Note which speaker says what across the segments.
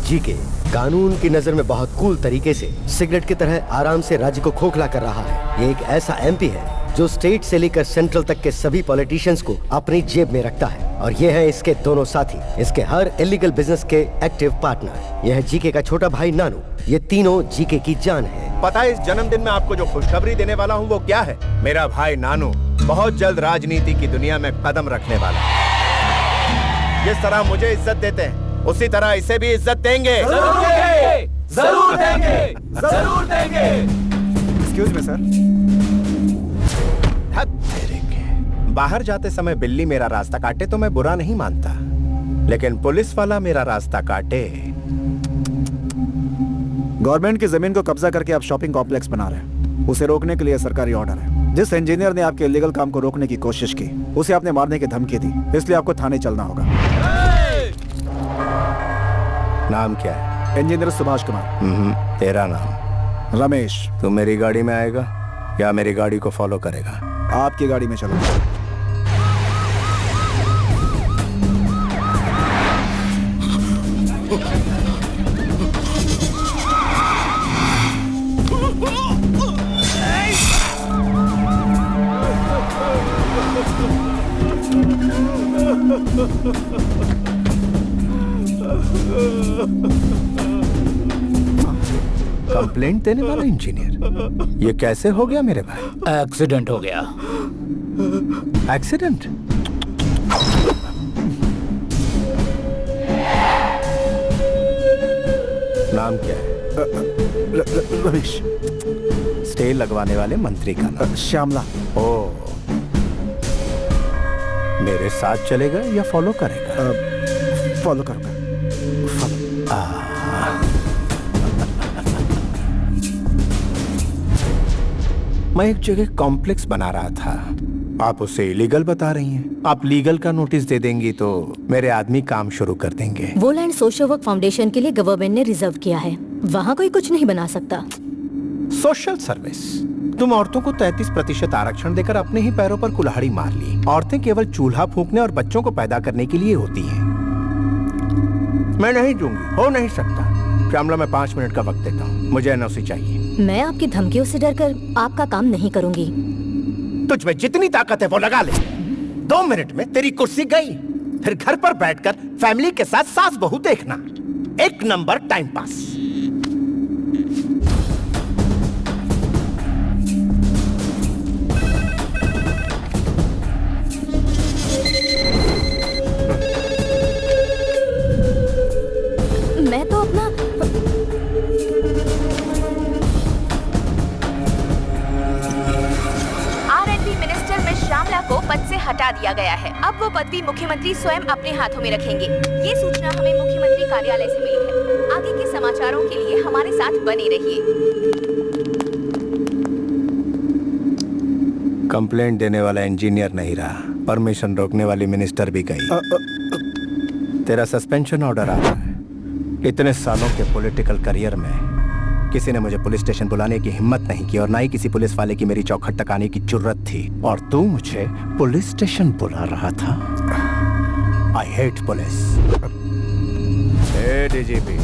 Speaker 1: GK कानून की नजर में बहुत कूल तरीके से सिगरेट की तरह आराम से राज्य को खोखला कर रहा है। ये एक ऐसा एमपी है जो स्टेट से लेकर सेंट्रल तक के सभी पॉलिटिशियंस को अपनी जेब में रखता है, और ये है इसके दोनों साथी, इसके हर इलीगल बिजनेस के एक्टिव पार्टनर। यह है जीके का छोटा भाई नानू। ये तीनों जीके की जान है।
Speaker 2: पता है इस जन्मदिन में आपको जो खुशखबरी देने वाला हूँ वो क्या है? मेरा भाई नानू बहुत जल्द राजनीति की दुनिया में कदम रखने वाला है। जिस तरह मुझे इज्जत देते हैं उसी तरह इसे भी इज्जत देंगे।
Speaker 3: जरूर देंगे, जरूर देंगे, जरूर देंगे।
Speaker 2: Excuse me sir. बाहर जाते समय बिल्ली मेरा रास्ता काटे तो मैं बुरा नहीं मानता, लेकिन पुलिस वाला मेरा रास्ता काटे।
Speaker 4: गवर्नमेंट की जमीन को कब्जा करके आप शॉपिंग कॉम्प्लेक्स बना रहे हैं, उसे रोकने के लिए सरकारी ऑर्डर है। जिस इंजीनियर ने आपके इलीगल काम को रोकने की कोशिश की उसे आपने मारने की धमकी दी, इसलिए आपको थाने चलना होगा।
Speaker 2: नाम क्या है?
Speaker 4: इंजीनियर सुभाष कुमार।
Speaker 2: तेरा नाम?
Speaker 4: रमेश।
Speaker 2: तू मेरी गाड़ी में आएगा या मेरी गाड़ी को फॉलो करेगा?
Speaker 4: आपकी गाड़ी में चलूंगा।
Speaker 2: कंप्लेंट देने वाला इंजीनियर, ये कैसे हो गया मेरे भाई?
Speaker 3: एक्सीडेंट हो गया।
Speaker 2: एक्सीडेंट? नाम क्या है?
Speaker 4: रमेश।
Speaker 2: स्टे लगवाने वाले मंत्री का नाम?
Speaker 4: श्यामला।
Speaker 2: ओ, मेरे साथ चलेगा या फॉलो करेगा?
Speaker 4: फॉलो करूंगा।
Speaker 2: मैं एक जगह कॉम्प्लेक्स बना रहा था, आप उसे इलीगल बता रही हैं। आप लीगल का नोटिस दे देंगी तो मेरे आदमी काम शुरू कर देंगे।
Speaker 5: वो लैंड सोशल वर्क फाउंडेशन के लिए गवर्नमेंट ने रिजर्व किया है, वहाँ कोई कुछ नहीं बना सकता।
Speaker 2: Social service? तुम औरतों को 33% आरक्षण देकर अपने ही पैरों पर कुल्हाड़ी मार ली। औरतें केवल चूल्हा फूंकने और बच्चों को पैदा करने के लिए होती हैं। मैं नहीं दूंगी, हो नहीं सकता। श्यामला, मैं 5 मिनट का वक्त देता हूँ, मुझे एनओसी चाहिए।
Speaker 5: मैं आपकी धमकियों से डरकर आपका काम नहीं करूंगी।
Speaker 2: तुझ में जितनी ताकत है वो लगा ले। 2 मिनट में तेरी कुर्सी गई, फिर घर पर बैठकर फैमिली के साथ सास बहू देखना, 1 नंबर टाइम पास।
Speaker 5: मैं तो अपना
Speaker 6: श्यामला को पद से हटा दिया गया है। अब वो पदवी मुख्यमंत्री स्वयं अपने हाथों में रखेंगे। ये सूचना हमें मुख्यमंत्री कार्यालय से मिली है। आगे के समाचारों के लिए हमारे साथ बने रहिए।
Speaker 2: कंप्लेंट देने वाला इंजीनियर नहीं रहा, परमिशन रोकने वाली मिनिस्टर भी गई। तेरा सस्पेंशन ऑर्डर आ रहा है। इतने सालों के पॉलिटिकल करियर में किसी ने मुझे पुलिस स्टेशन बुलाने की हिम्मत नहीं की और ना ही किसी पुलिस वाले की मेरी चौखट तक आने की जुर्रत थी, और तू मुझे पुलिस स्टेशन बुला रहा था। I hate police. DGP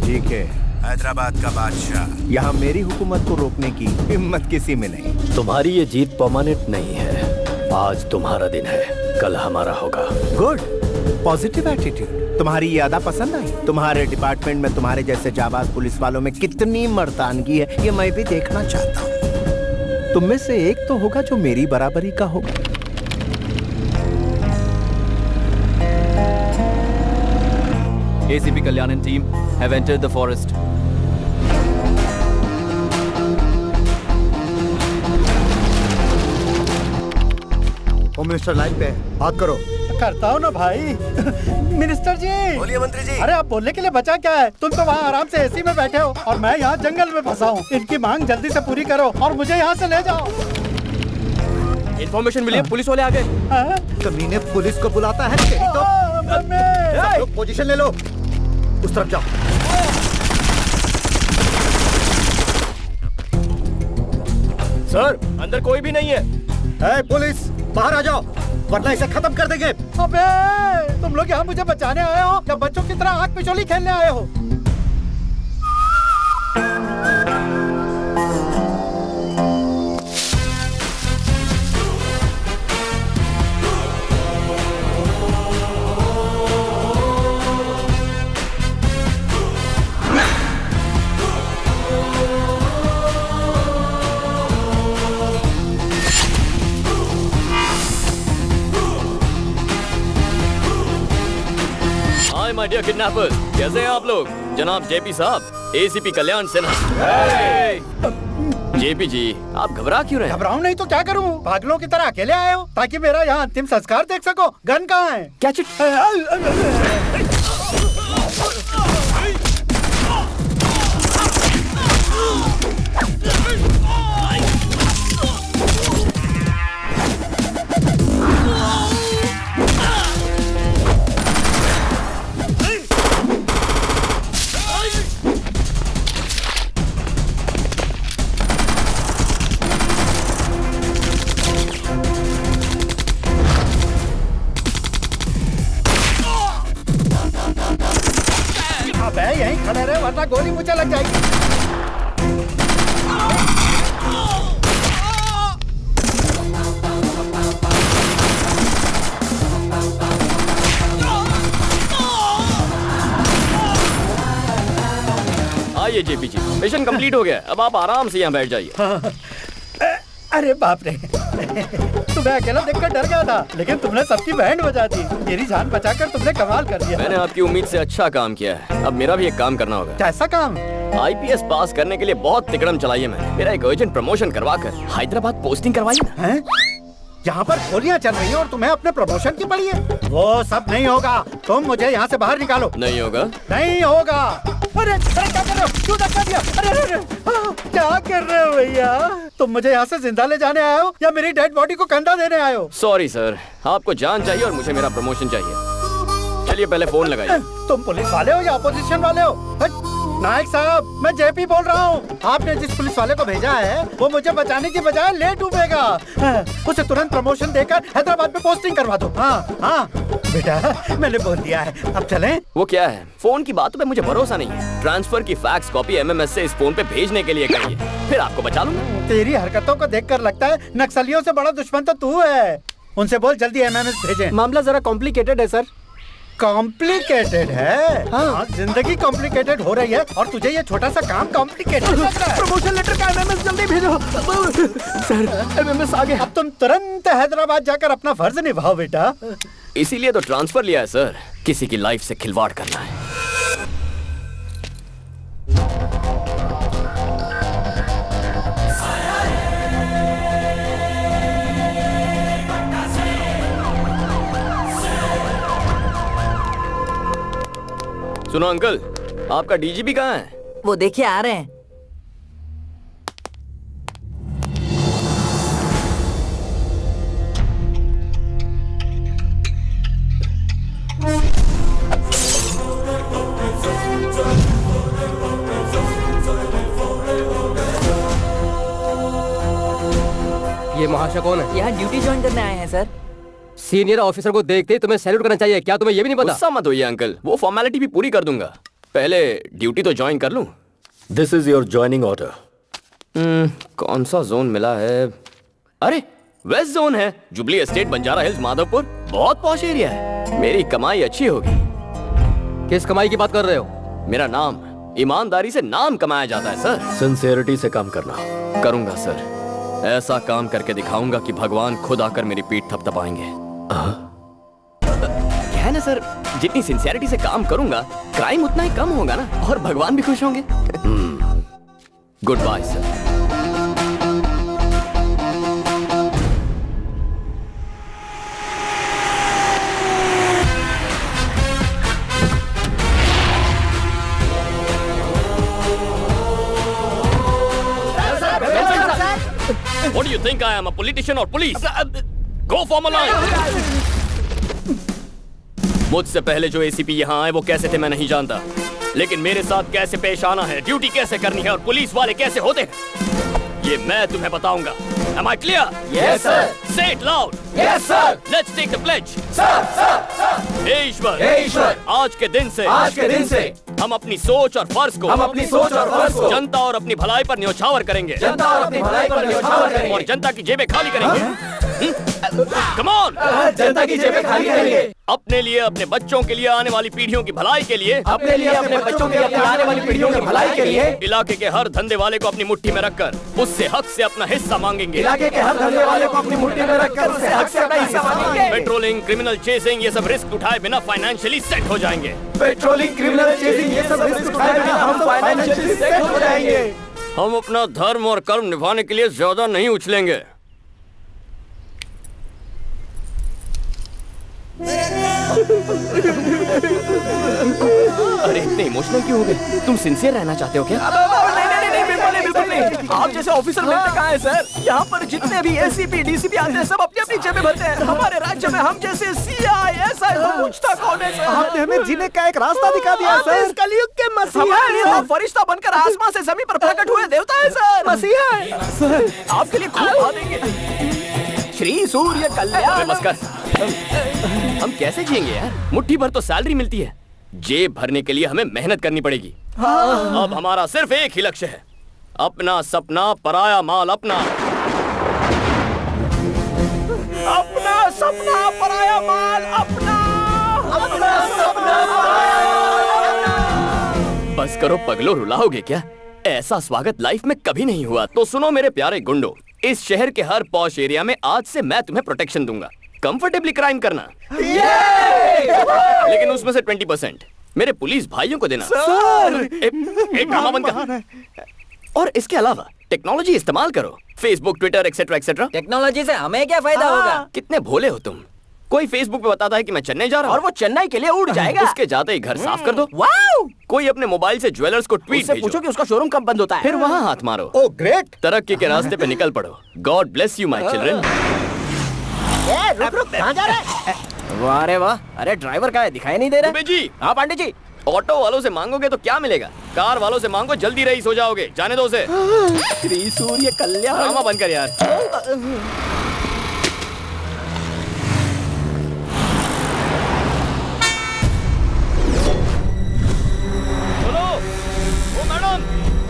Speaker 2: GK, Hyderabad का बादशाह, यहाँ मेरी हुकूमत को रोकने की हिम्मत किसी में नहीं।
Speaker 1: तुम्हारी ये जीत परमानेंट नहीं है। आज तुम्हारा दिन है, कल हमारा होगा।
Speaker 2: गुड। पॉजिटिव एटीट्यूड, तुम्हारी ये अदा पसंद आई? तुम्हारे डिपार्टमेंट में तुम्हारे जैसे जाबाज पुलिस वालों में कितनी मर्दानगी है ये मैं भी देखना चाहता हूँ। तुम में से एक तो होगा जो मेरी बराबरी का होगा।
Speaker 3: ACP Kalyan and team have entered the forest.
Speaker 1: Home minister line पे है, बात करो।
Speaker 7: करता हूँ ना भाई। मिनिस्टर जी।
Speaker 1: बोलिए मंत्री जी।
Speaker 7: अरे आप बोलने के लिए बचा क्या है? तुम तो वहाँ आराम से एसी में बैठे हो और मैं यहाँ जंगल में फंसा हूँ। इनकी मांग जल्दी से पूरी करो और मुझे यहाँ से ले जाओ।
Speaker 3: इन्फॉर्मेशन मिली है, पुलिस वाले आ गए।
Speaker 1: कमीने पुलिस को बुलाता है तेरी तो। सब लोग पोजीशन ले लो, उस तरफ जाओ।
Speaker 3: सर अंदर कोई भी नहीं है।
Speaker 1: पुलिस बाहर आ जाओ वरना इसे खत्म कर देंगे।
Speaker 7: अबे तुम लोग यहाँ मुझे बचाने आए हो या बच्चों की तरह आग पिछोली खेलने आए हो?
Speaker 3: माय डियर किडनैपर्स, कैसे हैं आप लोग? जनाब जेपी साहब, एसीपी कल्याण सिन्हा। जेपी जी, आप घबरा क्यों रहे हैं?
Speaker 7: घबराऊं नहीं तो क्या करूं? पागलों की तरह अकेले आए हो ताकि मेरा यहाँ अंतिम संस्कार देख सको। गन कहाँ है?
Speaker 3: क्या चिट?
Speaker 7: यहीं खड़े रहे वरना गोली मुझे लग जाएगी।
Speaker 3: आइए जेपी जी, मिशन कंप्लीट हो गया। अब आप आराम से यहाँ बैठ जाइए।
Speaker 7: अरे बाप रे, तुम्हें अकेला देखकर डर गया था, लेकिन तुमने सबकी बैंड बजा दी। मेरी जान बचाकर तुमने कमाल कर दिया।
Speaker 3: मैंने आपकी उम्मीद से अच्छा काम किया है। अब मेरा भी एक काम करना होगा।
Speaker 7: कैसा काम?
Speaker 3: आईपीएस पास करने के लिए बहुत तिकड़म चलाई है मैंने। मेरा एक अर्जेंट प्रमोशन करवाकर हैदराबाद पोस्टिंग करवाई ना।
Speaker 7: हैं? यहाँ पर गोलियाँ चल रही है और तुम्हें अपने प्रमोशन की पड़ी है। वो सब नहीं होगा, तुम मुझे यहाँ से बाहर निकालो।
Speaker 3: नहीं होगा?
Speaker 7: नहीं होगा। अरे अरे क्या कर रहे हो? क्यों धक्का दिया? अरे अरे क्या कर रहे हो भैया? तुम मुझे यहाँ से जिंदा ले जाने आए हो या मेरी डेड बॉडी को कंधा देने आए हो?
Speaker 3: सॉरी सर, आपको जान चाहिए और मुझे मेरा प्रमोशन चाहिए। चलिए पहले फोन लगाइए।
Speaker 7: तुम पुलिस वाले हो या अपोजिशन वाले हो? नायक साहब, मैं जेपी बोल रहा हूँ। आपने जिस पुलिस वाले को भेजा है वो मुझे बचाने की बजाय ले डूबेगा। उसे तुरंत प्रमोशन देकर हैदराबाद में पोस्टिंग करवा दो। हाँ बेटा, मैंने बोल दिया है। अब चलें?
Speaker 3: वो क्या है, फोन की बातों पे मुझे भरोसा नहीं है। ट्रांसफर की फैक्स कॉपी एमएमएस से इस फोन पे भेजने के लिए कहिए, फिर आपको बचा लूंगा।
Speaker 7: तेरी हरकतों को देखकर लगता है नक्सलियों से बड़ा दुश्मन तो तू है। उनसे बोल जल्दी एमएमएस भेजें।
Speaker 2: मामला जरा कॉम्प्लिकेटेड है सर।
Speaker 7: कॉम्प्लिकेटेड है? हाँ, जिंदगी कॉम्प्लिकेटेड हो रही है और तुझे ये छोटा सा काम कॉम्प्लिकेटेड लग रहा है।
Speaker 2: प्रमोशन लेटर का एमएमएस जल्दी भेजो। सर एमएमएस आ गया।
Speaker 7: अब तुम तुरंत हैदराबाद जाकर अपना फर्ज निभाओ बेटा।
Speaker 3: इसीलिए तो ट्रांसफर लिया है सर, किसी की लाइफ से खिलवाड़ करना है। सुनो अंकल, आपका डीजीपी कहाँ है?
Speaker 8: वो देखिए आ रहे हैं।
Speaker 9: ये महाशय कौन है?
Speaker 8: यहाँ ड्यूटी ज्वाइन करने आए हैं सर।
Speaker 9: सीनियर ऑफिसर को देखते ही तुम्हें सैल्यूट करना चाहिए। क्या तुम्हें ये भी नहीं पता?
Speaker 3: गुस्सा मत होइए अंकल, वो फॉर्मेलिटी भी पूरी कर दूंगा। पहले ड्यूटी तो ज्वाइन कर लूं।
Speaker 10: This is your joining order.
Speaker 3: कौन सा जोन मिला है? अरे वेस्ट जोन है, जुबली एस्टेट, बंजारा हिल्स, माधवपुर। बहुत पॉश एरिया है, मेरी कमाई अच्छी होगी।
Speaker 9: किस कमाई की बात कर रहे हो?
Speaker 3: मेरा नाम, ईमानदारी से नाम कमाया जाता है सर।
Speaker 10: सिंसियरिटी से काम करना।
Speaker 3: करूंगा सर, ऐसा काम करके दिखाऊंगा कि भगवान खुद आकर मेरी पीठ थपथपाएंगे। क्या है ना सर, जितनी सिंसियरिटी से काम करूंगा क्राइम उतना ही कम होगा ना, और भगवान भी खुश होंगे। Good bye sir. What do you think I am, a politician or police? Go form a line. मुझसे पहले जो एसीपी यहाँ आए वो कैसे थे मैं नहीं जानता, लेकिन मेरे साथ कैसे पेश आना है, ड्यूटी कैसे करनी है और पुलिस वाले कैसे होते हैं, ये मैं तुम्हें बताऊंगा। Am I clear?
Speaker 9: Yes, sir.
Speaker 3: Say it loud.
Speaker 9: Yes, sir.
Speaker 3: Let's take the pledge.
Speaker 9: Sir, sir.
Speaker 3: हे ईश्वर, आज के दिन से हम अपनी सोच और फर्ज को जनता और अपनी भलाई पर न्योछावर करेंगे, और जनता की जेबें खाली करेंगे। Come on!
Speaker 9: जनता की जेबें खाली करेंगे।
Speaker 3: अपने लिए, अपने बच्चों के लिए, आने वाली पीढ़ियों की भलाई के लिए,
Speaker 9: अपने लिए, अपने बच्चों के लिए, आने वाली पीढ़ियों की भलाई के लिए
Speaker 3: इलाके के हर धंधे वाले को अपनी मुट्ठी में रखकर उससे हक से अपना हिस्सा मांगेंगे।
Speaker 9: इलाके के हर धंधे वाले को अपनी मुट्ठी में रखकर उससे हक से अपना हिस्सा मांगेंगे।
Speaker 3: पेट्रोलिंग, क्रिमिनल चेसिंग, ये सब रिस्क उठाए बिना फाइनेंशियली सेट हो जाएंगे।
Speaker 9: पेट्रोलिंग, क्रिमिनल चेसिंग, ये सब रिस्क उठाए बिना हम फाइनेंशियली सेट हो जाएंगे।
Speaker 3: हम अपना धर्म और कर्म निभाने के लिए ज्यादा नहीं उछलेंगे। अरे इतने इमोशनल क्यों हो गए? तुम सिंसियर रहना चाहते हो क्या?
Speaker 9: नहीं, बिल्कुल नहीं। आप जैसे ऑफिसर मिलते कहाँ हैं सर? यहाँ पर जितने भी एसीपी, डीसीपी आते हैं सब अपनी अपनी जेबें भरते हैं। हमारे राज्य में हम जैसे सीआई, एसआई को पूछता कौन है सर?
Speaker 4: आपने हमें जीने का एक रास्ता दिखा दिया सर।
Speaker 9: कलयुग के मसीहा वो फरिश्ता बनकर आसमान से जमीन पर प्रकट हुए देवता है सर। मसीहा है सर, आपके लिए खूब खा देंगे। श्री सूर्य कल्याण।
Speaker 3: नमस्कार। हम कैसे जिएंगे यार? मुट्ठी भर तो सैलरी मिलती है, जेब भरने के लिए हमें मेहनत करनी पड़ेगी। अब हमारा सिर्फ एक ही लक्ष्य है, अपना सपना पराया माल अपना।
Speaker 9: अपना सपना पराया माल अपना, अपना सपना
Speaker 3: बस करो पगलो, रुलाओगे क्या? ऐसा स्वागत लाइफ में कभी नहीं हुआ। तो सुनो मेरे प्यारे गुंडो, इस शहर के हर पॉश एरिया में आज से मैं तुम्हें प्रोटेक्शन दूंगा। कंफर्टेबली क्राइम करना, लेकिन उसमें से 20% मेरे पुलिस भाइयों को देना।
Speaker 9: सर,
Speaker 3: एक ड्रामा बंद कर। और इसके अलावा टेक्नोलॉजी इस्तेमाल करो, Facebook, Twitter, etcetera etcetera.
Speaker 8: Technology से हमें क्या फायदा होगा?
Speaker 3: कितने भोले हो तुम। कोई फेसबुक पे बताता है कि मैं चेन्नई जा रहा हूँ
Speaker 9: और वो चेन्नई के लिए उड़ जाएगा।
Speaker 3: उसके जाते ही घर साफ कर दो।
Speaker 9: वाओ!
Speaker 3: कोई अपने मोबाइल से ज्वेलर्स को ट्वीट
Speaker 9: उससे पूछो कि उसका शोरूम कब बंद होता है।
Speaker 3: फिर वहाँ हाथ मारो।
Speaker 7: Oh great.
Speaker 3: तरक्की के रास्ते पे निकल पड़ो। God bless you my children.
Speaker 7: रुक, कहाँ जा रहा है?
Speaker 9: वाह रे वाह! अरे ड्राइवर कहाँ है? दिखाई नहीं दे रहा।
Speaker 3: दुबे जी।
Speaker 9: हाँ पांडे जी।
Speaker 3: ऑटो वालों से मांगोगे तो क्या मिलेगा? कार वालों से मांगो, जल्दी रईस हो जाओगे। जाने दो उसे।
Speaker 9: श्री सूर्य कल्याण।
Speaker 3: ड्रामा बंद कर यार। सुनो, ओ मैडम,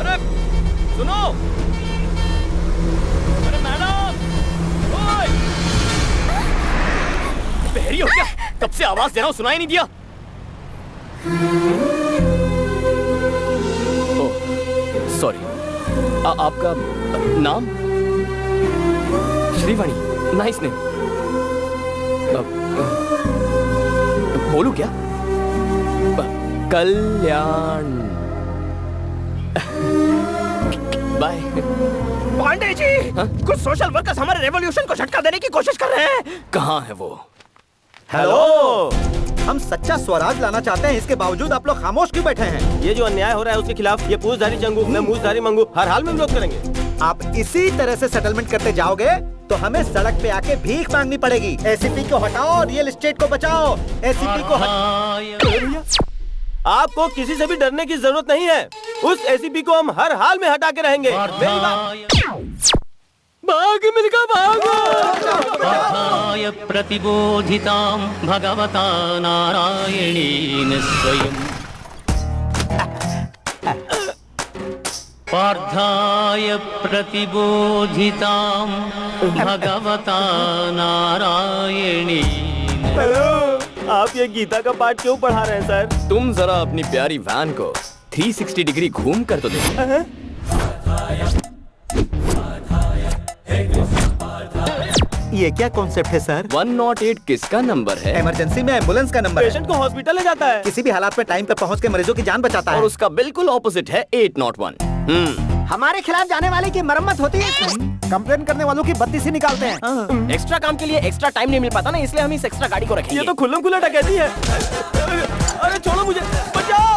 Speaker 3: अरे सुनो, अरे मैडम, ओए, बहरी हो क्या? कब से आवाज दे रहा हूँ, सुनाई नहीं दिया? सॉरी। आपका नाम? श्रीवाणी। Nice name. बोलू क्या? कल्याण। बाय।
Speaker 9: पांडे जी, कुछ सोशल वर्कर्स हमारे रेवोल्यूशन को झटका देने की कोशिश कर रहे हैं।
Speaker 3: कहाँ है वो?
Speaker 7: हेलो, हम सच्चा स्वराज लाना चाहते हैं, इसके बावजूद आप लोग खामोश क्यों बैठे हैं?
Speaker 11: ये जो अन्याय हो रहा है उसके खिलाफ ये पूछधारी जंगू, मैं मूछधारी मंगू हर हाल में विरोध करेंगे।
Speaker 7: आप इसी तरह से सेटलमेंट करते जाओगे तो हमें सड़क पे आके भीख मांगनी पड़ेगी। एसीपी को हटाओ, रियल एस्टेट को बचाओ। एसीपी को
Speaker 11: आपको किसी से भी डरने की जरूरत नहीं है। उस एसीपी को हम हर हाल में हटा के रहेंगे।
Speaker 3: भाग मिलकर भागो।
Speaker 12: प्रतिबोधितां भगवता नारायणेन स्वयं पार्थाय प्रतिबोधितां भगवता नारायणेन
Speaker 11: हेलो, आप ये गीता का पाठ क्यों पढ़ा रहे हैं सर?
Speaker 3: तुम जरा अपनी प्यारी वैन को 360 डिग्री घूम कर तो देखो।
Speaker 7: ये क्या कॉन्सेप्ट है सर?
Speaker 3: 108 किसका नंबर है?
Speaker 7: इमरजेंसी में एम्बुलेंस का नंबर है।
Speaker 11: पेशेंट को हॉस्पिटल ले जाता है।
Speaker 7: किसी भी हालात में टाइम पे पहुंच के मरीजों की जान बचाता है।
Speaker 3: और उसका बिल्कुल ऑपोजिट है 801।
Speaker 9: हमारे खिलाफ जाने वाले की मरम्मत होती है।
Speaker 4: कंप्लेन करने वालों की बत्ती से निकालते हैं।
Speaker 9: एक्स्ट्रा काम के लिए एक्स्ट्रा टाइम नहीं मिल पाता ना, इसलिए हम इस एक्स्ट्रा गाड़ी को रखेंगे।
Speaker 11: ये तो खुल्लम खुल्ला डकैती है। अरे छोड़ो मुझे, बचाओ।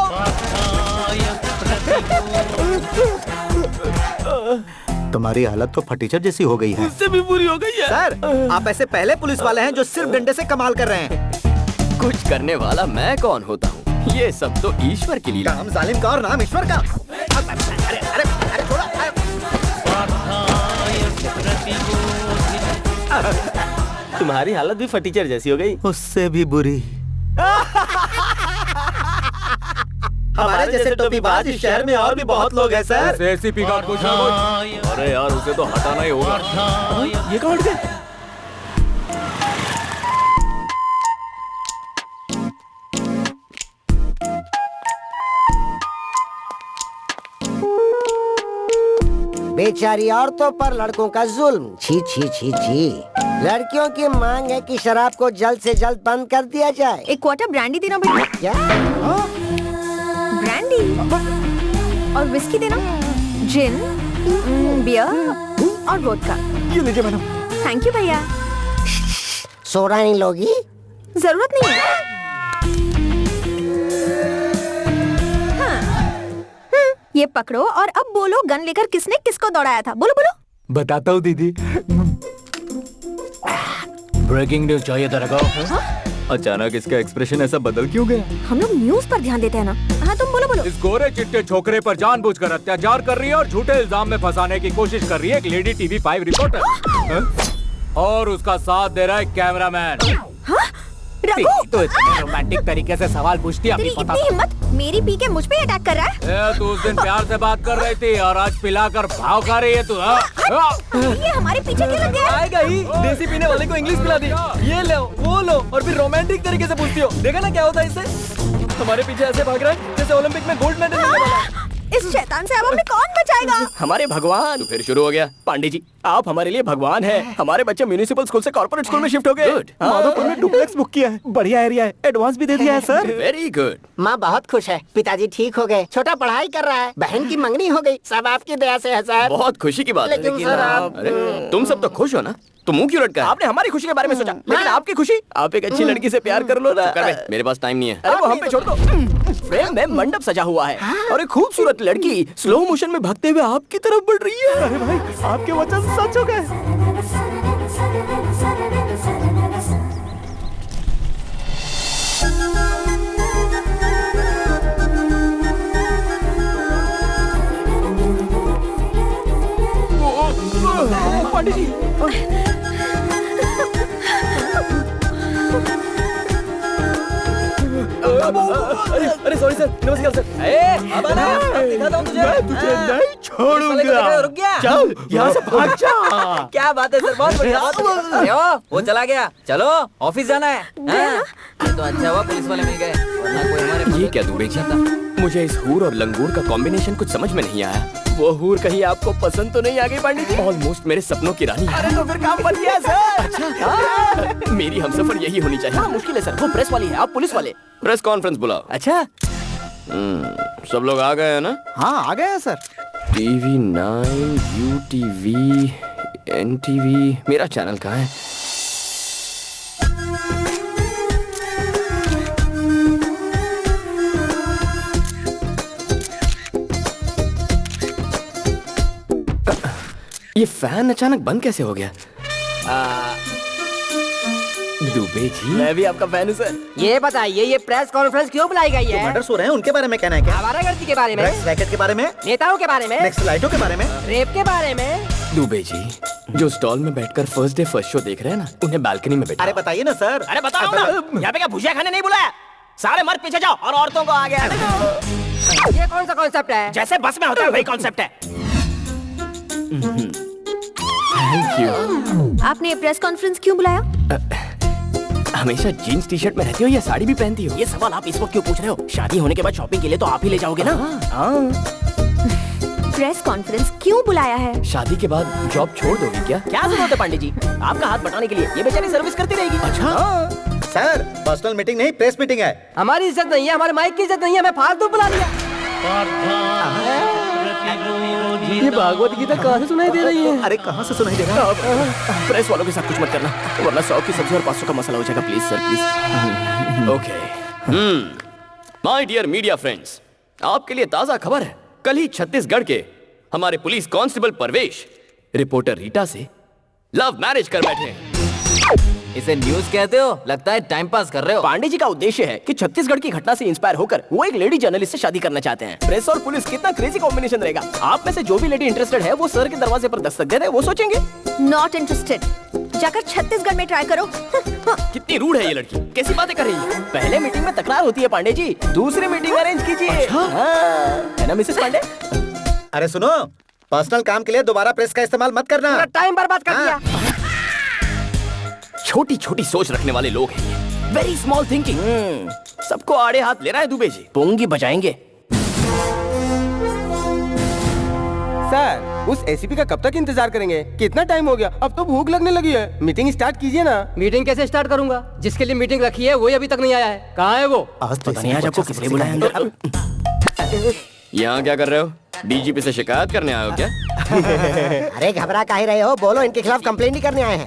Speaker 7: तुम्हारी हालत तो फटीचर जैसी हो गई है।
Speaker 11: उससे भी बुरी हो गई है।
Speaker 7: सर, आप ऐसे पहले पुलिस वाले हैं जो सिर्फ डंडे से कमाल कर रहे हैं।
Speaker 3: कुछ करने वाला मैं कौन होता हूँ? ये सब तो ईश्वर की लीला।
Speaker 7: काम जालिम का और नाम ईश्वर का। अरे अरे अरे छोड़ो।
Speaker 11: तुम्हारी हालत भी फटीचर जैसी हो गई।
Speaker 7: उससे भी बुरी। हमारे जैसे टोपीबाज इस शहर में और भी बहुत लोग हैं सर।
Speaker 2: एसीपी का कुछ ना कुछ।
Speaker 3: अरे यार, उसे तो हटाना ही होगा।
Speaker 11: ये कौन है?
Speaker 13: बेचारी औरतों पर लड़कों का जुल्म। छी छी छी छी। लड़कियों की मांग है कि शराब को जल्द से जल्द बंद कर दिया जाए।
Speaker 6: एक क्वार्टर ब्रांडी देना भैया।
Speaker 13: क्या?
Speaker 6: ब्रांडी और विस्की देना, जिन, बियर और वोडका।
Speaker 4: ये लीजिए मैडम।
Speaker 6: थैंक यू भैया।
Speaker 13: सोडा नहीं लोगी?
Speaker 6: जरूरत नहीं है। ये पकड़ो और अब बोलो, गन लेकर किसने किसको दौड़ाया था? बोलो बोलो।
Speaker 2: बताता हूँ दीदी। ब्रेकिंग न्यूज चाहिए दरगाह।
Speaker 3: अचानक इसका एक्सप्रेशन ऐसा बदल क्यों गया?
Speaker 6: हम लोग न्यूज पर ध्यान देते हैं ना। हाँ तुम बोलो बोलो।
Speaker 2: इस गोरे चिट्टे छोकरे पर जानबूझकर अत्याचार कर रही है और झूठे इल्जाम में फंसाने की कोशिश कर रही है एक लेडी टीवी 5 रिपोर्टर। और उसका साथ दे रहा है कैमरामैन।
Speaker 9: तो इतने रोमांटिक तरीके से सवाल पूछती है।
Speaker 6: तेरी इतनी हिम्मत, मेरी पी के मुझ पे अटैक कर रहा है।
Speaker 2: तू उस दिन प्यार से बात कर रही थी और आज पिलाकर भाव खा रही है तू।
Speaker 6: ये हमारे पीछे क्यों लग गया?
Speaker 11: आएगा ही। देसी पीने वाले को इंग्लिश पिला दी। ये लो वो लो और फिर रोमांटिक तरीके से पूछती हो। देखा ना क्या होता है इससे? हमारे पीछे ऐसे भाग रहा है जैसे ओलंपिक में गोल्ड मेडल मिलने वाला है।
Speaker 6: इस शैतान से अब हमें कौन बचाएगा?
Speaker 9: हमारे भगवान।
Speaker 3: तो फिर शुरू हो गया।
Speaker 9: पांडे जी, आप हमारे लिए भगवान हैं। हमारे बच्चे म्यूनिसिपल स्कूल से कॉर्पोरेट स्कूल में शिफ्ट हो गए।
Speaker 4: माधोपुर में डुप्लेक्स बुक किया है। बढ़िया एरिया है। एडवांस भी दे दिया है सर।
Speaker 3: Very good.
Speaker 13: माँ बहुत खुश है। पिताजी ठीक हो गए। छोटा पढ़ाई कर रहा है। बहन की मंगनी हो गई। सब आपकी दया से है सर।
Speaker 3: बहुत खुशी की बात है।
Speaker 13: लेकिन सर आप
Speaker 3: अरे तुम सब तो खुश हो ना, तो मुंह क्यों लटका है?
Speaker 9: आपने हमारी खुशी के बारे में सोचा, लेकिन आपकी खुशी? आप एक अच्छी लड़की से प्यार कर लो ना।
Speaker 3: कर बे, मेरे पास टाइम नहीं है।
Speaker 9: अरे वो हम पे छोड़ दो। फ्रेम में मंडप सजा हुआ है और एक खूबसूरत लड़की स्लो मोशन में भागते हुए आपकी तरफ बढ़ रही है।
Speaker 4: अरे भाई, आपके वचन सच हो गए।
Speaker 9: पांडे जी,
Speaker 11: अरे सॉरी सर, नमस्कार सर।
Speaker 8: अब आना, दिखाता हूँ तुझे।
Speaker 11: मैं तुझे नहीं छोड़ूंगा।
Speaker 8: रुक गया।
Speaker 11: चल यहाँ से भाग जा।
Speaker 8: क्या बात है सर, बहुत बढ़िया। अरे वो चला गया। चलो ऑफिस जाना है। ये तो अच्छा हुआ पुलिस वाले मिल गए, वरना कोई हमारे।
Speaker 3: ये क्या दुबे जी? मुझे इस हूर और लंगूर का कॉम्बिनेशन कुछ समझ में नहीं आया। वो हूर कहीं आपको पसंद तो नहीं आ गई पांडे जी? ऑलमोस्ट मेरे सपनों की रानी है।
Speaker 9: अरे तो फिर काम बन गया सर।
Speaker 3: अच्छा, मेरी हमसफर यही होनी चाहिए।
Speaker 9: हाँ, मुश्किल है सर, वो प्रेस वाली है, आप पुलिस वाले।
Speaker 3: प्रेस कॉन्फ्रेंस बुलाओ।
Speaker 9: अच्छा,
Speaker 3: सब लोग आ गए हैं ना?
Speaker 4: हाँ आ गए हैं सर।
Speaker 3: TV 9, UTV, NTV, मेरा चैनल कहाँ है? ये फैन अचानक बंद कैसे हो गया? दुबे जी,
Speaker 9: मैं भी आपका फैन हूँ सर।
Speaker 8: ये बताइए, ये प्रेस कॉन्फ्रेंस क्यों बुलाई गई है?
Speaker 7: मर्डर्स हो रहे हैं, उनके बारे में कहना है क्या?
Speaker 8: आवारागर्दी के बारे में,
Speaker 7: रैकेट के बारे में,
Speaker 8: नेताओं के बारे में,
Speaker 7: नक्सलाइटों के बारे में,
Speaker 8: रेप के बारे में।
Speaker 3: दुबे जी, जो स्टॉल में बैठकर फर्स्ट डे फर्स्ट शो देख रहे हैं ना, उन्हें बालकनी में बैठा।
Speaker 7: अरे बताइए ना सर।
Speaker 9: अरे बताओ ना, यहाँ पे क्या भुजिया खाने नहीं बुलाया? सारे मर्द पीछे जाओ और औरतों को आगे आने दो।
Speaker 8: ये कौन सा कॉन्सेप्ट है?
Speaker 9: जैसे बस में होता है वही कॉन्सेप्ट है।
Speaker 3: Thank you.
Speaker 6: आपने प्रेस कॉन्फ्रेंस क्यों बुलाया?
Speaker 9: हमेशा जीन्स टी शर्ट में रहती हो या साड़ी भी पहनती हो?
Speaker 11: ये सवाल आप इस वक्त क्यों पूछ रहे हो? शादी होने के बाद शॉपिंग के लिए तो आप ही ले जाओगे ना?
Speaker 6: प्रेस कॉन्फ्रेंस क्यों बुलाया है?
Speaker 9: शादी के बाद जॉब छोड़ दोगी क्या?
Speaker 11: क्या जरूरत है पांडे जी आपका हाथ बटाने के लिए? ये बेचारी सर्विस करती रहेगी।
Speaker 9: अच्छा
Speaker 7: सर, पर्सनल मीटिंग नहीं, प्रेस मीटिंग है।
Speaker 11: हमारी इज्जत नहीं है, हमारे माइक की इज्जत नहीं है, हमें फालतू बुला लिया। ये भागवत गीता कहाँ से सुनाई दे रही है?
Speaker 7: अरे कहाँ से सुनाई दे रहा है?
Speaker 9: प्रेस वालों के साथ कुछ मत करना, वरना 100 की सब्जी और 500 का मसाला हो जाएगा। Please sir, please.
Speaker 3: Okay. My dear media friends, आपके लिए ताजा खबर है। कल ही छत्तीसगढ़ के हमारे पुलिस कांस्टेबल परवेश रिपोर्टर रीटा से लव मैरिज कर बैठे हैं।
Speaker 8: इसे न्यूज कहते हो? लगता है टाइम पास कर रहे हो।
Speaker 9: पांडे जी का उद्देश्य है कि छत्तीसगढ़ की घटना से इंस्पायर होकर वो एक लेडी जर्नलिस्ट से शादी करना चाहते हैं। प्रेस और पुलिस कितना क्रेजी कॉम्बिनेशन रहेगा। आप में से जो भी लेडी इंटरेस्टेड है वो सर के दरवाजे पर दस्तक दे दे, वो सोचेंगे।
Speaker 6: Not interested. जाकर छत्तीसगढ़ में ट्राई करो।
Speaker 3: कितनी रूड है ये लड़की, कैसी बातें कर रही है?
Speaker 9: पहले मीटिंग में तकरार होती है पांडे जी, दूसरी मीटिंग अरेंज कीजिए। है ना मिसेस पांडे?
Speaker 7: अरे सुनो, पर्सनल काम के लिए दोबारा प्रेस का इस्तेमाल मत करना।
Speaker 11: टाइम बर्बाद कर दिया।
Speaker 3: छोटी छोटी सोच रखने वाले लोग हैं ये। Very small thinking.
Speaker 9: सबको आड़े हाथ ले रहा है दुबे जी। पोंगी बजाएंगे।
Speaker 11: सर, उस एसीपी का कब तक इंतजार करेंगे? कितना टाइम हो गया? अब तो भूख लगने लगी है। मीटिंग स्टार्ट कीजिए ना। मीटिंग कैसे स्टार्ट करूंगा? जिसके लिए मीटिंग रखी है वही अभी तक नहीं आया है। कहाँ है वो?
Speaker 9: पता नहीं आज आपको किस लिए बुलाया अंदर।
Speaker 3: यहाँ क्या कर रहे हो? डीजीपी से शिकायत करने आए हो क्या?
Speaker 13: अरे घबरा काहे रहे हो? बोलो, इनके खिलाफ कंप्लेंट ही करने आए हैं।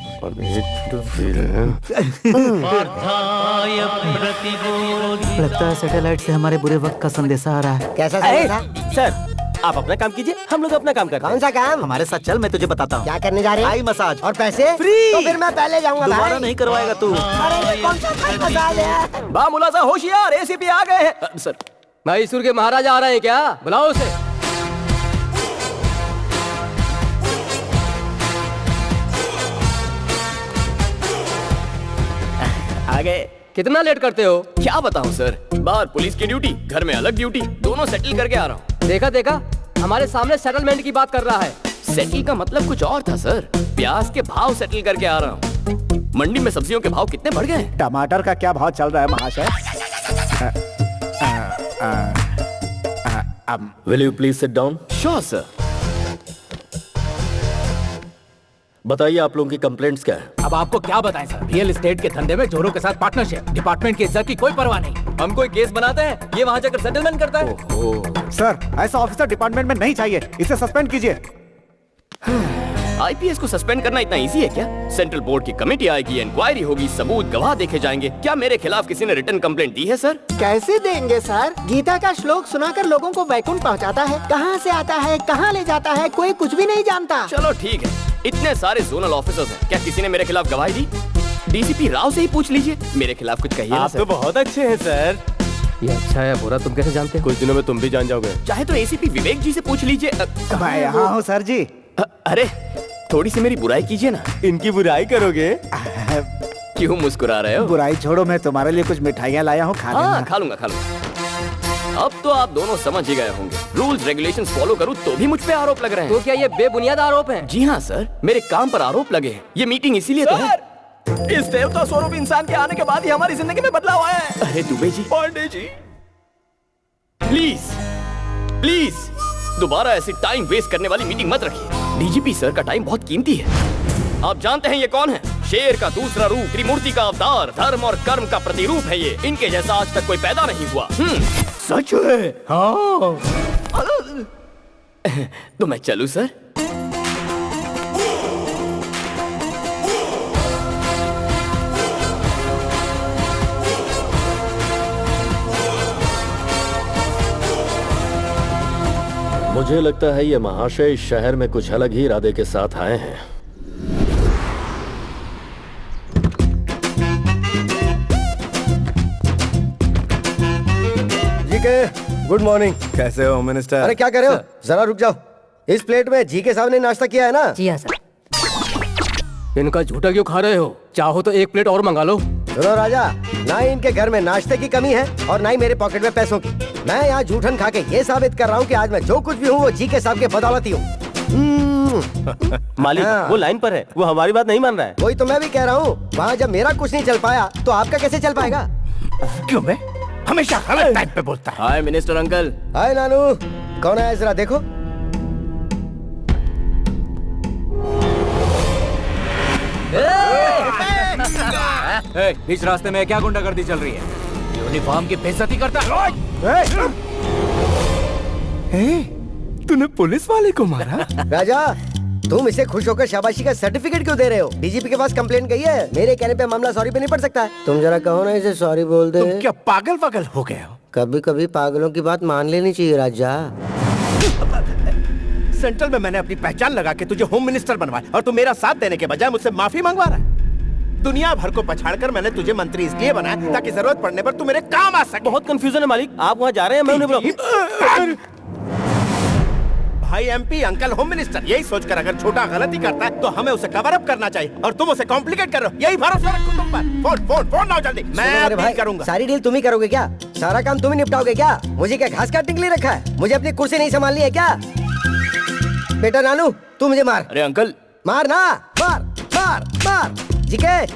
Speaker 14: लगता है सैटेलाइट से हमारे बुरे वक्त का संदेशा आ रहा है।
Speaker 13: कैसा संदेशा?
Speaker 9: सर, आप अपना काम कीजिए, हम लोग अपना काम करते हैं।
Speaker 13: कौन सा काम?
Speaker 7: हमारे साथ चल, मैं तुझे बताता हूँ।
Speaker 13: क्या करने जा रहे हैं?
Speaker 7: आई मसाज
Speaker 13: और पैसे
Speaker 7: फ्री।
Speaker 13: तो फिर मैं पहले जाऊंगा।
Speaker 7: दोबारा नहीं करवाएगा तू।
Speaker 13: अरे कौन सा थाई मसाज है?
Speaker 9: बा मुलाजा होशियार, एसीपी आ गए हैं। सर,
Speaker 11: मैसूर के महाराजा आ रहे हैं क्या? बुलाओ उसे।
Speaker 9: आ गए। कितना लेट करते हो?
Speaker 3: क्या बताऊं सर, बाहर पुलिस की ड्यूटी, घर में अलग ड्यूटी, दोनों सेटल करके आ रहा हूँ।
Speaker 11: देखा हमारे सामने सेटलमेंट की बात कर रहा है।
Speaker 3: सेटल का मतलब कुछ और था सर। प्याज के भाव सेटल करके आ रहा हूँ। मंडी में सब्जियों के भाव कितने बढ़ गए?
Speaker 4: टमाटर का क्या भाव चल रहा है महाशय?
Speaker 10: Will you please sit down?
Speaker 3: Sure sir.
Speaker 10: बताइए आप लोगों की कंप्लेंट्स क्या है?
Speaker 11: अब आपको क्या बताएं सर, रियल एस्टेट के धंधे में चोरों के साथ पार्टनरशिप, डिपार्टमेंट की इज्जत की कोई परवाह नहीं।
Speaker 8: हम कोई केस बनाते हैं, ये वहाँ जाकर सेटलमेंट करता है।
Speaker 4: सर, ऐसा ऑफिसर डिपार्टमेंट में नहीं चाहिए, इसे सस्पेंड कीजिए।
Speaker 3: आईपीएस को सस्पेंड करना इतना इजी है क्या? सेंट्रल बोर्ड की कमेटी आएगी, इंक्वायरी होगी, सबूत गवाह देखे जाएंगे। क्या मेरे खिलाफ किसी ने रिटर्न कंप्लेंट दी है सर?
Speaker 14: कैसे देंगे सर? गीता का श्लोक सुनाकर लोगों को वैकुंठ पहुंचाता है, कहां से आता है, कहां ले जाता है, कोई कुछ भी नहीं जानता।
Speaker 3: चलो ठीक है, इतने सारे जोनल ऑफिसर्स हैं, क्या किसी ने मेरे खिलाफ गवाही दी? डीसीपी राव से ही पूछ लीजिए, मेरे खिलाफ कुछ कहिए।
Speaker 11: आप तो बहुत अच्छे हैं सर। ये अच्छा है बुरा तुम कैसे जानते हो?
Speaker 10: कुछ दिनों में तुम भी जान जाओगे।
Speaker 3: चाहे तो एसीपी विवेक जी से पूछ लीजिए।
Speaker 4: मैं यहाँ हूँ सर जी।
Speaker 3: अरे थोड़ी सी मेरी बुराई कीजिए ना।
Speaker 11: इनकी बुराई करोगे?
Speaker 3: क्यों मुस्कुरा रहे हो?
Speaker 4: बुराई छोड़ो, मैं तुम्हारे लिए कुछ मिठाइयाँ लाया हूँ, खा लेना।
Speaker 3: हाँ, खा लूंगा। अब तो आप दोनों समझ ही गए होंगे, रूल्स रेगुलेशंस फॉलो करूँ तो भी मुझ पे आरोप लग रहे हैं।
Speaker 11: तो क्या ये बेबुनियाद आरोप हैं?
Speaker 3: जी हाँ सर, मेरे काम पर आरोप लगे हैं। ये मीटिंग इसीलिए तो है।
Speaker 9: इस देवता स्वरूप इंसान के आने के बाद ही हमारी जिंदगी में बदलाव आया है।
Speaker 3: अरे दुबे जी,
Speaker 9: पांडे जी,
Speaker 3: प्लीज दोबारा ऐसी टाइम वेस्ट करने वाली मीटिंग मत रखिए। डीजीपी सर का टाइम बहुत कीमती है। आप जानते हैं ये कौन है? शेर का दूसरा रूप, त्रिमूर्ति का अवतार, धर्म और कर्म का प्रतिरूप है ये। इनके जैसा आज तक कोई पैदा नहीं हुआ।
Speaker 9: सच है? हाँ।
Speaker 3: तो मैं चलूं सर?
Speaker 10: मुझे लगता है ये महाशय इस शहर में कुछ अलग ही इरादे के साथ आए हैं।
Speaker 1: जी के गुड मॉर्निंग।
Speaker 2: कैसे हो मिनिस्टर?
Speaker 1: अरे क्या कर रहे हो? जरा रुक जाओ। इस प्लेट में जी के साहब ने नाश्ता किया है ना?
Speaker 5: जी हाँ सर।
Speaker 11: इनका झूठा क्यों खा रहे हो? चाहो तो एक प्लेट और मंगा लो।
Speaker 1: सुनो राजा, ना ही इनके घर में नाश्ते की कमी है और ना ही मेरे पॉकेट में पैसों की। मैं यहाँ जूठन खा के ये साबित कर रहा हूँ कि आज मैं जो कुछ भी हूँ वो जी के साहब के बदौलत ही हूँ।
Speaker 15: मालिक वो लाइन पर है, वो हमारी बात नहीं मान रहा है।
Speaker 1: वही तो मैं भी कह रहा हूँ, वहाँ जब मेरा कुछ नहीं चल पाया तो आपका कैसे चल पाएगा?
Speaker 2: क्यों मैं हमेशा गलत टाइम पे बोलता है।
Speaker 3: हाय मिनिस्टर अंकल।
Speaker 1: हाय नानू, कौन है जरा देखो।
Speaker 8: बीच रास्ते में क्या गुंडागर्दी चल रही है? यूनिफॉर्म की बेइज्जती करता
Speaker 2: तूने पुलिस वाले को मारा?
Speaker 1: राजा, तुम इसे खुश होकर शाबाशी का सर्टिफिकेट क्यों दे रहे हो? डीजीपी के पास कंप्लेंट गई है, मेरे कहने पे मामला सॉरी पे नहीं पड़ सकता। तुम जरा कहो ना इसे सॉरी बोल दे।
Speaker 2: तुम क्या पागल पागल हो गए हो?
Speaker 1: कभी कभी पागलों की बात मान लेनी चाहिए राजा।
Speaker 2: सेंट्रल में मैंने अपनी पहचान लगा के तुझे होम मिनिस्टर बनवाया और तू मेरा साथ देने के बजाय मुझसे माफी मंगवा रहा है। दुनिया भर को पछाड़कर मैंने तुझे मंत्री इसलिए बनाया ताकि जरूरत पड़ने पर तू मेरे काम आ सके।
Speaker 15: बहुत कंफ्यूजन है मालिक, आप वहाँ जा रहे हैं, मैं उन्हें बुलाऊं।
Speaker 2: भाई एमपी, अंकल होम मिनिस्टर, यही सोचकर अगर छोटा गलती करता है तो हमें उसे कवर अप करना चाहिए और तुम उसे कॉम्प्लिकेट कर रहे हो। यही भरोसा रखो तुम पर। फोन फोन फोन लाओ जल्दी, मैं डील करूंगा।
Speaker 1: सारी डील तुम ही करोगे क्या? सारा काम तुम ही निपटाओगे क्या? मुझे क्या घास काटने के लिए रखा है? मुझे अपनी कुर्सी नहीं संभालनी है क्या? बेटा नानू, तू मुझे मार।
Speaker 3: अरे अंकल,
Speaker 1: मार ना, मार मार मार। जीके,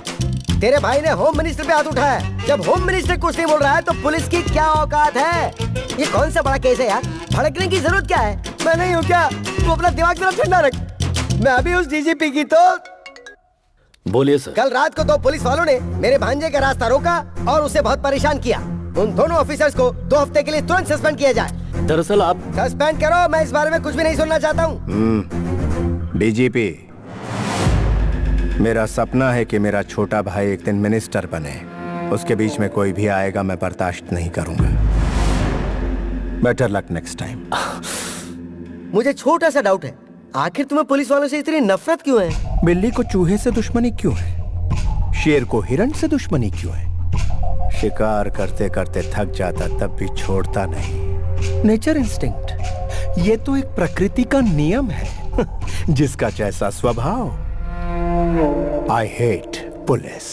Speaker 1: तेरे भाई ने होम मिनिस्टर पे हाथ उठाया है। जब होम मिनिस्टर कुछ नहीं बोल रहा है तो पुलिस की क्या औकात है? ये कौन सा बड़ा केस है यार? भड़कने की जरूरत क्या है? मैं नहीं हूँ क्या? तू अपना दिमाग जरा ठंडा रख। मैं अभी उस डीजीपी की तो
Speaker 10: बोलिए सर।
Speaker 1: कल रात को तो पुलिस वालों ने मेरे भांजे का रास्ता रोका और उसे बहुत परेशान किया। उन दोनों ऑफिसर्स को 2 हफ्ते के लिए तुरंत सस्पेंड किया जाए।
Speaker 10: दरअसल आप
Speaker 1: सस्पेंड करो, मैं इस बारे में कुछ भी नहीं सुनना चाहता हूँ।
Speaker 2: डीजीपी, मेरा सपना है कि मेरा छोटा भाई एक दिन मिनिस्टर बने। उसके बीच में कोई भी आएगा मैं बर्दाश्त नहीं करूंगा। Better luck next time.
Speaker 1: मुझे छोटा सा डाउट है, आखिर तुम्हें पुलिस वालों से इतनी नफरत क्यों है?
Speaker 2: बिल्ली को चूहे से दुश्मनी क्यों है? शेर को हिरण से दुश्मनी क्यों है? शिकार करते करते थक जाता तब भी छोड़ता नहीं। नेचर इंस्टिंक्ट, ये तो एक प्रकृति का नियम है। जिसका जैसा स्वभाव। I hate police.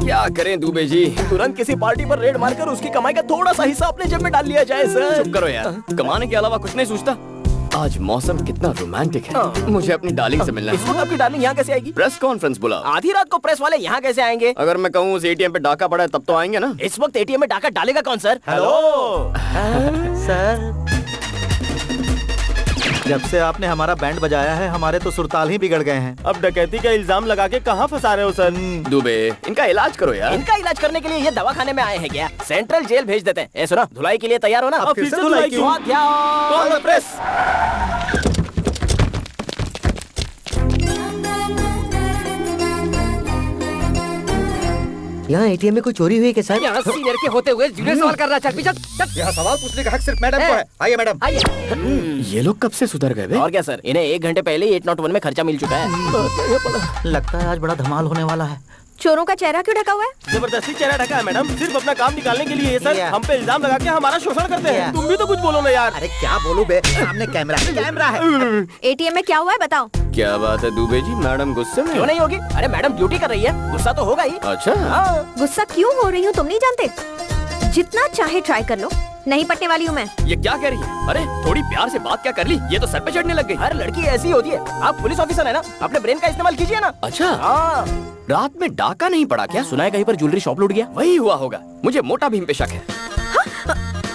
Speaker 3: क्या करें दुबे जी?
Speaker 9: तुरंत किसी पार्टी पर रेड मारकर उसकी कमाई का थोड़ा सा हिस्सा अपने जेब में डाल लिया जाए सर।
Speaker 3: चुप करो यार, कमाने के अलावा कुछ नहीं सोचता। आज मौसम कितना रोमांटिक है। मुझे अपनी डार्लिंग से मिलना है।
Speaker 9: इस वक्त आपकी डार्लिंग यहाँ कैसे आएगी?
Speaker 3: प्रेस कॉन्फ्रेंस बुला।
Speaker 9: आधी रात को प्रेस वाले यहाँ कैसे आएंगे?
Speaker 3: अगर मैं कहूँ उस एटीएम पे डाका पड़ा है तब तो आएंगे ना।
Speaker 9: इस वक्त एटीएम में डाका डालेगा कौन सर?
Speaker 15: हेलो
Speaker 1: सर,
Speaker 7: जब से आपने हमारा बैंड बजाया है हमारे तो सुरताल ही बिगड़ गए हैं।
Speaker 15: अब डकैती का इल्जाम लगा के कहाँ फंसा रहे हो सर?
Speaker 3: दुबे, इनका इलाज करो यार।
Speaker 9: इनका इलाज करने के लिए ये दवाखाने में आए हैं क्या? सेंट्रल जेल भेज देते हैं। ए सुना, धुलाई के लिए तैयार हो ना?
Speaker 15: अब फिर से धुलाई क्यों?
Speaker 9: Call the press.
Speaker 1: यहाँ एटीएम में कोई चोरी हुई है क्या सर?
Speaker 8: यहाँ सीनियर के होते हुए जुड़े सवाल कर रहा है। चल पीछे चल।
Speaker 7: यहाँ सवाल पूछने का हक सिर्फ मैडम को है। आइए मैडम।
Speaker 9: आइए।
Speaker 3: ये लोग कब से सुधर गए?
Speaker 9: और क्या सर, इन्हें 1 घंटे पहले 801 में खर्चा मिल चुका है।
Speaker 7: लगता है आज बड़ा धमाल होने वाला है।
Speaker 6: चोरों का चेहरा क्यों ढका हुआ है?
Speaker 15: जबरदस्ती चेहरा ढका है मैडम, सिर्फ अपना काम निकालने के लिए। सर हम पे इल्जाम लगा के हमारा शोषण करते हैं। तुम भी तो कुछ बोलो ना यार।
Speaker 7: अरे क्या बोलूं बे, सामने कैमरा है।
Speaker 6: एटीएम में क्या हुआ है बताओ?
Speaker 3: क्या बात है दुबे जी, मैडम गुस्से में?
Speaker 9: क्यों नहीं होगी? अरे मैडम ड्यूटी कर रही है, गुस्सा तो होगा ही।
Speaker 3: अच्छा,
Speaker 6: गुस्सा क्यों हो रही हूँ तुम नहीं जानते? जितना चाहे ट्राई कर लो, नहीं पटने वाली हूँ मैं।
Speaker 3: ये क्या कह रही है? अरे थोड़ी प्यार से बात क्या कर ली, ये तो सर पे चढ़ने लग गई।
Speaker 9: हर लड़की ऐसी होती है। आप पुलिस ऑफिसर है ना, अपने ब्रेन का इस्तेमाल कीजिए ना।
Speaker 3: अच्छा, रात में डाका नहीं पड़ा क्या?
Speaker 9: सुना है कहीं पर ज्वेलरी शॉप लूट गया।
Speaker 3: वही हुआ होगा, मुझे मोटा भीम पे शक है।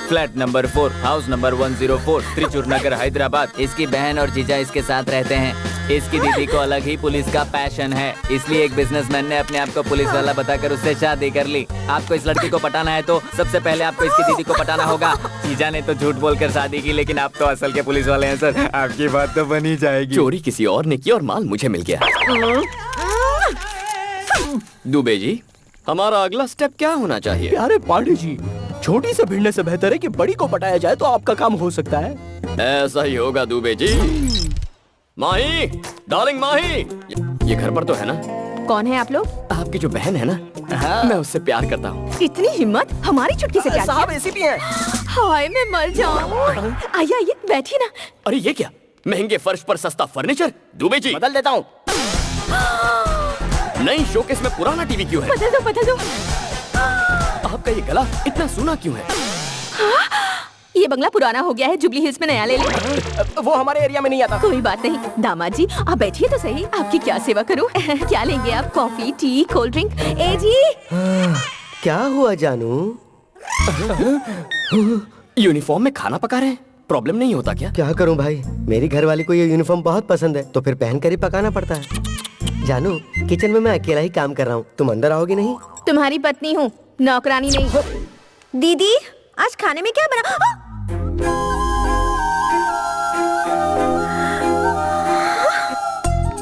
Speaker 8: Flat number 4, house number 104, Trichur Nagar, Hyderabad. इसकी बहन और जीजा इसके साथ रहते हैं। इसकी दीदी को अलग ही पुलिस का पैशन है, इसलिए एक बिजनेसमैन ने अपने आप को पुलिस वाला बताकर उससे शादी कर ली। आपको इस लड़की को पटाना है तो सबसे पहले आपको इसकी दीदी को पटाना होगा। जीजा ने तो झूठ बोलकर शादी की, लेकिन आप तो असल के पुलिस वाले हैं सर, आपकी बात तो बनी जाएगी।
Speaker 3: चोरी किसी और ने की और माल मुझे मिल गया। दुबे जी, हमारा अगला स्टेप क्या होना चाहिए?
Speaker 9: प्यारे पांडे जी, छोटी से भिड़ने से बेहतर है कि बड़ी को पटाया जाए तो आपका काम हो सकता है।
Speaker 3: ऐसा ही होगा दुबे जी। माही, डार्लिंग माही, ये घर पर तो है ना?
Speaker 6: कौन है आप लोग?
Speaker 3: आपकी जो बहन है ना, मैं उससे प्यार करता हूँ।
Speaker 6: इतनी हिम्मत, हमारी चुटकी से प्यार किया?
Speaker 9: साहब एसीपी हैं।
Speaker 6: हाय मैं मर जाऊँ। आइए आइए बैठिए ना।
Speaker 3: अरे ये क्या, महंगे फर्श पर सस्ता फर्नीचर? दुबे जी
Speaker 9: बदल देता हूँ।
Speaker 3: नई शोकेस में पुराना टीवी क्यों है?
Speaker 6: बदल दो बदल दो।
Speaker 3: आपका आपका ये गला इतना सूना क्यों है?
Speaker 6: ये बंगला पुराना हो गया है, जुबली हिल्स में नया ले ले।
Speaker 9: वो हमारे एरिया में नहीं आता।
Speaker 6: कोई बात नहीं दामाद जी, आप बैठिए तो सही, आपकी क्या सेवा करूं? क्या लेंगे आप? Coffee, tea, cold drink? ए जी
Speaker 1: क्या हुआ जानू?
Speaker 3: यूनिफॉर्म में खाना पका रहे हैं, प्रॉब्लम नहीं होता क्या?
Speaker 1: क्या करूं भाई, मेरी घरवाली को ये यूनिफॉर्म बहुत पसंद है, तो फिर पहनकर ही पकाना पड़ता है। जानू, किचन में मैं अकेला ही काम कर रहा हूँ, तुम अंदर आओगी नहीं?
Speaker 6: तुम्हारी पत्नी हूँ, नौकरानी नहीं। दीदी आज खाने में क्या बना?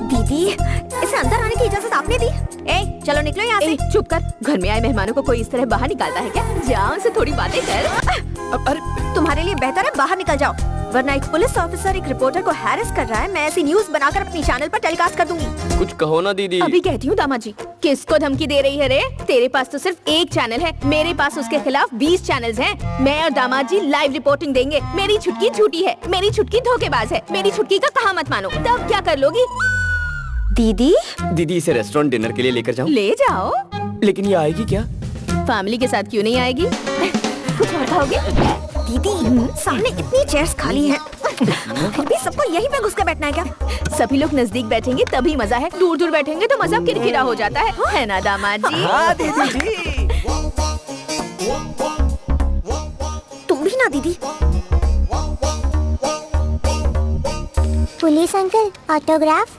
Speaker 6: दीदी इसे अंदर आने की इजाजत आपने दी? ए, चलो निकलो यहाँ से। चुप कर, घर में आए मेहमानों को कोई इस तरह बाहर निकालता है क्या? जाओ से थोड़ी बातें कर।
Speaker 9: अरे
Speaker 6: तुम्हारे लिए बेहतर है बाहर निकल जाओ, वरना एक पुलिस ऑफिसर एक रिपोर्टर को हैरेस कर रहा है, मैं ऐसी न्यूज बनाकर अपनी चैनल पर टेलीकास्ट कर दूंगी।
Speaker 3: कुछ कहो ना दीदी।
Speaker 6: अभी कहती हूँ दामाद जी। किसको धमकी दे रही है रे? तेरे पास तो सिर्फ एक चैनल है, मेरे पास उसके खिलाफ 20 चैनल्स हैं। मैं और दामाद जी लाइव रिपोर्टिंग देंगे। मेरी छुटकी झूठी है, मेरी छुटकी धोखेबाज है, मेरी छुटकी का कहा मत मानो। तब क्या कर लोगी? दीदी
Speaker 3: दीदी इसे रेस्टोरेंट डिनर के लिए लेकर जाऊं?
Speaker 6: ले जाओ।
Speaker 3: लेकिन ये आएगी क्या?
Speaker 6: फैमिली के साथ क्यों नहीं आएगी? कुछ और खाओगे? दीदी सामने इतनी चेयर्स खाली हैं, फिर भी सबको यहीं पे घुस कर बैठना है क्या? सभी लोग नजदीक बैठेंगे तभी मजा है, दूर दूर बैठेंगे तो मजा किरकिरा हो जाता है ना दामाद जी?
Speaker 9: हाँ दीदी जी।
Speaker 6: तुम भी ना दीदी।
Speaker 16: Police uncle, autograph?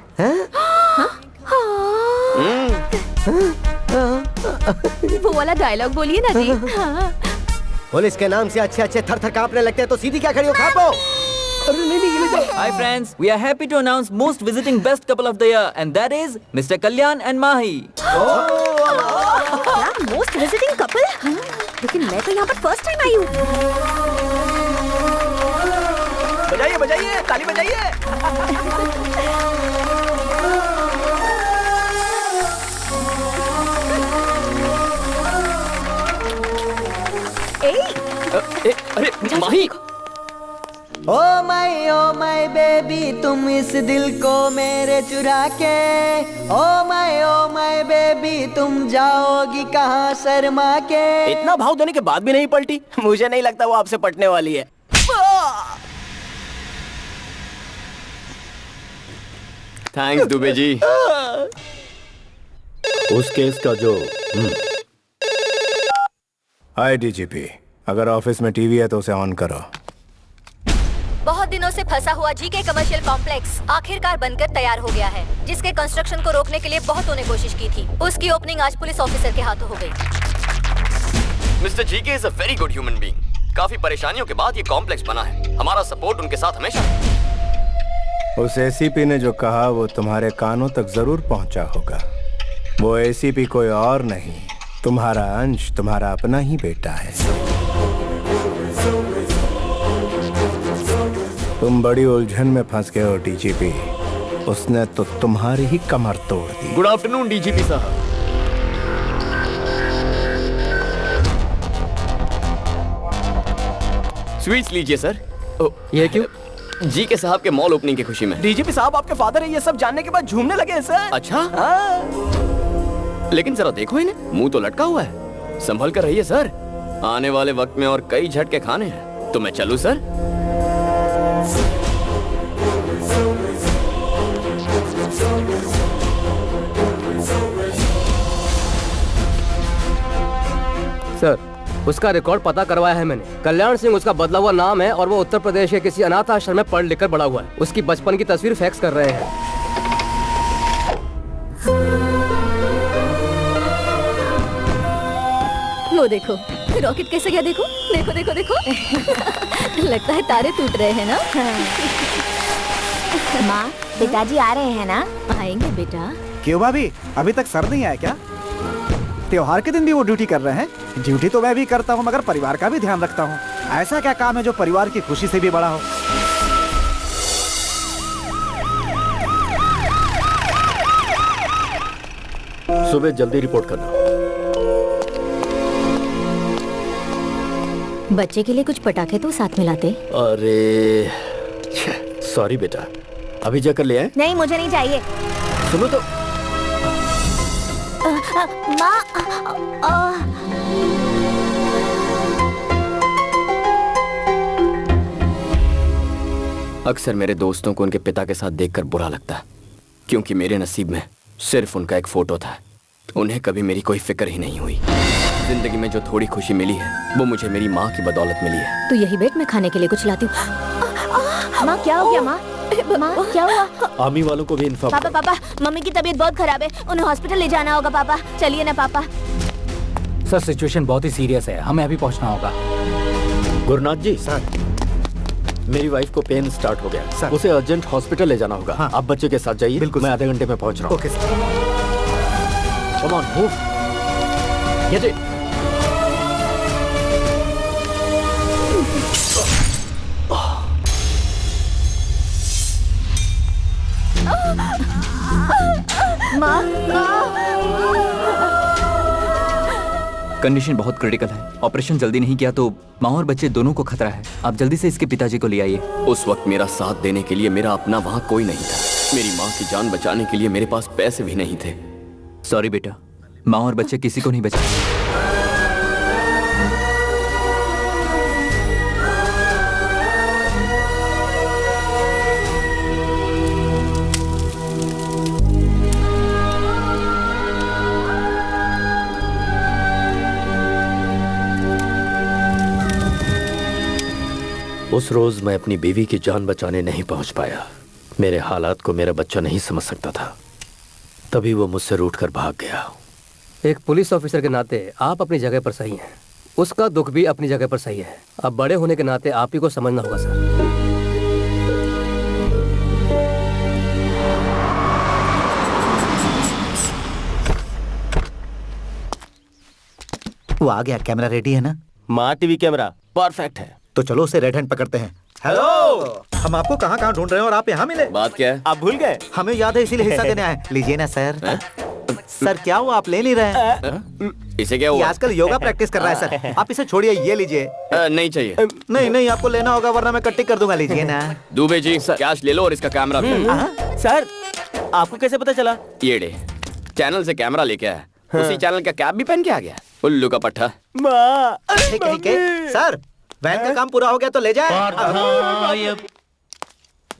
Speaker 6: वो वाला डायलॉग बोलिए ना जी।
Speaker 1: पुलिस के नाम से अच्छे अच्छे थर थर कांपने लगते हैं, तो सीधी क्या खड़ी हो? खापो।
Speaker 8: Hi friends, we are happy to announce most visiting best couple of the year, and that is Mr. Kalyan and Mahi.
Speaker 6: क्या मोस्ट विजिटिंग कपल? लेकिन मैं तो यहाँ पर फर्स्ट टाइम आई हूँ।
Speaker 9: बजाइए बजाइए, ताली बजाइए।
Speaker 3: अरे माही।
Speaker 17: ओ माय बेबी, तुम इस दिल को मेरे चुरा के। ओ माय बेबी, तुम जाओगी कहाँ शर्मा के।
Speaker 9: इतना भाव देने के बाद भी नहीं पलटी? मुझे नहीं लगता वो आपसे पटने वाली है।
Speaker 3: थैंक्स दुबे जी।
Speaker 10: उस केस का जो
Speaker 2: हाय डीजीपी, अगर ऑफिस में टीवी है तो उसे ऑन करो।
Speaker 5: बहुत दिनों से फंसा हुआ जीके कमर्शियल कॉम्प्लेक्स आखिरकार बनकर तैयार हो गया है, जिसके कंस्ट्रक्शन को रोकने के लिए बहुतों ने कोशिश की थी। उसकी ओपनिंग आज पुलिस ऑफिसर के हाथों हो गई।
Speaker 3: Mister GK is a very good human being. काफी परेशानियों के बाद ये कॉम्प्लेक्स बना है। हमारा सपोर्ट उनके साथ हमेशा है।
Speaker 2: उस एसीपी ने जो कहा वो तुम्हारे कानों तक जरूर पहुंचा होगा। वो एसीपी कोई और नहीं, तुम्हारा अंश, तुम्हारा अपना ही बेटा है। तुम बड़ी उलझन में फंस गए हो डीजीपी। उसने तो तुम्हारी ही कमर तोड़ दी।
Speaker 3: गुड आफ्टरनून डीजीपी साहब। स्वीट्स लीजिए सर।
Speaker 9: ये क्यों?
Speaker 3: जीके साहब के मॉल ओपनिंग की खुशी में।
Speaker 9: डीजीपी साहब आपके फादर है, ये सब जानने के बाद झूमने लगे हैं सर।
Speaker 3: अच्छा लेकिन जरा देखो इन्हें, मुंह तो लटका हुआ है। संभल कर रहिए सर, आने वाले वक्त में और कई झटके खाने हैं। तो मैं चलूं सर?
Speaker 11: सर, उसका रिकॉर्ड पता करवाया है मैंने। कल्याण सिंह उसका बदला हुआ नाम है और वो उत्तर प्रदेश के किसी अनाथ आश्रम में पढ़ लिख कर बड़ा हुआ है। उसकी बचपन की तस्वीर फैक्स कर रहे हैं।
Speaker 5: वो देखो रॉकेट कैसे गया, देखो देखो देखो देखो। लगता है तारे टूट रहे हैं ना।
Speaker 6: माँ, पिताजी आ रहे हैं ना?
Speaker 5: आएंगे बेटा।
Speaker 4: क्यों भाभी, अभी तक सर नहीं आया क्या? त्योहार के दिन भी वो ड्यूटी कर रहे हैं। ड्यूटी तो मैं भी करता हूँ, मगर परिवार का भी ध्यान रखता हूँ। ऐसा क्या काम है जो परिवार की खुशी से भी बड़ा हो?
Speaker 10: सुबह जल्दी रिपोर्ट करना।
Speaker 5: बच्चे के लिए कुछ पटाखे तो साथ में लाते।
Speaker 10: अरे सॉरी बेटा, अभी जाकर ले आए।
Speaker 6: नहीं, मुझे नहीं चाहिए।
Speaker 10: सुनो तो।
Speaker 6: माँ
Speaker 3: अक्सर मेरे दोस्तों को उनके पिता के साथ देखकर बुरा लगता है, क्योंकि मेरे नसीब में सिर्फ उनका एक फोटो था। उन्हें कभी मेरी कोई फिक्र ही नहीं हुई। जिंदगी में जो थोड़ी खुशी मिली है वो मुझे मेरी माँ की बदौलत मिली है।
Speaker 5: तो यही बैठ, मैं खाने के लिए कुछ लाती हूँ।
Speaker 6: माँ क्या हो गया? माँ माँ क्या हुआ?
Speaker 10: आर्मी वालों को भी इन्फॉर्म।
Speaker 6: पापा पापा, मम्मी की तबीयत बहुत खराब है, उन्हें हॉस्पिटल ले जाना होगा। पापा चलिए ना पापा।
Speaker 16: सर सिचुएशन बहुत ही सीरियस है, हमें अभी पहुंचना होगा।
Speaker 10: गुरुनाथ जी सर, मेरी वाइफ को पेन स्टार्ट हो गया सर, उसे अर्जेंट हॉस्पिटल ले जाना होगा। हाँ। आप बच्चे के साथ जाइए। बिल्कुल, मैं आधे घंटे में पहुंच रहा हूँ। Okay sir. Come on move, get it.
Speaker 6: माँ
Speaker 8: कंडीशन बहुत क्रिटिकल है। ऑपरेशन जल्दी नहीं किया तो माँ और बच्चे दोनों को खतरा है। आप जल्दी से इसके पिताजी को ले आइए।
Speaker 3: उस वक्त मेरा साथ देने के लिए मेरा अपना वहाँ कोई नहीं था। मेरी माँ की जान बचाने के लिए मेरे पास पैसे भी नहीं थे।
Speaker 8: सॉरी बेटा, माँ और बच्चे किसी को नहीं बचा।
Speaker 10: उस रोज मैं अपनी बीवी की जान बचाने नहीं पहुंच पाया। मेरे हालात को मेरा बच्चा नहीं समझ सकता था, तभी वो मुझसे रूठकर भाग गया।
Speaker 11: एक पुलिस ऑफिसर के नाते आप अपनी जगह पर सही हैं, उसका दुख भी अपनी जगह पर सही है। अब बड़े होने के नाते आप ही को समझना होगा सर।
Speaker 7: वो आ गया। कैमरा रेडी है ना?
Speaker 15: माँ टीवी कैमरा परफेक्ट है।
Speaker 7: तो चलो उसे रेड हैंड पकड़ते हैं। हेलो, हम आपको कहाँ कहाँ ढूंढ रहे हैं और आप यहाँ मिले।
Speaker 3: बात क्या है?
Speaker 15: आप भूल गए?
Speaker 7: हमें याद है, इसीलिए हिस्सा देने आए। लीजिए ना सर। सर क्या हुआ, आप ले नहीं रहे हैं?
Speaker 3: इसे क्या हुआ?
Speaker 7: आजकल योगा प्रैक्टिस कर रहा है सर। आप इसे छोड़िए, ये लीजिए।
Speaker 3: नहीं चाहिए।
Speaker 7: नहीं नहीं, आपको लेना होगा वरना मैं कट्टी कर दूंगा। लीजिए ना।
Speaker 3: दुबे जी कैश ले लो और इसका कैमरा भी।
Speaker 15: सर आपको कैसे पता चला?
Speaker 3: ये डे चैनल से कैमरा लेके आया, उसी चैनल का कैप भी पहन के आ गया। उल्लू का पट्टा।
Speaker 7: ठीक है सर, वैन का काम पूरा हो गया तो ले जाए।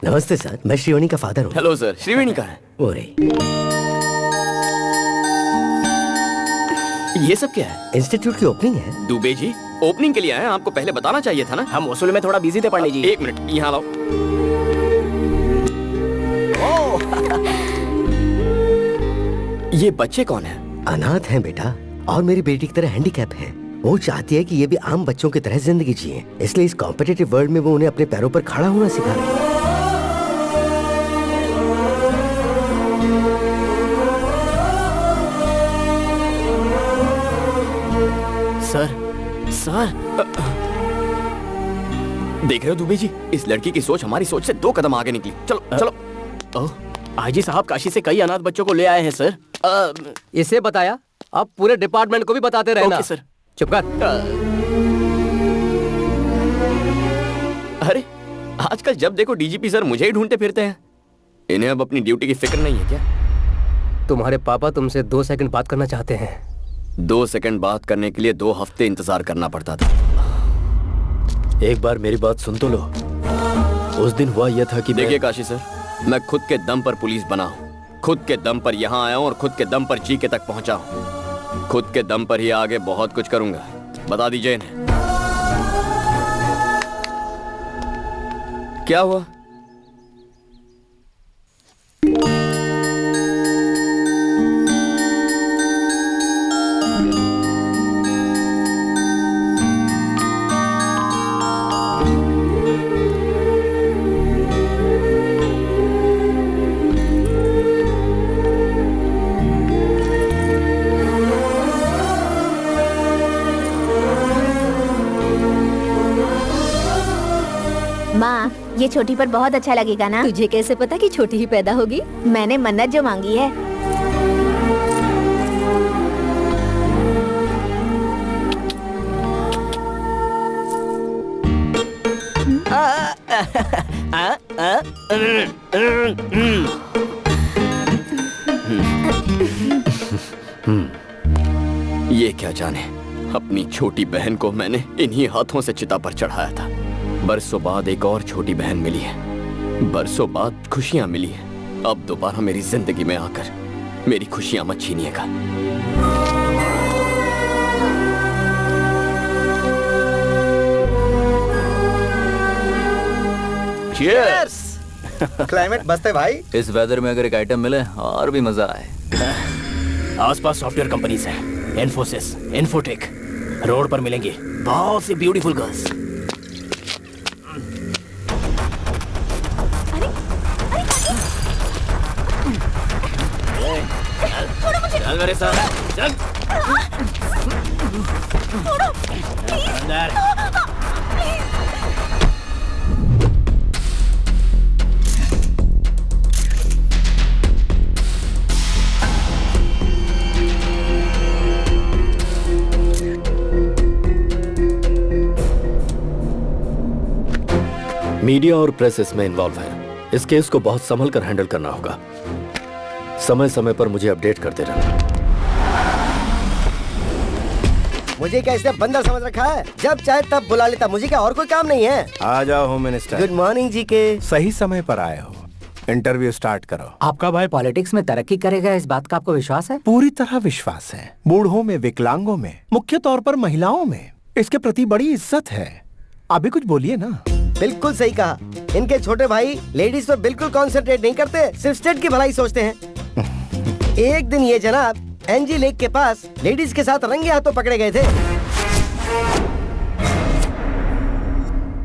Speaker 1: नमस्ते सर, मैं श्रीवाणी का फादर हूँ।
Speaker 3: हेलो सर, श्रीवाणी कहाँ है?
Speaker 1: वो रे।
Speaker 3: ये सब क्या है?
Speaker 1: इंस्टीट्यूट की ओपनिंग है।
Speaker 3: दुबे जी ओपनिंग के लिए आए हैं, आपको पहले बताना चाहिए था ना।
Speaker 15: हम वसूल में थोड़ा बिजी थे पंडित जी।
Speaker 3: एक मिनट यहाँ लाओ। ये बच्चे कौन है?
Speaker 1: अनाथ हैं बेटा, और मेरी बेटी की तरह हैंडीकैप है। वो चाहती है कि ये भी आम बच्चों की तरह जिंदगी जिए, इसलिए इस कॉम्पिटिटिव वर्ल्ड में वो उन्हें अपने पैरों पर खड़ा होना सिखा रही है।
Speaker 3: सर देख रहे हो दुबे जी, इस लड़की की सोच हमारी सोच से 2 कदम आगे निकली। चलो चलो।
Speaker 15: आईजी साहब काशी से कई अनाथ बच्चों को ले आए हैं सर।
Speaker 11: इसे बताया, अब पूरे डिपार्टमेंट को भी बताते रहना।
Speaker 15: Okay sir.
Speaker 11: चुप कर।
Speaker 3: अरे आजकल जब देखो डीजीपी सर मुझे ही ढूंढते फिरते हैं। इन्हें अब अपनी ड्यूटी की फिक्र नहीं है क्या?
Speaker 11: तुम्हारे पापा तुमसे 2 सेकंड बात करना चाहते हैं।
Speaker 3: 2 सेकंड बात करने के लिए 2 हफ्ते इंतजार करना पड़ता था।
Speaker 10: एक बार मेरी बात सुन तो लो। उस दिन हुआ यह था कि
Speaker 3: देखिए काशी सर, मैं खुद के दम पर पुलिस बना हूँ, खुद के दम पर यहाँ आया हूँ और खुद के दम पर जीके तक पहुँचा हूँ। खुद के दम पर ही आगे बहुत कुछ करूंगा। बता दीजिए इन्हें। क्या हुआ?
Speaker 6: माँ ये छोटी पर बहुत अच्छा लगेगा ना?
Speaker 5: तुझे कैसे पता कि छोटी ही पैदा होगी?
Speaker 6: मैंने मन्नत जो मांगी है।
Speaker 3: ये क्या जाने, अपनी छोटी बहन को मैंने इन्हीं हाथों से चिता पर चढ़ाया था। बरसों बाद एक और छोटी बहन मिली है। बरसों बाद खुशियां मिली हैं। अब दोबारा मेरी जिंदगी में आकर मेरी खुशियां मत छीनिएगा।
Speaker 8: Cheers!
Speaker 7: क्लाइमेट मस्त है भाई।
Speaker 8: इस वेदर में अगर एक आइटम मिले और भी मजा आए।
Speaker 15: आसपास सॉफ्टवेयर कंपनीज हैं, इन्फोसिस, इन्फोटेक। रोड पर मिलेंगे बहुत सी ब्यूटीफुल गर्ल्स।
Speaker 3: चल मेरे साथ, चल।
Speaker 15: अंदर।
Speaker 10: मीडिया और प्रेस इसमें इन्वॉल्व है। इस केस को बहुत संभल कर हैंडल करना होगा। समय समय पर मुझे अपडेट करते रहना।
Speaker 1: मुझे क्या इसने बंदर समझ रखा है? जब चाहे तब बुला लेता। मुझे क्या और कोई काम नहीं है?
Speaker 2: आ जाओ होम मिनिस्टर।
Speaker 1: गुड मॉर्निंग जी के।
Speaker 2: सही समय पर आए हो। इंटरव्यू स्टार्ट करो।
Speaker 16: आपका भाई पॉलिटिक्स में तरक्की करेगा, इस बात का आपको विश्वास है?
Speaker 2: पूरी तरह विश्वास है। बूढ़ों में, विकलांगों में, मुख्य तौर पर महिलाओं में इसके प्रति बड़ी इज्जत है। अभी कुछ बोलिए ना।
Speaker 1: बिल्कुल सही कहा। इनके छोटे भाई लेडीज पर बिल्कुल कॉन्सेंट्रेट नहीं करते, सिर्फ स्टेट की भलाई सोचते हैं। एक दिन ये जनाब एनजी लेक के पास लेडीज के साथ रंगे हाथों पकड़े गए थे,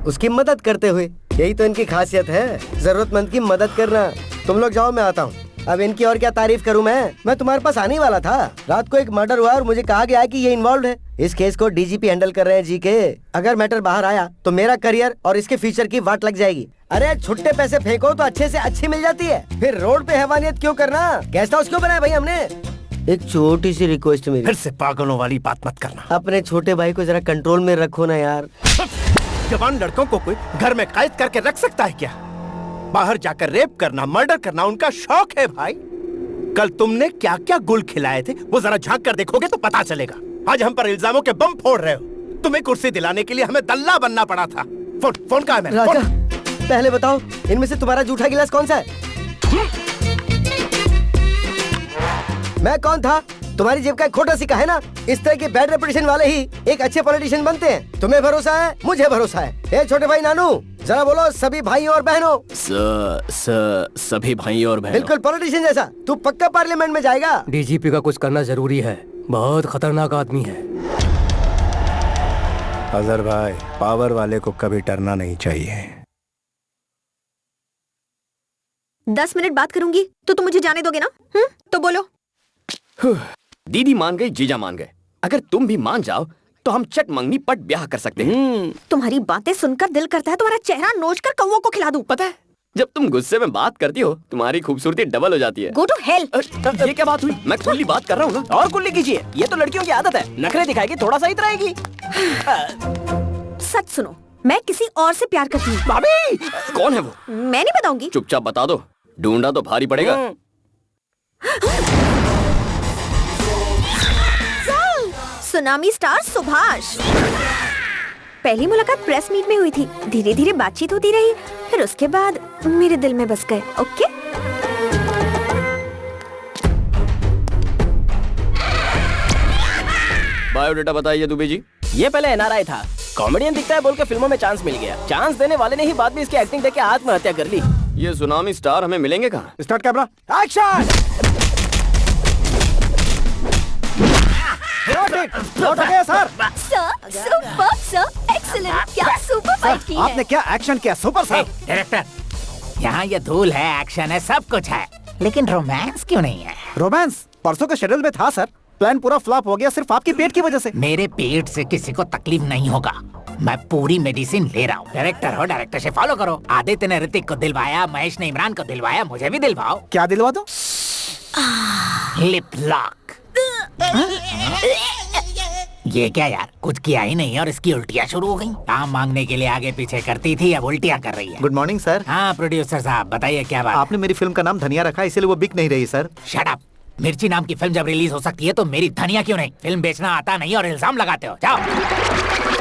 Speaker 1: उसकी मदद करते हुए। यही तो इनकी खासियत है, जरूरतमंद की मदद करना। तुम लोग जाओ, मैं आता हूँ। अब इनकी और क्या तारीफ करूं मैं तुम्हारे पास आने वाला था। रात को एक मर्डर हुआ और मुझे कहा गया कि ये इन्वॉल्व है। इस केस को डीजीपी हैंडल कर रहे हैं जी के। अगर मैटर बाहर आया तो मेरा करियर और इसके फ्यूचर की वाट लग जाएगी। अरे छुट्टे पैसे फेंको तो अच्छे से अच्छी मिल जाती है, फिर रोड पे हैवानियत क्यों करना? गेस्ट हाउस क्यों बनाया भाई हमने? एक छोटी सी रिक्वेस्ट मेरी,
Speaker 15: फिर से पागलों वाली बात मत करना।
Speaker 1: अपने छोटे भाई को जरा कंट्रोल में रखो ना यार।
Speaker 15: जवान लड़कों को कोई घर में कैद करके रख सकता है क्या? बाहर जाकर रेप करना, मर्डर करना उनका शौक है भाई। कल तुमने क्या क्या गुल खिलाए थे वो जरा झांक कर देखोगे तो पता चलेगा। आज हम पर इल्जामों के बम फोड़ रहे हो। तुम्हें कुर्सी दिलाने के लिए हमें दल्ला बनना पड़ा था। फोन कहाँ है मेरा?
Speaker 1: राजा, पहले बताओ इनमें से तुम्हारा जूठा गिलास कौन सा है? मैं कौन था? तुम्हारी जेब का एक खोटा सिक्का है ना। इस तरह के बैड रेपुटेशन वाले ही एक अच्छे पॉलिटिशियन बनते हैं। तुम्हें भरोसा है, मुझे भरोसा है। ए छोटे भाई नानू, जरा बोलो सभी भाइयों और बहनों।
Speaker 3: सभी भाइयों और बहनों।
Speaker 1: बिल्कुल पॉलिटिशियन जैसा। तू पक्का पार्लियामेंट में जाएगा।
Speaker 16: डीजीपी का कुछ करना जरूरी है, बहुत खतरनाक आदमी है।
Speaker 2: अजहर भाई, पावर वाले को कभी डरना नहीं चाहिए।
Speaker 6: 10 मिनट बात करूंगी तो तुम मुझे जाने दोगे ना? तो बोलो।
Speaker 3: दीदी मान गई, जीजा मान गए। अगर तुम भी मान जाओ तो हम चट मंगनी पट ब्याह कर सकते हैं।
Speaker 6: तुम्हारी बातें सुनकर दिल करता है तुम्हारा चेहरा नोच कर कौवों को खिला दूं।
Speaker 3: पता है, जब तुम गुस्से में बात करती हो तुम्हारी खूबसूरती डबल हो जाती है।
Speaker 6: Go to hell.
Speaker 3: ये क्या बात हुई? मैं खुली बात कर रहा हूँ ना।
Speaker 15: और कुल्ली कीजिए, ये तो लड़कियों की आदत है। नखरे दिखाएगी, थोड़ा सा इतराएगी।
Speaker 6: सच सुनो, मैं किसी और से प्यार करती हूँ।
Speaker 15: भाभी!
Speaker 3: कौन है वो?
Speaker 6: मैं नहीं बताऊंगी।
Speaker 3: चुपचाप बता दो, ढूंढा तो भारी पड़ेगा।
Speaker 6: Tsunami star Subhash. पहली मुलाकात प्रेस मीट में हुई थी, धीरे धीरे बातचीत होती रही, फिर उसके बाद मेरे दिल में बस गए। ओके?
Speaker 3: बायोडेटा बताइए दुबे जी।
Speaker 15: ये पहले एनआरआई था, कॉमेडियन दिखता है बोल के फिल्मों में चांस मिल गया। चांस देने वाले ने ही बाद में इसकी एक्टिंग देख के आत्महत्या कर ली।
Speaker 3: ये सुनामी स्टार हमें मिलेंगे कहाँ?
Speaker 4: Start camera, action!
Speaker 6: Sir, super sir, excellent. क्या सुपर फाइट की है।
Speaker 4: आपने क्या एक्शन किया सुपर सर।
Speaker 16: डायरेक्टर, यहाँ ये धूल है, एक्शन है, सब कुछ है, लेकिन रोमांस क्यों नहीं है?
Speaker 4: रोमांस परसों के शेड्यूल में था सर। प्लान पूरा फ्लॉप हो गया सिर्फ आपकी पेट की वजह से।
Speaker 16: मेरे पेट से किसी को तकलीफ नहीं होगा, मैं पूरी मेडिसिन ले रहा हूँ। डायरेक्टर हो, डायरेक्टर से फॉलो करो। आदित्य ने ऋतिक को दिलवाया, महेश ने इमरान को दिलवाया, मुझे भी दिलवाओ।
Speaker 4: क्या दिलवा दो?
Speaker 16: Lip lock. ये क्या यार, कुछ किया ही नहीं और इसकी उल्टियाँ शुरू हो गई। काम मांगने के लिए आगे पीछे करती थी, अब उल्टियाँ कर रही है।
Speaker 7: Good morning sir.
Speaker 16: हाँ प्रोड्यूसर साहब बताइए क्या बात?
Speaker 7: आपने मेरी फिल्म का नाम धनिया रखा, इसीलिए वो बिक नहीं रही सर।
Speaker 16: Shut up. मिर्ची नाम की फिल्म जब रिलीज हो सकती है तो मेरी धनिया क्यों नहीं? फिल्म बेचना आता नहीं और इल्जाम लगाते हो। जाओ।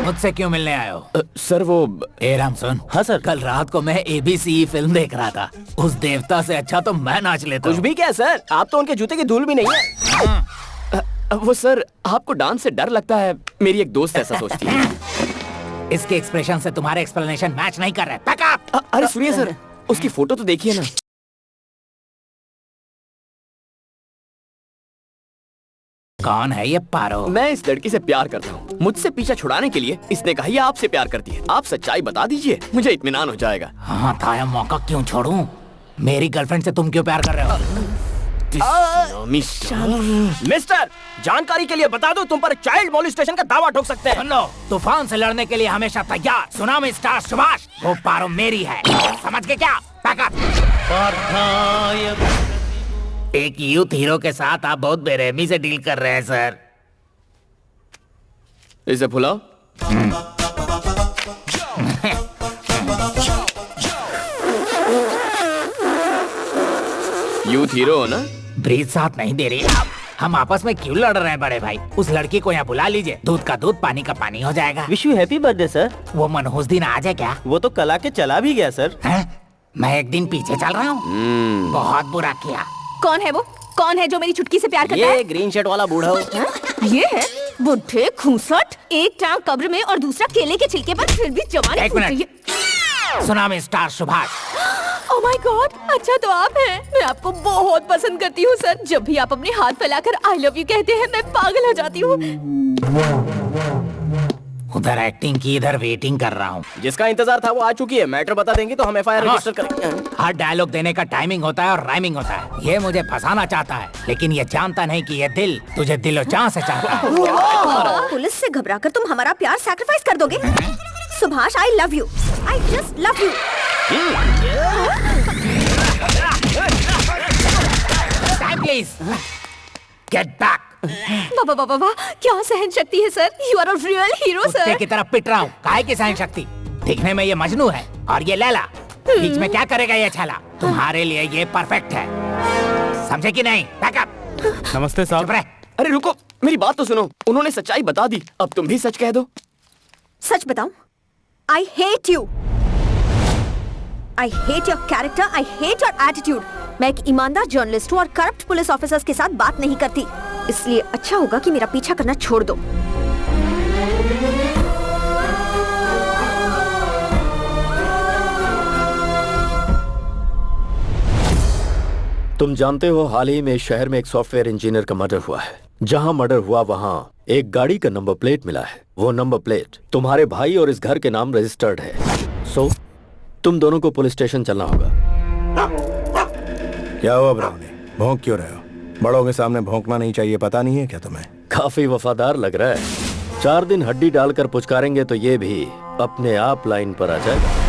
Speaker 16: मुझसे क्यों मिलने आए हो?
Speaker 3: सर वो
Speaker 16: ए राम सुन। हाँ सर। कल रात को मैं ABC फिल्म देख रहा था। उस देवता से अच्छा तो मैं नाच लेता
Speaker 9: कुछ भी क्या सर, आप तो उनके जूते की धूल भी नहीं है।
Speaker 3: वो सर आपको डांस से डर लगता है, मेरी एक दोस्त ऐसा सोचती है।
Speaker 16: इसके एक्सप्रेशन से तुम्हारे एक्सप्लेनेशन मैच नहीं कर रहे। Pack up.
Speaker 3: अरे सुनिए सर, उसकी फोटो तो देखिए ना।
Speaker 16: कौन है ये पारो?
Speaker 3: मैं इस लड़की से प्यार करता हूँ। मुझसे पीछा छुड़ाने के लिए इसने कहा ये आपसे प्यार करती है। आप सच्चाई बता दीजिए, मुझे इत्मीनान हो जाएगा।
Speaker 16: हाँ था, मौका क्यों छोड़ूं? मेरी गर्लफ्रेंड से तुम क्यों प्यार कर रहे हो?
Speaker 9: मिस्टर, जानकारी के लिए बता दो, तुम पर चाइल्ड मॉलिस्टेशन का दावा ठोक सकते हैं।
Speaker 16: सुन लो, तूफान से लड़ने के लिए हमेशा तैयार सुनामी स्टार सुभाष। वो पारो मेरी है, समझ के क्या? एक यूथ हीरो के साथ आप बहुत बेरहमी से डील कर रहे हैं सर।
Speaker 3: इसे भुलाओ। यूथ हीरो हो ना?
Speaker 16: ब्रीज साथ नहीं दे रही। हम आपस में क्यों लड़ रहे हैं बड़े भाई? उस लड़की को यहाँ बुला लीजिए, दूध का दूध पानी का पानी हो जाएगा।
Speaker 11: Wish you happy birthday sir.
Speaker 16: वो मनहूस दिन आ जाए क्या?
Speaker 11: वो तो कल आके चला भी गया सर।
Speaker 16: मैं एक दिन पीछे चल रहा हूँ। बहुत बुरा किया।
Speaker 6: कौन है वो? कौन है जो मेरी चुटकी से प्यार करता है?
Speaker 11: ये ग्रीन शर्ट वाला बूढ़ा हो।
Speaker 6: ये है बुढ़े खूंसट, एक टांग कब्र में और दूसरा केले के छिलके पर, फिर भी जवानी
Speaker 16: एक minute. Tsunami star Subhash.
Speaker 6: Oh my God, अच्छा तो आप हैं। मैं आपको बहुत पसंद करती हूँ सर। जब भी आप अपने हाथ फैलाकर आई लव यू कहते हैं मैं पागल हो जाती हूँ।
Speaker 16: उधर एक्टिंग की, इधर वेटिंग कर रहा हूँ।
Speaker 9: जिसका इंतजार था वो आ चुकी है। मैटर बता देंगे तो हम FIR रजिस्टर करेंगे।
Speaker 16: हर डायलॉग देने का टाइमिंग होता है और राइमिंग होता है। ये मुझे फंसाना चाहता है, लेकिन ये जानता नहीं कि ये दिल तुझे दिलो जान से चाहता है।
Speaker 6: पुलिस से घबराकर तुम हमारा प्यार सैक्रिफाइस कर दोगे? Subhash, I love you, I just love you.
Speaker 16: Please get back.
Speaker 6: वाह वाह वाह वाह, क्या सहन शक्ति है sir. You are a real hero sir.
Speaker 16: कुत्ते की तरह पिट रहा हूँ। काहे की सहन शक्ति? दिखने में ये मजनू है और ये लैला। बीच में क्या करेगा ये छाला? तुम्हारे लिए ये परफेक्ट है, समझे कि नहीं? बैकअप।
Speaker 3: नमस्ते साहब। अरे रुको, मेरी बात तो सुनो। उन्होंने सच्चाई बता दी, अब तुम भी सच कह दो।
Speaker 6: सच बताऊं? I hate you. I hate your character, I hate your attitude. मैं एक ईमानदार जर्नलिस्ट हूँ और करप्ट पुलिस ऑफिसर्स के साथ बात नहीं करती, इसलिए अच्छा होगा कि मेरा पीछा करना छोड़ दो।
Speaker 10: तुम जानते हो हाल ही में शहर में एक सॉफ्टवेयर इंजीनियर का मर्डर हुआ है। जहां मर्डर हुआ वहां एक गाड़ी का नंबर प्लेट मिला है। वो नंबर प्लेट तुम्हारे भाई और इस घर के नाम रजिस्टर्ड है। सो तुम दोनों को पुलिस स्टेशन चलना होगा।
Speaker 2: क्या हुआ ब्राउनी, भौंक क्यों रहे हो? बड़ों के सामने भौंकना नहीं चाहिए, पता नहीं है क्या तुम्हें?
Speaker 10: काफी वफादार लग रहा है। 4 दिन हड्डी डालकर पुचकारेंगे तो ये भी अपने आप लाइन पर आ जाएगा।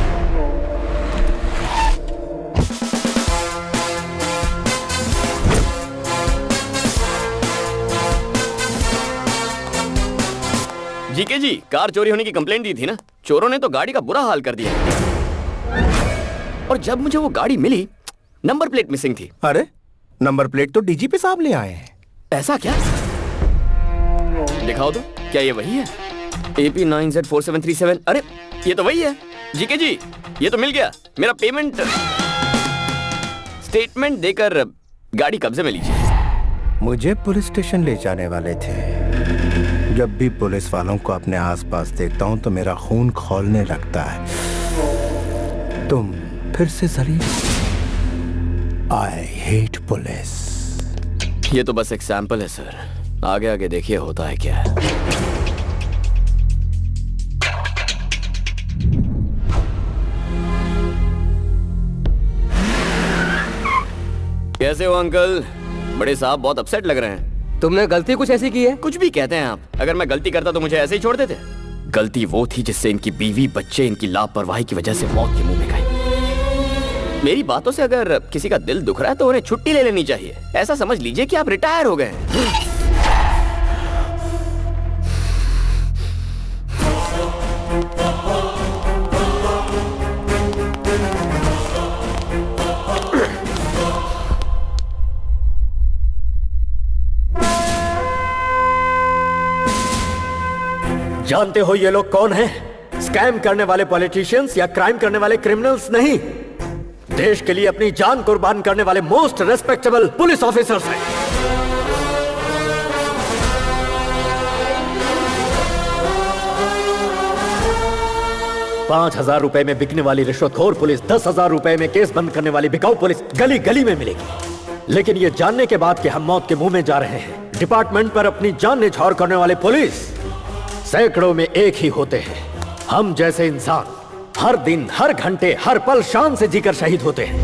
Speaker 3: जीके जी, कार चोरी होने की कंप्लेंट दी थी ना? चोरों ने तो गाड़ी का बुरा हाल कर दिया, और जब मुझे वो गाड़ी मिली नंबर प्लेट मिसिंग थी।
Speaker 2: अरे नंबर प्लेट तो डीजीपी साहब ले आए हैं।
Speaker 3: ऐसा क्या? दिखाओ तो, क्या ये वही है? AP9Z4737। अरे ये तो वही है। जीके जी, ये तो मिल गया। मेरा पेमेंट स्टेटमेंट देकर गाड़ी कब्जे में लीजिए।
Speaker 2: मुझे पुलिस स्टेशन ले जाने वाले थे। जब भी पुलिस वालों को अपने आसपास देखता हूं तो मेरा खून खौलने लगता है। तुम फिर से जलील। I hate police.
Speaker 3: ये तो बस एक सैंपल है सर, आगे आगे देखिए होता है क्या। कैसे हो अंकल? बड़े साहब बहुत अपसेट लग रहे हैं।
Speaker 11: तुमने गलती कुछ ऐसी की है?
Speaker 3: कुछ भी कहते हैं आप। अगर मैं गलती करता तो मुझे ऐसे ही छोड़ देते? गलती वो थी जिससे इनकी बीवी बच्चे इनकी लापरवाही की वजह से मौत के मुंह में गए। मेरी बातों से अगर किसी का दिल दुख रहा है तो उन्हें छुट्टी ले लेनी चाहिए। ऐसा समझ लीजिए कि आप रिटायर हो गए हैं।
Speaker 10: जानते हो ये लोग कौन हैं? स्कैम करने वाले पॉलिटिशियंस या क्राइम करने वाले क्रिमिनल्स नहीं, देश के लिए अपनी जान कुर्बान करने वाले मोस्ट रेस्पेक्टेबल पुलिस ऑफिसर्स हैं। 5,000 रुपए में बिकने वाली रिश्वतखोर पुलिस 10,000 रुपए में केस बंद करने वाली बिकाऊ पुलिस गली गली में मिलेगी। लेकिन ये जानने के बाद कि हम मौत के मुंह में जा रहे हैं, डिपार्टमेंट पर अपनी जान न्यौछावर करने वाले पुलिस सैकड़ों में एक ही होते हैं। हम जैसे इंसान हर दिन, हर घंटे, हर पल शान से जीकर शहीद होते हैं।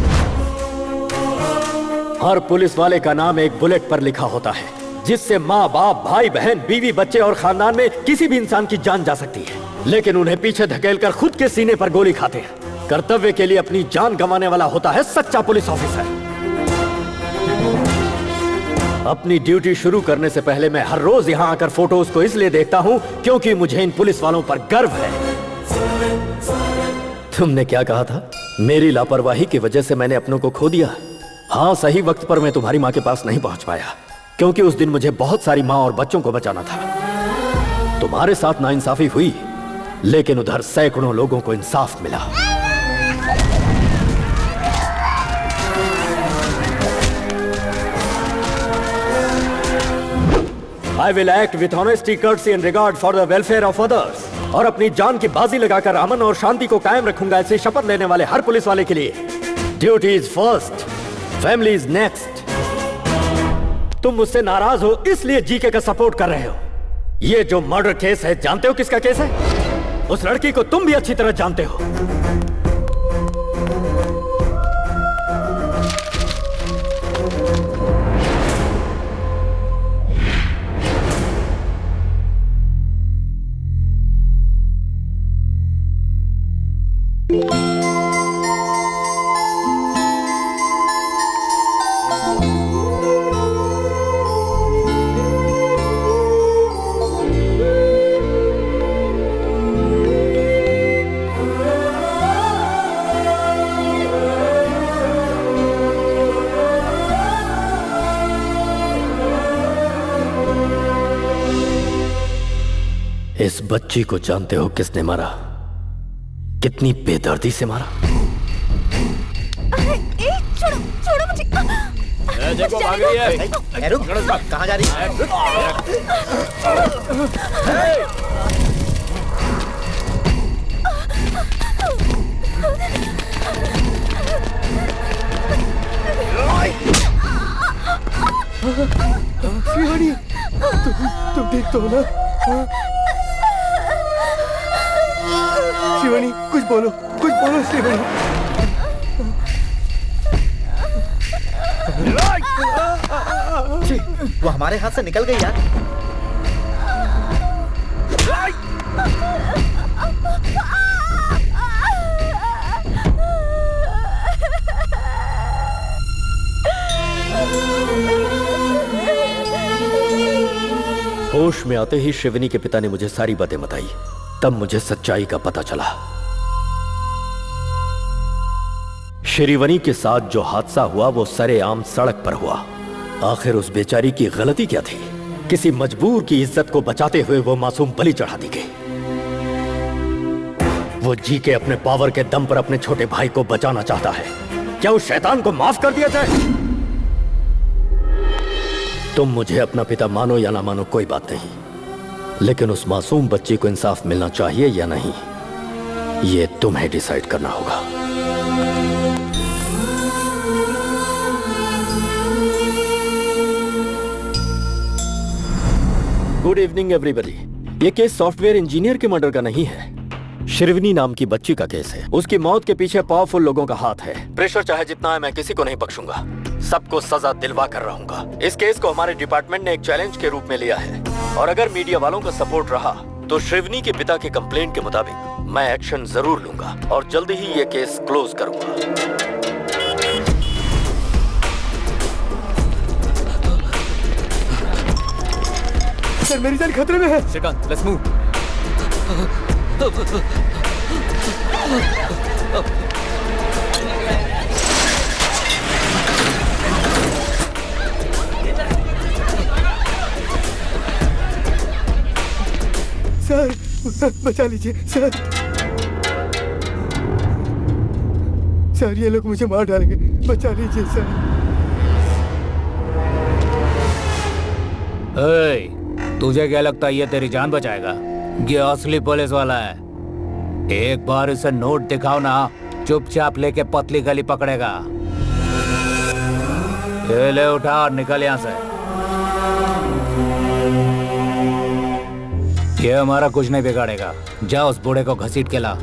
Speaker 10: हर पुलिस वाले का नाम एक बुलेट पर लिखा होता है, जिससे माँ बाप, भाई बहन, बीवी, बच्चे और खानदान में किसी भी इंसान की जान जा सकती है। लेकिन उन्हें पीछे धकेलकर खुद के सीने पर गोली खाते हैं। कर्तव्य के लिए अपनी जान गंवाने वाला होता है सच्चा पुलिस ऑफिसर। अपनी ड्यूटी शुरू करने से पहले मैं हर रोज यहाँ आकर फोटोज को इसलिए देखता हूँ क्योंकि मुझे इन पुलिस वालों पर गर्व है। तुमने क्या कहा था? मेरी लापरवाही की वजह से मैंने अपनों को खो दिया। हाँ, सही वक्त पर मैं तुम्हारी माँ के पास नहीं पहुंच पाया क्योंकि उस दिन मुझे बहुत सारी माँ और बच्चों को बचाना था। तुम्हारे साथ नाइंसाफी हुई, लेकिन उधर सैकड़ों लोगों को इंसाफ मिला। I will act with honesty, courtesy and regard for the welfare of others। और अपनी जान की बाजी लगाकर अमन और शांति को कायम रखूंगा, ऐसे शपथ लेने वाले हर पुलिस वाले के लिए duty is first, family is next. तुम मुझसे नाराज हो इसलिए जीके का सपोर्ट कर रहे हो। ये जो मर्डर केस है, जानते हो किसका केस है? उस लड़की को तुम भी अच्छी तरह जानते हो। इस बच्ची को जानते हो किसने मारा? कितनी बेदर्दी से मारा?
Speaker 6: छोड़ो, छोड़ो मुझे।
Speaker 3: देखो भाग रही है।
Speaker 7: रुक, कहाँ जा रही है?
Speaker 15: शिवानी, तुम ठीक तो हो ना? शिवानी, कुछ बोलो शिवानी।
Speaker 7: वो हमारे हाथ से निकल गई यार।
Speaker 10: होश में आते ही शिवनी के पिता ने मुझे सारी बातें बताई। तब मुझे सच्चाई का पता चला। श्रीवनी के साथ जो हादसा हुआ वो सरेआम सड़क पर हुआ। आखिर उस बेचारी की गलती क्या थी? किसी मजबूर की इज्जत को बचाते हुए वो मासूम बलि चढ़ा दी गई। वो जी के अपने पावर के दम पर अपने छोटे भाई को बचाना चाहता है। क्या उस शैतान को माफ कर दिया जाए? तुम मुझे अपना पिता मानो या ना मानो कोई बात नहीं, लेकिन उस मासूम बच्ची को इंसाफ मिलना चाहिए या नहीं, ये तुम्हें डिसाइड करना होगा। Good evening everybody. ये केस सॉफ्टवेयर इंजीनियर के मर्डर का नहीं है, शिवनी नाम की बच्ची का केस है। उसकी मौत के पीछे पावरफुल लोगों का हाथ है। प्रेशर चाहे जितना है, मैं किसी को नहीं बख्शूंगा। सबको सजा दिलवा कर रहूंगा। इस केस को हमारे डिपार्टमेंट ने एक चैलेंज के रूप में लिया है और अगर मीडिया वालों का सपोर्ट रहा तो शिवनी के पिता के कंप्लेंट के मुताबिक मैं एक्शन जरूर लूंगा और जल्दी ही ये केस क्लोज करूंगा।
Speaker 15: सर, मेरी जान खतरे में है।
Speaker 11: Shrikant, let's move.
Speaker 15: सर,
Speaker 1: बचा लीजिए सर। सर ये लोग मुझे मार डालेंगे, बचा लीजिए सर।
Speaker 16: तुझे क्या लगता है ये तेरी जान बचाएगा? ये असली पुलिस वाला है। एक बार इसे नोट दिखाओ ना, चुपचाप लेके पतली गली पकड़ेगा। ये ले उठा और निकल यहाँ से। ये हमारा कुछ नहीं बिगाड़ेगा। जा उस बूढ़े को घसीट के ला।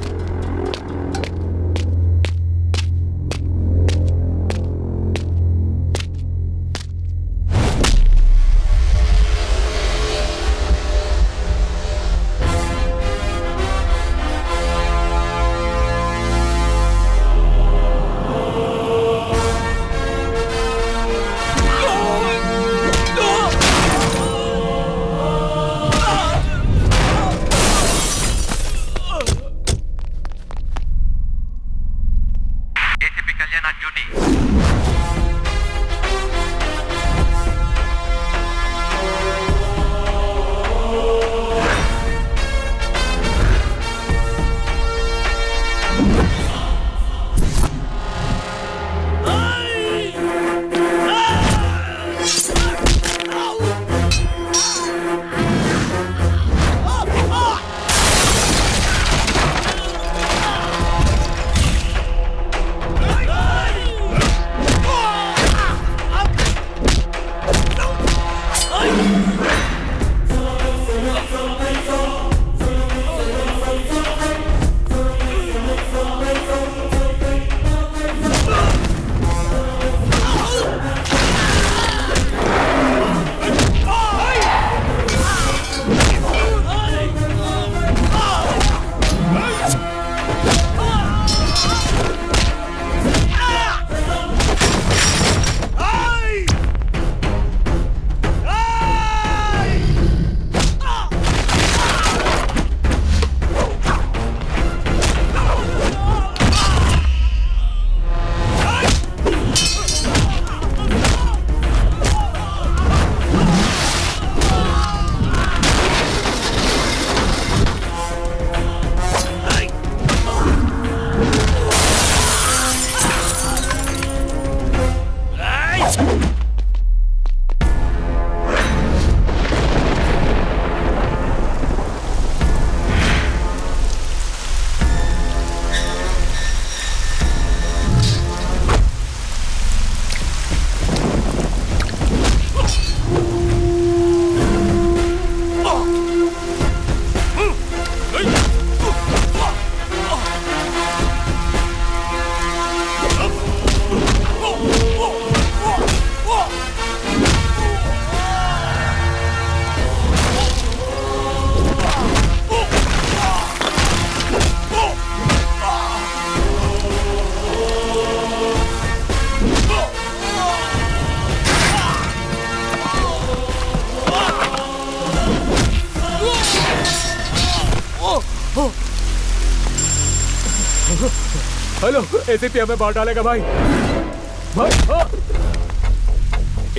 Speaker 10: हेलो, एसीपी हमें मार डालेगा भाई।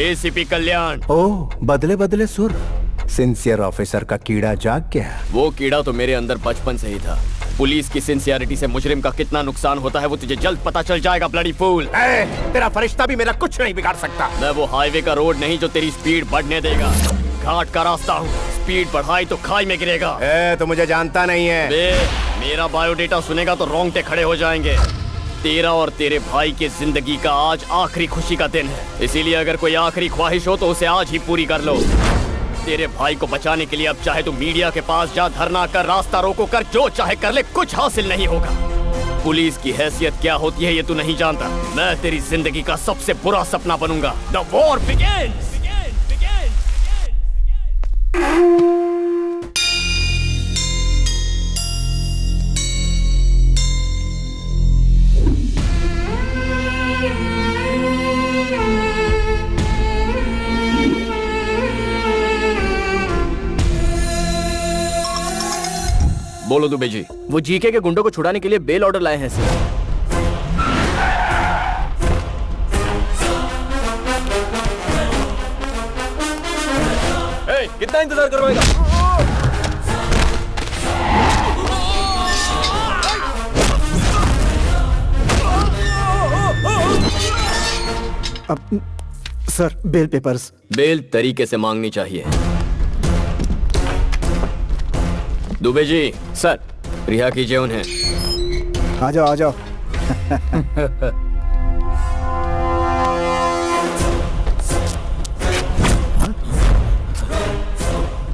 Speaker 3: एसीपी कल्याण।
Speaker 2: ओह, बदले बदले सुर। सिंसियर ऑफिसर का कीड़ा जाग गया।
Speaker 3: वो कीड़ा तो मेरे अंदर बचपन से ही था। पुलिस की सिंसियरिटी से मुजरिम का कितना नुकसान होता है वो तुझे जल्द पता चल जाएगा, ब्लडी फूल।
Speaker 15: तेरा फरिश्ता भी मेरा कुछ नहीं बिगाड़ सकता।
Speaker 3: मैं वो हाईवे का रोड नहीं जो तेरी स्पीड बढ़ने देगा। घाट का रास्ता हूँ, स्पीड बढ़ाई तो खाई में गिरेगा।
Speaker 15: तो मुझे जानता नहीं है।
Speaker 3: मेरा बायोडेटा सुनेगा तो रोंगटे खड़े हो जाएंगे। तेरा और तेरे भाई की जिंदगी का आज आखिरी खुशी का दिन है, इसीलिए अगर कोई आखिरी ख्वाहिश हो तो उसे आज ही पूरी कर लो। तेरे भाई को बचाने के लिए अब चाहे तू मीडिया के पास जा, धरना कर, रास्ता रोको कर, जो चाहे कर ले, कुछ हासिल नहीं होगा। पुलिस की हैसियत क्या होती है ये तू नहीं जानता। मैं तेरी जिंदगी का सबसे बुरा सपना बनूंगा। The war begins. बोलो दुबे जी।
Speaker 11: वो जीके के गुंडों को छुड़ाने के लिए बेल ऑर्डर लाए हैं सर। कितना इंतजार करवाएगा?
Speaker 4: Sir bell peppers.
Speaker 3: बेल तरीके से मांगनी चाहिए। दुबे जी।
Speaker 10: सर।
Speaker 3: रिहा कीजिए उन्हें।
Speaker 4: आ जाओ आ जाओ।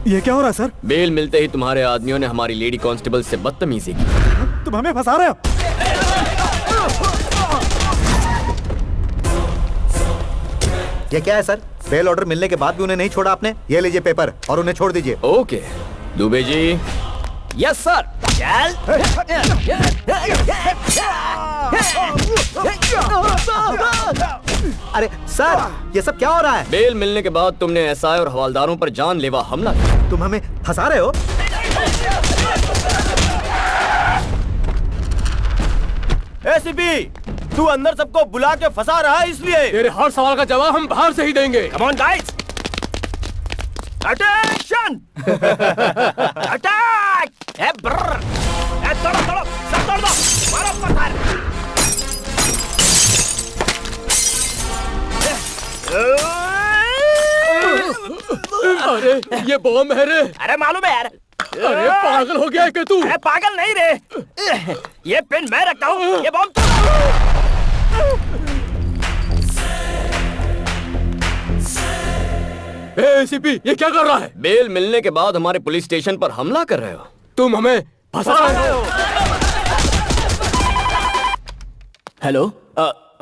Speaker 4: ये क्या हो रहा है सर?
Speaker 3: बेल मिलते ही तुम्हारे आदमियों ने हमारी लेडी कांस्टेबल से बदतमीजी की।
Speaker 4: तुम हमें फंसा रहे हो?
Speaker 18: ये क्या है सर? बेल ऑर्डर मिलने के बाद भी उन्हें नहीं छोड़ा आपने? ये लीजिए पेपर और उन्हें छोड़ दीजिए।
Speaker 3: Okay Dubey ji.
Speaker 9: Yes sir. चल।
Speaker 18: अरे सर ये सब क्या हो रहा है?
Speaker 3: बेल मिलने के बाद तुमने एसआई और हवालदारों पर जानलेवा हमला किया।
Speaker 18: तुम हमें फंसा रहे हो?
Speaker 15: एसीपी तू अंदर सबको बुला के फंसा रहा है इसलिए।
Speaker 10: तेरे हर सवाल का जवाब हम बाहर से ही देंगे।
Speaker 15: Come on guys, attention. Attack! ए ब्रर! ए तोड़ो, सब तोड़ दो, मारो पत्थर।
Speaker 10: अरे ये बॉम्ब है रे।
Speaker 15: अरे मालूम है यार।
Speaker 10: अरे पागल हो गया है क्या तू?
Speaker 15: अरे पागल नहीं रे, ये पेन मैं रखता हूँ, ये बॉम्ब
Speaker 10: एसीपी ये क्या कर रहा है?
Speaker 3: बेल मिलने के बाद हमारे पुलिस स्टेशन पर हमला कर रहे हो।
Speaker 10: तुम हमें फंसा रहे हो।
Speaker 9: हेलो,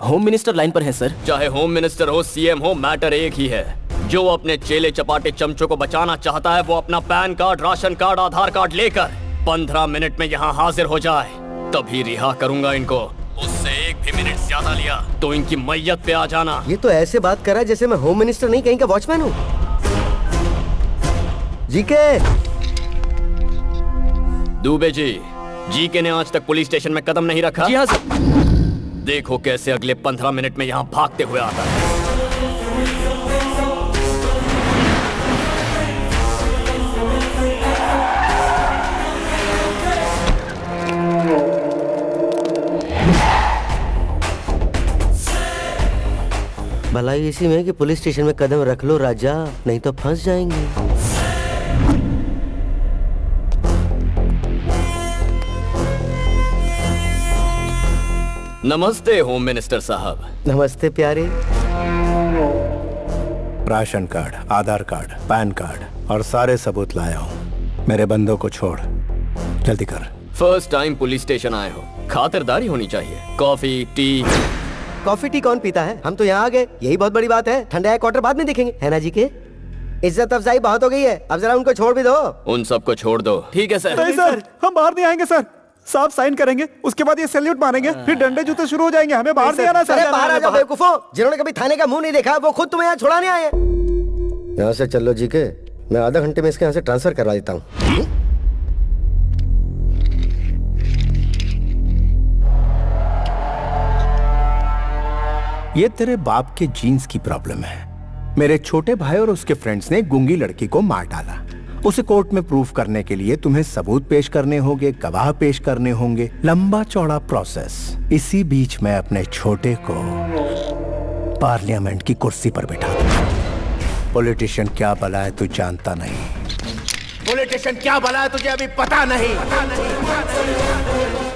Speaker 9: होम मिनिस्टर लाइन पर है सर।
Speaker 3: चाहे होम मिनिस्टर हो, सीएम हो, मैटर एक ही है। जो अपने चेले चपाटे चमचों को बचाना चाहता है वो अपना पैन कार्ड, राशन कार्ड, आधार कार्ड लेकर 15 मिनट में यहाँ हाजिर हो जाए, तभी रिहा करूंगा इनको। उससे एक भी मिनट ज्यादा लिया तो इनकी मैयत पे आ जाना।
Speaker 1: ये तो ऐसे बात कर रहा है जैसे मैं होम मिनिस्टर नहीं कहीं का वॉचमैन हूँ। जीके।
Speaker 3: दुबे जी, जीके ने आज तक पुलिस स्टेशन में कदम नहीं रखा।
Speaker 9: जी हाँ सर।
Speaker 3: देखो कैसे अगले 15 मिनट में यहाँ भागते हुए आता है।
Speaker 1: भलाई इसी में कि पुलिस स्टेशन में कदम रख लो राजा, नहीं तो फंस जाएंगे।
Speaker 3: नमस्ते होम मिनिस्टर साहब।
Speaker 1: नमस्ते प्यारे।
Speaker 2: राशन कार्ड, आधार कार्ड, पैन कार्ड और सारे सबूत लाया हूँ। मेरे बंदों को छोड़, जल्दी कर।
Speaker 3: फर्स्ट टाइम पुलिस स्टेशन आए हो, खातिरदारी होनी चाहिए। Coffee tea.
Speaker 1: कॉफी टी कौन पीता है? हम तो यहाँ आ गए, यही बहुत बड़ी बात है। ठंडा क्वार्टर बाद में देखेंगे, है ना जी के? इज्जत अफजाई बहुत हो गई है, अब जरा उनको छोड़ भी दो।
Speaker 3: उन सबको छोड़ दो। ठीक है सर।
Speaker 4: नहीं सर, हम बाहर नहीं आएंगे सर। साहब साइन करेंगे, उसके बाद ये सैल्यूट मारेंगे, फिर डंडे जूते शुरू हो जाएंगे। हमें बाहर नहीं आना सर।
Speaker 1: अरे बाहर आ जाओ बेवकूफो, जिन्होंने कभी थाने का मुंह नहीं देखा वो खुद तुम्हें यहाँ छुड़ाने आए हैं। यहाँ से चलो जी के, मैं आधा घंटे में इसके यहाँ से ट्रांसफर करवा देता हूँ।
Speaker 2: ये तेरे बाप के जीन्स की प्रॉब्लम है। मेरे छोटे भाई और उसके फ्रेंड्स ने गूंगी लड़की को मार डाला। उसे कोर्ट में प्रूफ करने के लिए तुम्हें सबूत पेश करने होंगे, गवाह पेश करने होंगे, लंबा चौड़ा प्रोसेस। इसी बीच मैं अपने छोटे को पार्लियामेंट की कुर्सी पर बिठा दूंगा। पॉलिटिशियन क्या भला है तू जानता नहीं।
Speaker 15: पॉलिटिशियन क्या भला है तुझे अभी पता नहीं।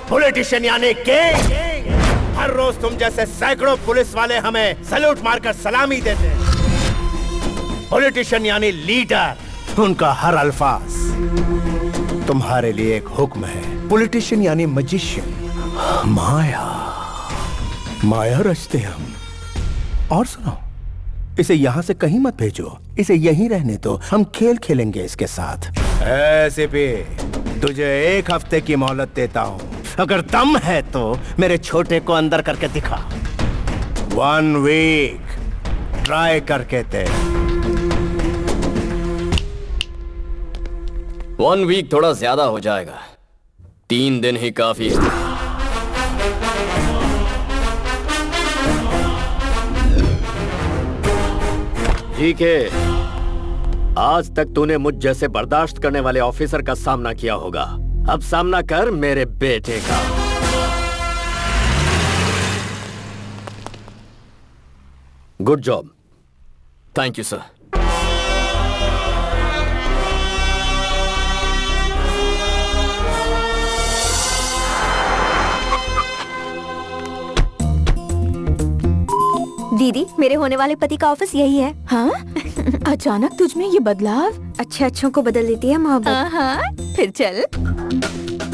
Speaker 15: पॉलिटिशियन यानी किंग। हर रोज तुम जैसे सैकड़ों पुलिस वाले हमें सैल्यूट मारकर सलामी देते हैं। पॉलिटिशियन यानी लीडर,
Speaker 2: उनका हर अल्फाज तुम्हारे लिए एक हुक्म है। पॉलिटिशियन यानी मजिशियन, माया माया रचते हम। और सुनो, इसे यहाँ से कहीं मत भेजो, इसे यहीं रहने दो। हम खेल खेलेंगे इसके साथ।
Speaker 15: ऐसे भी तुझे एक हफ्ते की मोहलत देता हूँ, अगर दम है तो मेरे छोटे को अंदर करके दिखा।
Speaker 2: 1 वीक ट्राई करके दे।
Speaker 3: 1 वीक थोड़ा ज्यादा हो जाएगा, 3 दिन ही काफी है।
Speaker 10: ठीक है, आज तक तूने मुझ जैसे बर्दाश्त करने वाले ऑफिसर का सामना किया होगा, अब सामना कर मेरे बेटे का। Good job.
Speaker 3: Thank you sir.
Speaker 5: दीदी, मेरे होने वाले पति का ऑफिस यही है।
Speaker 6: हाँ? अचानक तुझ में ये बदलाव?
Speaker 5: अच्छों को बदल देती है मोहब्बत।
Speaker 6: हाँ, फिर चल।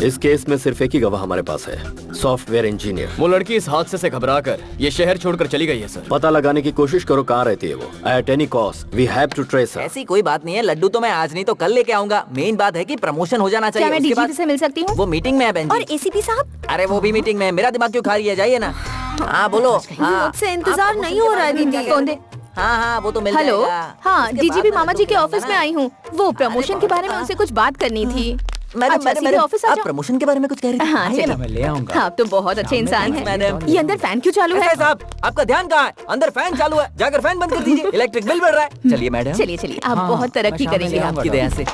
Speaker 10: इस केस में सिर्फ एक ही गवाह हमारे पास है, सॉफ्टवेयर इंजीनियर।
Speaker 3: वो लड़की इस हादसे से घबराकर ये शहर छोड़कर चली गई है सर।
Speaker 10: पता लगाने की कोशिश करो कहाँ रहती है वो। At any cost we have to trace her.
Speaker 8: ऐसी कोई बात नहीं है, लड्डू तो मैं आज नहीं तो कल लेके आऊंगा। मेन बात है कि प्रमोशन हो जाना चाहिए।
Speaker 6: क्या मैं
Speaker 8: उसके बाद
Speaker 6: डीजीपी से मिल सकती हूँ?
Speaker 8: वो मीटिंग में है बहन जी।
Speaker 6: और एसीपी साहब?
Speaker 8: अरे वो भी मीटिंग में है। मेरा दिमाग क्यों खा रही है? जाइए ना। हाँ बोलो।
Speaker 6: मुझसे इंतजार नहीं हो रहा है दीदी। फोन दे।
Speaker 8: हाँ वो तो मिल
Speaker 6: हेलो।
Speaker 8: जाएगा।
Speaker 6: हाँ, डीजीपी मामा जी के ऑफिस में आई हूँ। वो प्रमोशन के बारे में उनसे कुछ बात करनी थी।
Speaker 8: मैडम,
Speaker 6: ऑफिस आ
Speaker 8: आप
Speaker 6: जाओ।
Speaker 8: प्रमोशन के बारे में कुछ कह रही थी?
Speaker 6: हाँ,
Speaker 8: आइए ना,
Speaker 6: चलिए।
Speaker 8: मैं ले आऊंगा।
Speaker 6: आप तो बहुत अच्छे इंसान हैं।
Speaker 8: मैडम,
Speaker 6: ये अंदर फैन क्यों चालू है?
Speaker 8: साहब, आपका ध्यान कहाँ है? अंदर फैन चालू है, जाकर फैन बंद कर दीजिए। इलेक्ट्रिक बिल बढ़ रहा है। चलिए मैडम।
Speaker 6: चलिए, आप बहुत तरक्की करेंगे।
Speaker 8: आपकी दया से।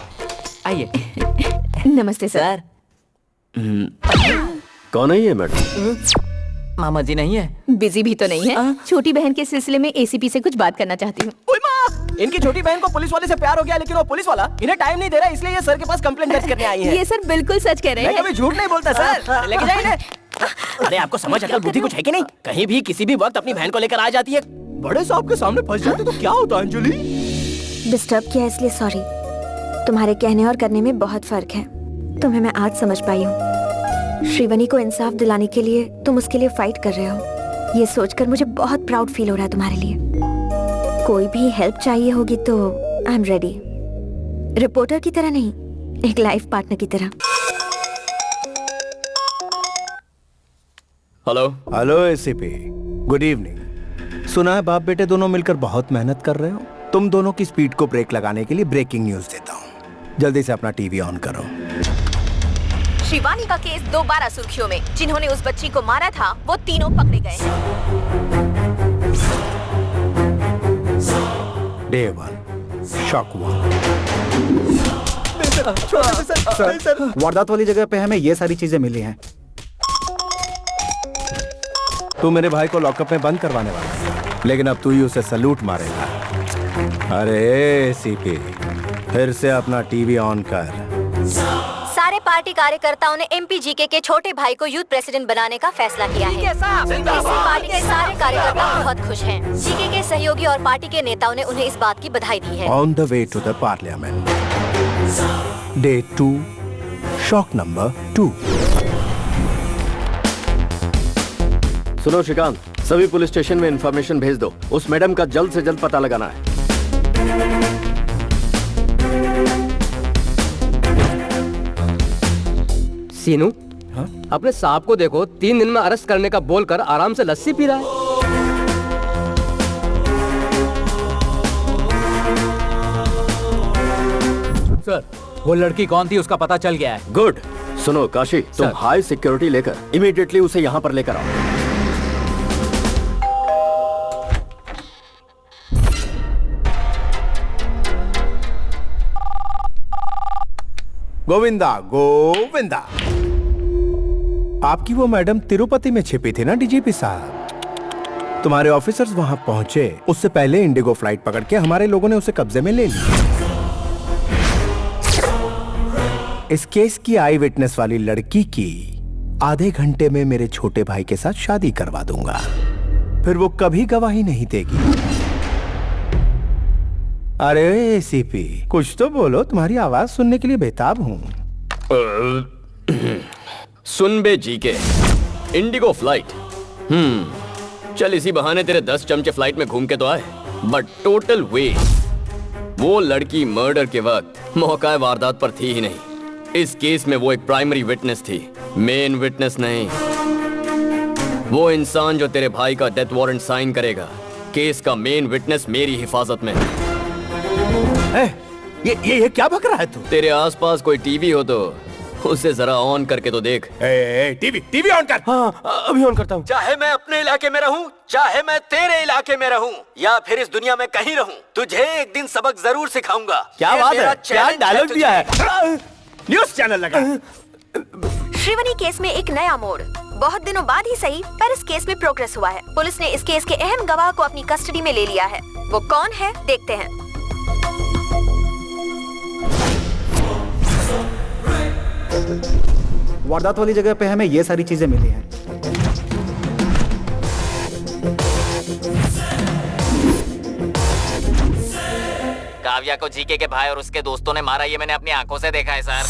Speaker 8: आइए।
Speaker 6: नमस्ते सर।
Speaker 10: कौन है ये मैडम?
Speaker 8: मामा जी नहीं है?
Speaker 6: बिजी भी तो नहीं है। छोटी बहन के सिलसिले में एसीपी से कुछ बात करना चाहती हूँ।
Speaker 9: इनकी छोटी बहन को पुलिस वाले से प्यार हो गया, लेकिन वो पुलिस वाला इन्हें टाइम नहीं दे रहा, इसलिए ये सर के पास कंप्लेंट दर्ज करने आई है।
Speaker 6: ये सर बिल्कुल सच कह रहे हैं।
Speaker 9: मैं कभी झूठ नहीं बोलता सर। लेके जाइए इन्हें। अरे आपको समझ अकल बुद्धि कुछ है कि नहीं? कहीं भी किसी भी वक्त अपनी बहन को लेकर आ जाती है। बड़े साहब के सामने फंस जाते तो क्या होता अंजलि?
Speaker 5: डिस्टर्ब किया इसलिए सॉरी। तुम्हारे कहने और करने में बहुत फर्क है। तुम्हें मैं आज समझ पाई हूँ। श्रीवनी को इंसाफ दिलाने के लिए तुम उसके लिए फाइट कर रहे हो। ये सोचकर मुझे बहुत प्राउड फील हो रहा है तुम्हारे लिए। कोई भी हेल्प चाहिए होगी तो आई एम रेडी। रिपोर्टर की तरह नहीं, एक लाइफ पार्टनर की तरह।
Speaker 3: Hello.
Speaker 2: Hello ACP, good evening. सुना है बाप बेटे दोनों मिलकर बहुत मेहनत कर रहे हो। तुम दोनों की स्पीड को ब्रेक लगाने के लिए ब्रेकिंग न्यूज देता हूँ। जल्दी से अपना टीवी ऑन करो।
Speaker 6: शिवानी का केस दोबारा सुर्खियों में। जिन्होंने उस बच्ची को मारा था वो तीनों पकड़े गए हैं।
Speaker 2: Day 1 shock 1।
Speaker 4: सर, वारदात वाली जगह पे हमें ये सारी चीजें मिली हैं।
Speaker 2: तू मेरे भाई को लॉकअप में बंद करवाने वाला है, लेकिन अब तू ही उसे सलूट मारेगा। अरे एसीपी, फिर से अपना टीवी ऑन कर।
Speaker 5: सारे पार्टी कार्यकर्ताओं ने एमपी जीके के छोटे भाई को यूथ प्रेसिडेंट बनाने का फैसला किया है। इससे पार्टी के सारे कार्यकर्ता बहुत खुश हैं। जीके के सहयोगी और पार्टी के नेताओं ने उन्हें इस बात की बधाई दी है।
Speaker 2: On the way to the parliament. Day 2 shock number 2।
Speaker 10: सुनो श्रीकांत, सभी पुलिस स्टेशन में इंफॉर्मेशन भेज दो। उस मैडम का जल्द से जल्द पता लगाना है।
Speaker 11: सीनू, अपने साहब को देखो, 3 दिन में अरेस्ट करने का बोलकर आराम से लस्सी पी रहा है।
Speaker 16: सर, वो लड़की कौन थी उसका पता चल गया है।
Speaker 10: गुड। सुनो काशी, तुम हाई सिक्योरिटी लेकर इमीडिएटली उसे यहाँ पर लेकर आओ।
Speaker 2: गोविंदा गोविंदा, आपकी वो मैडम तिरुपति में छिपी थी ना डीजीपी साहब। तुम्हारे ऑफिसर्स वहां पहुंचे उससे पहले इंडिगो फ्लाइट पकड़ के हमारे लोगों ने उसे कब्जे में ले लिया। इस केस की आई विटनेस वाली लड़की की आधे घंटे में मेरे छोटे भाई के साथ शादी करवा दूंगा। फिर वो कभी गवाही नहीं देगी। अरे एसीपी, कुछ तो बोलो, तुम्हारी आवाज सुनने के लिए बेताब हूँ।
Speaker 3: सुन बे जीके, इंडिगो फ्लाइट। चल इसी बहाने तेरे 10 चमचे फ्लाइट में घूम के तो आए, बट टोटल वेस्ट। वो लड़की मर्डर के वक्त मौका वारदात पर थी ही नहीं। इस केस में वो एक प्राइमरी विटनेस थी, मेन विटनेस नहीं। वो इंसान जो तेरे भाई का डेथ वारंट साइन करेगा, केस का मेन विटनेस मेरी हिफाजत में।
Speaker 15: ये क्या बक रहा है तू?
Speaker 3: तेरे आसपास कोई टीवी हो तो उसे जरा ऑन करके तो देख।
Speaker 15: टीवी ऑन कर।
Speaker 9: हाँ, अभी ऑन करता हूँ। चाहे मैं अपने इलाके में रहूं, चाहे मैं तेरे इलाके में रहूं, या फिर इस दुनिया में कहीं रहूं, तुझे एक दिन सबक जरूर सिखाऊंगा।
Speaker 15: क्या बात है? क्या डायलॉग दिया है? न्यूज़ चैनल लगा।
Speaker 6: श्रीवनी केस में एक नया मोड़।
Speaker 5: बहुत दिनों बाद ही सही पर इस केस में प्रोग्रेस हुआ है। पुलिस ने इस केस के अहम गवाह को अपनी कस्टडी में ले लिया है। वो कौन है देखते हैं।
Speaker 4: वारदात वाली जगह पे हमें ये सारी चीजें मिली हैं।
Speaker 8: काव्या को जीके के भाई और उसके दोस्तों ने मारा, ये मैंने अपनी आंखों से देखा है सर।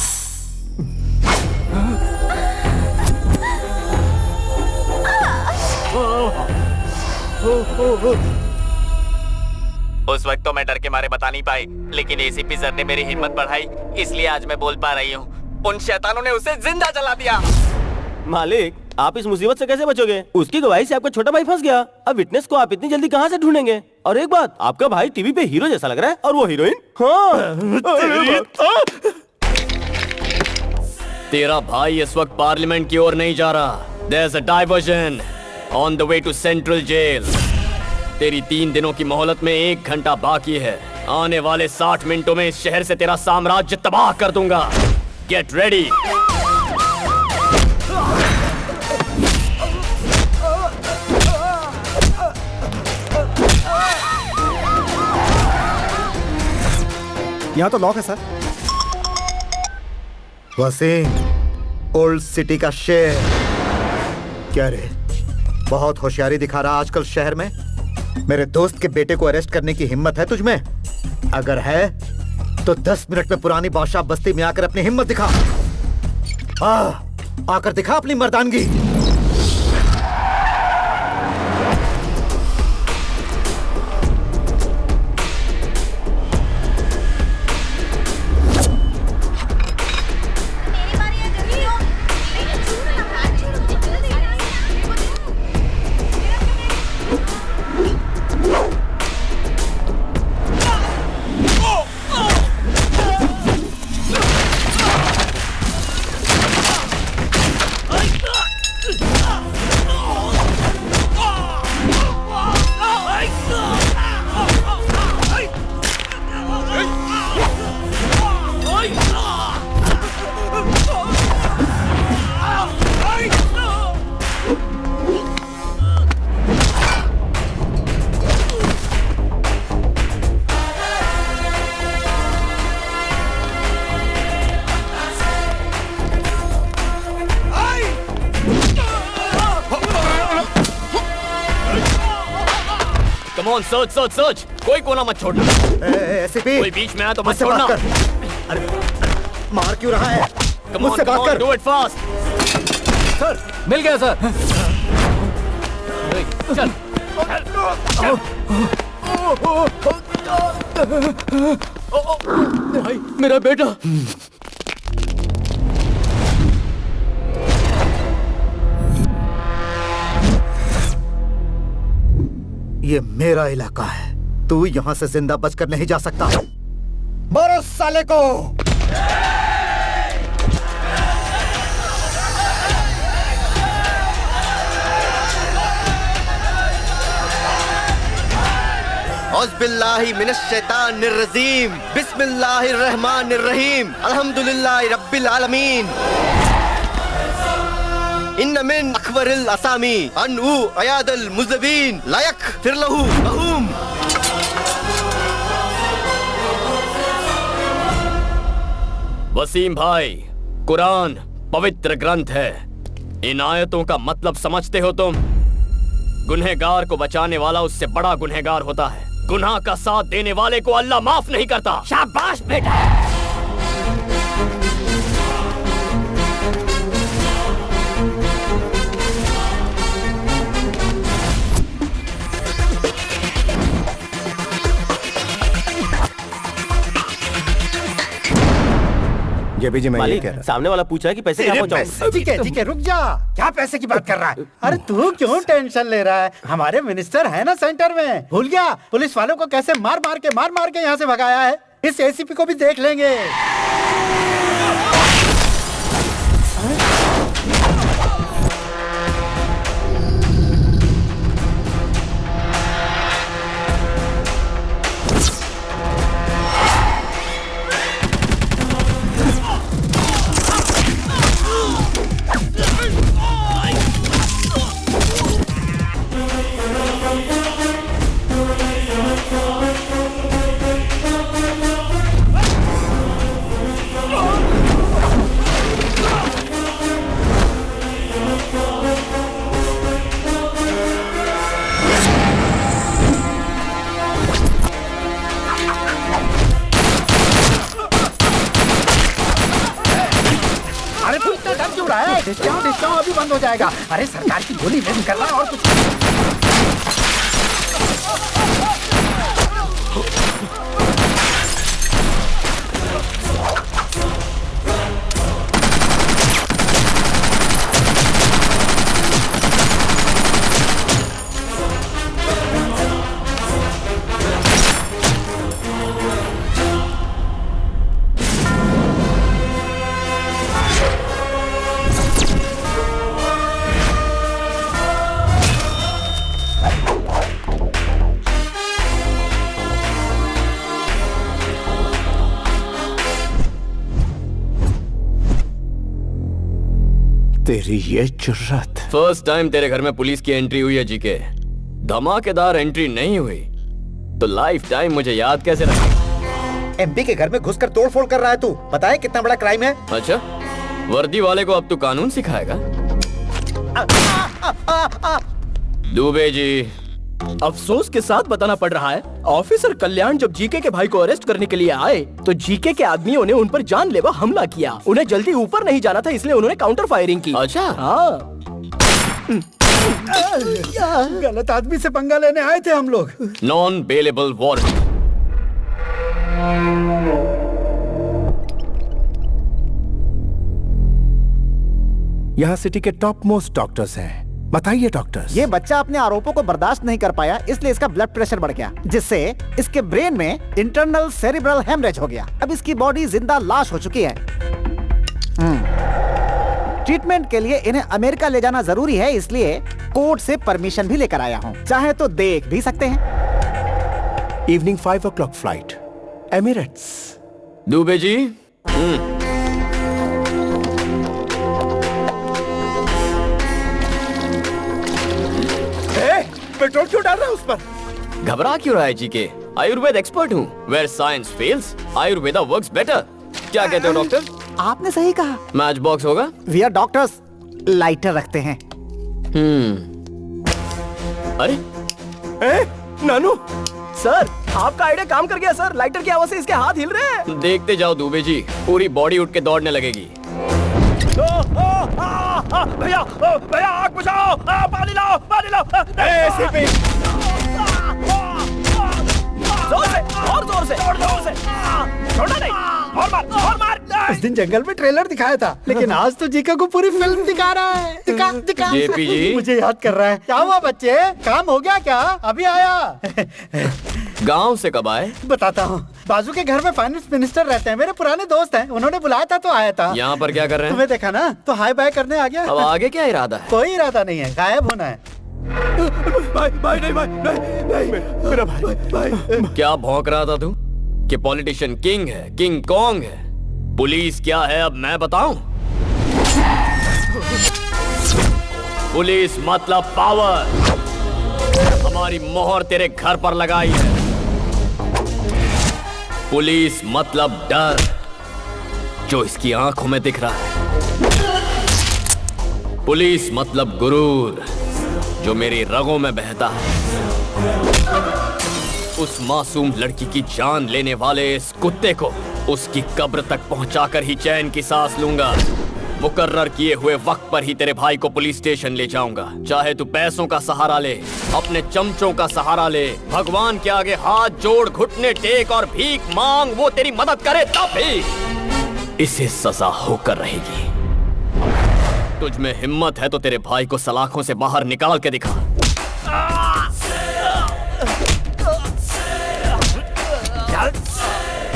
Speaker 8: उस वक्त तो मैं डर के मारे बता नहीं पाई, लेकिन एसीपी सर ने मेरी हिम्मत बढ़ाई, इसलिए आज मैं बोल पा रही हूँ। उन शैतानों ने उसे जिंदा जला दिया।
Speaker 19: मालिक, आप इस मुसीबत से कैसे बचोगे? उसकी गवाही से आपका छोटा भाई फंस गया। अब विटनेस को आप इतनी जल्दी कहाँ से ढूंढेंगे? और एक बात, आपका भाई टीवी पे हीरो जैसा लग रहा है और वो हीरोइन। हाँ।
Speaker 3: तेरा भाई इस वक्त पार्लियामेंट की ओर नहीं जा रहा। There's a diversion on the way to Central Jail. तेरी 3 दिनों की मोहलत में 1 घंटा बाकी है। आने वाले 60 मिनटों में इस शहर से तेरा साम्राज्य तबाह कर दूंगा। Get ready.
Speaker 4: यहाँ तो लॉक है सर।
Speaker 18: वसीम, ओल्ड सिटी का शेर। क्या रे, बहुत होशियारी दिखा रहा आजकल शहर में? मेरे दोस्त के बेटे को अरेस्ट करने की हिम्मत है तुझमें? अगर है तो 10 मिनट में पुरानी बादशाह बस्ती में आकर अपनी हिम्मत दिखा। आकर दिखा अपनी मर्दानगी।
Speaker 3: सोच सोच सोच, कोई कोना मत छोड़ना।
Speaker 18: एसीपी,
Speaker 3: कोई बीच में आया तो मत छोड़ना।
Speaker 18: अरे मार क्यों रहा है? मुझसे बात कर।
Speaker 3: Do it fast.
Speaker 11: सर, मिल गया सर। चल।
Speaker 19: भाई, मेरा बेटा।
Speaker 18: ये मेरा इलाका है, तू यहाँ से जिंदा बचकर नहीं जा सकता। मारो साले को।
Speaker 20: औज़ुबिल्लाहि मिनश्शैतानिर्रजीम, बिस्मिल्लाहिर्रहमानिर्रहीम, अल्हम्दुलिल्लाहि रब्बिल आलमीन। इन्न मिन अखबरिल असामी अनु अयादल मुज़बिन लायक फिरलहू महूम।
Speaker 3: वसीम भाई, कुरान पवित्र ग्रंथ है। इन आयतों का मतलब समझते हो तुम? गुनहगार को बचाने वाला उससे बड़ा गुनहगार होता है। गुनाह का साथ देने वाले को अल्लाह माफ नहीं करता।
Speaker 16: शाबाश बेटा।
Speaker 2: जेबी जी, मैं ये
Speaker 19: मालिक,
Speaker 2: कह रहा
Speaker 19: सामने वाला पूछा है कि पैसे कहाँ पहुँचाऊं?
Speaker 7: ठीक है, रुक जा। क्या पैसे की बात कर रहा है? अरे तू क्यों टेंशन ले रहा है? हमारे मिनिस्टर है ना सेंटर में। भूल गया पुलिस वालों को कैसे मार मार के यहाँ से भगाया है? इस एसीपी को भी देख लेंगे। जाओ, अभी बंद हो जाएगा। अरे सरकार की गोली वेस्ट कर रहा है और कुछ।
Speaker 15: तेरी ये जुर्रत।
Speaker 3: फर्स्ट टाइम तेरे घर में पुलिस की एंट्री हुई है जीके। धमाकेदार एंट्री नहीं हुई तो लाइफ टाइम मुझे याद कैसे रखेगा?
Speaker 18: एमपी के घर में घुसकर तोड़फोड़ कर रहा है तू। पता है कितना बड़ा क्राइम है?
Speaker 3: अच्छा, वर्दी वाले को अब तू कानून सिखाएगा? दुबे जी,
Speaker 9: अफसोस के साथ बताना पड़ रहा है, ऑफिसर कल्याण जब जीके के भाई को अरेस्ट करने के लिए आए तो जीके के आदमियों ने उन पर जानलेवा हमला किया। उन्हें जल्दी ऊपर नहीं जाना था, इसलिए उन्होंने काउंटर फायरिंग की।
Speaker 3: अच्छा,
Speaker 9: हाँ।
Speaker 7: गलत आदमी से पंगा लेने आए थे हम लोग।
Speaker 3: Non bailable warrant.
Speaker 15: यहाँ सिटी के टॉप मोस्ट डॉक्टर्स हैं। बताइए डॉक्टर्स।
Speaker 4: ये बच्चा अपने आरोपों को बर्दाश्त नहीं कर पाया, इसलिए इसका ब्लड प्रेशर बढ़ गया, जिससे इसके ब्रेन में इंटरनल सेरिब्रल हेमरेज हो गया। अब इसकी बॉडी जिंदा लाश हो चुकी है। ट्रीटमेंट के लिए इन्हें अमेरिका ले जाना जरूरी है, इसलिए कोर्ट से परमिशन भी लेकर आया हूँ। चाहे तो देख भी सकते हैं।
Speaker 15: Evening 5 o'clock flight, Emirates.
Speaker 3: Dubey ji,
Speaker 15: petrol क्यों डाल रहा है उस पर?
Speaker 3: घबरा क्यों रहा है जीके? आयुर्वेद एक्सपर्ट हूँ। Where science fails, Ayurveda works better. क्या कहते हो डॉक्टर?
Speaker 4: आपने सही कहा।
Speaker 3: मैच बॉक्स होगा?
Speaker 4: वी आर डॉक्टर्स, लाइटर रखते हैं।
Speaker 3: अरे
Speaker 9: नानू सर, आपका आइडिया काम कर गया सर। लाइटर की आवाज से इसके हाथ हिल रहे हैं।
Speaker 3: देखते जाओ दुबे जी, पूरी बॉडी उठ के दौड़ने लगेगी।
Speaker 15: भैया भैया, आग बुझाओ, पानी लाओ, पानी लाओ।
Speaker 9: जोर से, और जोर से, और जोर से। छोड़ना नहीं, और मार, और मार।
Speaker 7: उस दिन जंगल में ट्रेलर दिखाया था, लेकिन आज तो जीका को पूरी फिल्म दिखा रहा है। दिखा दिखा।
Speaker 3: जेपी जी,
Speaker 7: मुझे याद कर रहा है। क्या हुआ बच्चे, काम हो गया क्या? अभी आया।
Speaker 3: गांव से कब आए?
Speaker 7: बताता हूँ। बाजू के घर में फाइनेंस मिनिस्टर रहते हैं, मेरे पुराने दोस्त हैं। उन्होंने बुलाया था तो आया था।
Speaker 3: यहाँ पर क्या कर रहे हैं?
Speaker 7: तुम्हें देखा ना तो हाय बाय करने आ गया।
Speaker 3: अब आगे क्या इरादा है?
Speaker 7: कोई इरादा नहीं है, गायब होना है।
Speaker 15: भाई भाई नहीं, भाई नहीं, मेरा भाई।
Speaker 3: क्या भौंक रहा था तू कि पॉलिटिशियन किंग है, किंग कॉन्ग है? पुलिस क्या है अब मैं बताऊं? पुलिस मतलब पावर। हमारी मोहर तेरे घर पर लगाई है। पुलिस मतलब डर, जो इसकी आंखों में दिख रहा है। पुलिस मतलब गुरूर, जो मेरी रगों में बहता है। उस मासूम लड़की की जान लेने वाले इस कुत्ते को उसकी कब्र तक पहुंचाकर ही चैन की सांस लूंगा। मुकर्रर किए हुए वक्त पर ही तेरे भाई को पुलिस स्टेशन ले जाऊंगा। चाहे तू पैसों का सहारा ले, अपने चमचों का सहारा ले, भगवान के आगे हाथ जोड़, घुटने टेक और भीख मांग, वो तेरी मदद करे तब भी इसे सजा होकर रहेगी। तुझ में हिम्मत है तो तेरे भाई को सलाखों से बाहर निकाल के दिखा।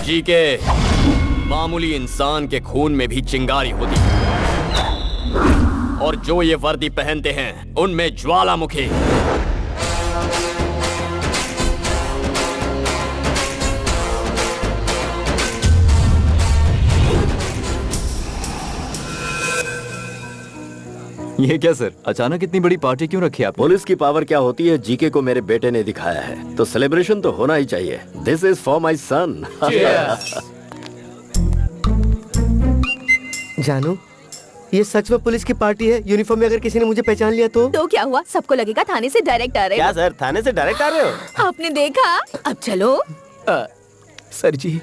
Speaker 3: जी के मामूली इंसान के खून में भी चिंगारी होती है, और जो ये वर्दी पहनते हैं उनमें ज्वालामुखी।
Speaker 10: ये क्या सर, अचानक इतनी बड़ी पार्टी क्यों रखी आप? पुलिस की पावर क्या होती है जीके को मेरे बेटे ने दिखाया है, तो सेलिब्रेशन तो होना ही चाहिए। दिस इज फॉर माई सन।
Speaker 1: जानू, ये सच में पुलिस की पार्टी है? यूनिफॉर्म में अगर किसी ने मुझे पहचान लिया तो
Speaker 6: क्या हुआ? सबको लगेगा थाने से डायरेक्ट आ रहे
Speaker 19: क्या सर, थाने से डायरेक्ट आ रहे हो?
Speaker 6: आपने देखा? अब चलो।
Speaker 9: सर जी,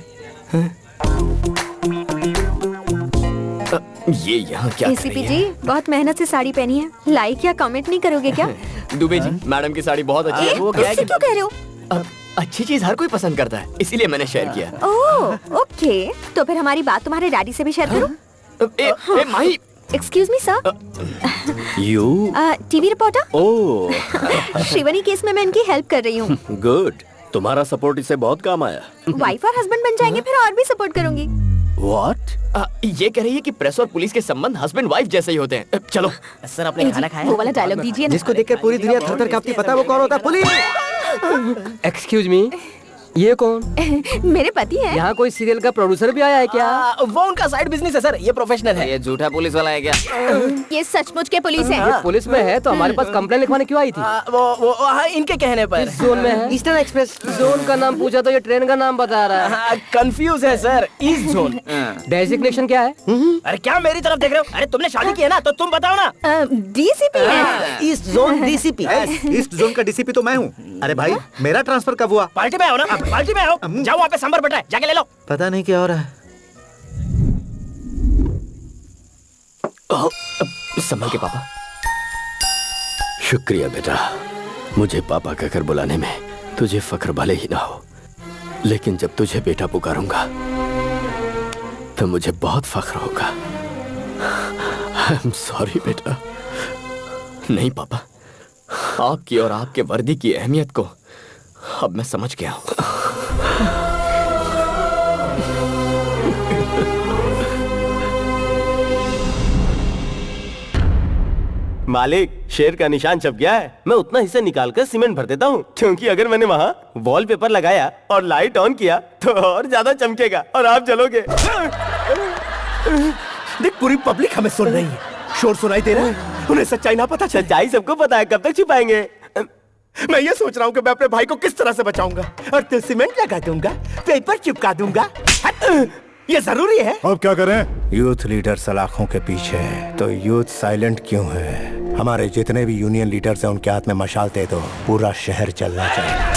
Speaker 3: ये यहाँ क्या कर
Speaker 5: एसीपी
Speaker 3: रही
Speaker 5: जी बहुत मेहनत से साड़ी पहनी है, लाइक या कमेंट नहीं करोगे क्या?
Speaker 3: है? दुबे जी, मैडम की साड़ी बहुत अच्छी है।
Speaker 5: वो क्या है? क्यों कह रहे हो?
Speaker 3: अच्छी चीज हर कोई पसंद करता है, इसीलिए मैंने शेयर किया।
Speaker 5: ओह ओके, तो फिर हमारी बात तुम्हारे डैडी से भी शेयर करो।
Speaker 3: Mahi,
Speaker 5: excuse me sir.
Speaker 10: U
Speaker 5: TV reporter.
Speaker 10: Oh
Speaker 5: Srivani case में मैं इनकी हेल्प कर रही हूँ।
Speaker 10: गुड, तुम्हारा सपोर्ट इससे बहुत काम आया।
Speaker 5: वाइफ और हस्बैंड बन जाएंगे फिर और भी सपोर्ट करूंगी।
Speaker 10: व्हाट?
Speaker 3: ये कह रही है कि प्रेस और पुलिस के संबंध हस्बैंड वाइफ जैसे ही होते हैं। चलो
Speaker 11: सर, आपने खाना खाया?
Speaker 5: वो वाला डायलॉग दीजिए ना।
Speaker 1: जिसको देखकर पूरी दुनिया थर-थर कांपती, पता है वो कौन होता है? पुलिस।
Speaker 11: एक्सक्यूज मी, ये कौन?
Speaker 5: मेरे पति हैं।
Speaker 11: यहाँ कोई सीरियल का प्रोड्यूसर भी आया है क्या? वो उनका साइड बिजनेस है सर, ये प्रोफेशनल है।
Speaker 8: ये झूठा पुलिस वाला है क्या?
Speaker 6: ये सचमुच के पुलिस है।
Speaker 11: ये पुलिस में है तो हमारे पास कंप्लेन लिखवाने क्यों आई थी? वो इनके कहने पर। इस जोन में है।
Speaker 14: ईस्टर्न एक्सप्रेस
Speaker 11: जोन का नाम पूछा तो ये ट्रेन का नाम बता रहा है। कंफ्यूज है सर। ईस्ट जोन डेजिग्नेशन क्या है? अरे क्या मेरी तरफ देख रहे हो? अरे तुमने शादी की है ना, तो तुम बताओ ना।
Speaker 5: डीसीपी है।
Speaker 14: East zone DCP.
Speaker 18: East zone का डीसीपी तो मैं हूँ। अरे भाई, मेरा ट्रांसफर कब हुआ?
Speaker 11: पार्टी में आओ ना, पार्टी में आओ। जाओ वहाँ पे सांभर बटा है, जाके ले लो।
Speaker 18: पता नहीं क्या हो रहा है।
Speaker 3: संभल के पापा।
Speaker 10: शुक्रिया बेटा, मुझे पापा कहकर बुलाने में तुझे फख्र भले ही ना हो, लेकिन जब तुझे बेटा पुकारूंगा तो मुझे बहुत फख्र होगा। आई एम सॉरी बेटा।
Speaker 3: नहीं पापा, आपकी और आपके वर्दी की अहमियत को अब मैं समझ गया हूँ।
Speaker 19: मालिक, शेर का निशान छप गया है। मैं उतना हिस्सा निकाल कर सीमेंट भर देता हूँ, क्योंकि अगर मैंने वहाँ वॉलपेपर लगाया और लाइट ऑन किया तो और ज्यादा चमकेगा और आप जलोगे।
Speaker 15: देख, पूरी पब्लिक हमें सुन रही है, शोर सुनाई दे रहा है, उन्हें सच्चाई ना पता।
Speaker 19: सच्चाई सबको पता है, कब तक छिपाएंगे?
Speaker 15: मैं ये सोच रहा हूँ कि मैं अपने भाई को किस तरह से बचाऊंगा, और तो सीमेंट लगा दूंगा, पेपर चिपका दूंगा। ये जरूरी है।
Speaker 2: अब क्या करें? यूथ लीडर सलाखों के पीछे है, तो यूथ साइलेंट क्यों है? हमारे जितने भी यूनियन लीडर्स हैं उनके हाथ में मशाल दे दो, पूरा शहर चलना चाहिए।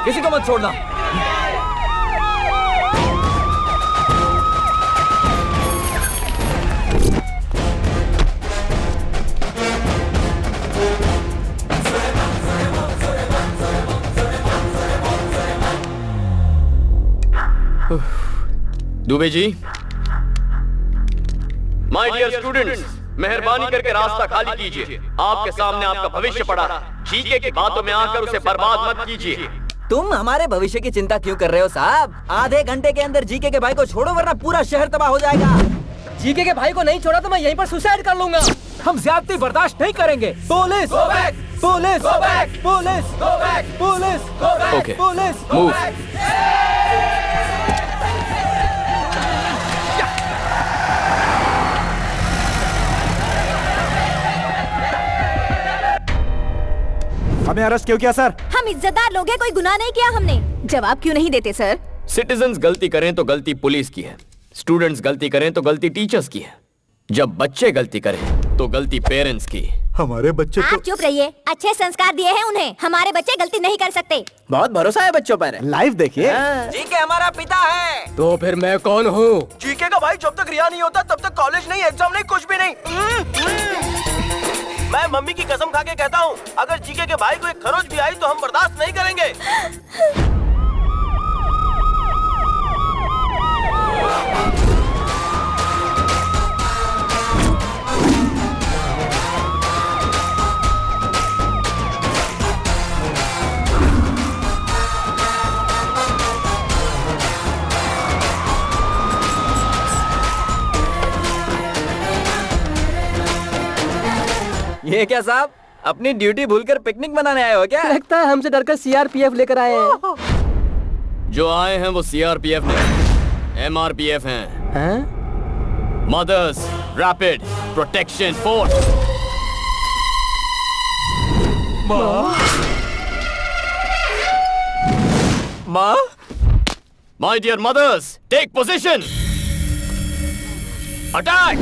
Speaker 11: किसी को मत छोड़ना।
Speaker 3: Dubey ji, my dear students, मेहरबानी करके रास्ता खाली कीजिए। आपके सामने आपका भविष्य पड़ा है। जीके की बातों में आकर उसे बर्बाद मत कीजिए।
Speaker 9: तुम हमारे भविष्य की चिंता क्यों कर रहे हो साहब? आधे घंटे के अंदर जीके के भाई को छोड़ो, वरना पूरा शहर तबाह हो जाएगा।
Speaker 11: जीके के भाई को नहीं छोड़ा तो मैं यहीं पर सुसाइड कर लूंगा। हम ज्यादती बर्दाश्त नहीं करेंगे। Police, police, police, police,
Speaker 3: okay,
Speaker 11: police,
Speaker 3: move.
Speaker 4: हमें अरेस्ट क्यों किया सर?
Speaker 6: हम इज्जतदार लोग हैं, कोई गुनाह नहीं किया हमने। जवाब क्यों नहीं देते सर?
Speaker 3: सिटीजन्स गलती करें तो गलती पुलिस की है, स्टूडेंट्स गलती करें तो गलती टीचर्स की है, जब बच्चे गलती करें तो गलती पेरेंट्स की।
Speaker 18: हमारे बच्चे
Speaker 6: आप चुप रहिए, अच्छे संस्कार दिए हैं उन्हें। हमारे बच्चे गलती नहीं कर सकते।
Speaker 9: बहुत भरोसा है बच्चों पर।
Speaker 4: लाइव देखिए।
Speaker 9: जीके हमारा पिता है।
Speaker 11: तो फिर मैं कौन हूँ?
Speaker 9: जीके का भाई जब तक रिहा नहीं होता तब तक कॉलेज नहीं, एग्जाम नहीं, कुछ भी नहीं।
Speaker 19: मैं मम्मी की कसम खा के कहता हूँ, अगर जीके के भाई को एक खरोच भी आई तो हम बर्दाश्त नहीं करेंगे।
Speaker 9: ये क्या साहब, अपनी ड्यूटी भूलकर पिकनिक मनाने आए हो क्या?
Speaker 11: लगता है हमसे डरकर सीआरपीएफ लेकर आए हैं।
Speaker 3: जो आए हैं वो सीआरपीएफ नहीं, एमआरपीएफ हैं। Mothers rapid protection force.
Speaker 9: माँ,
Speaker 3: my dear mothers, take position, attack.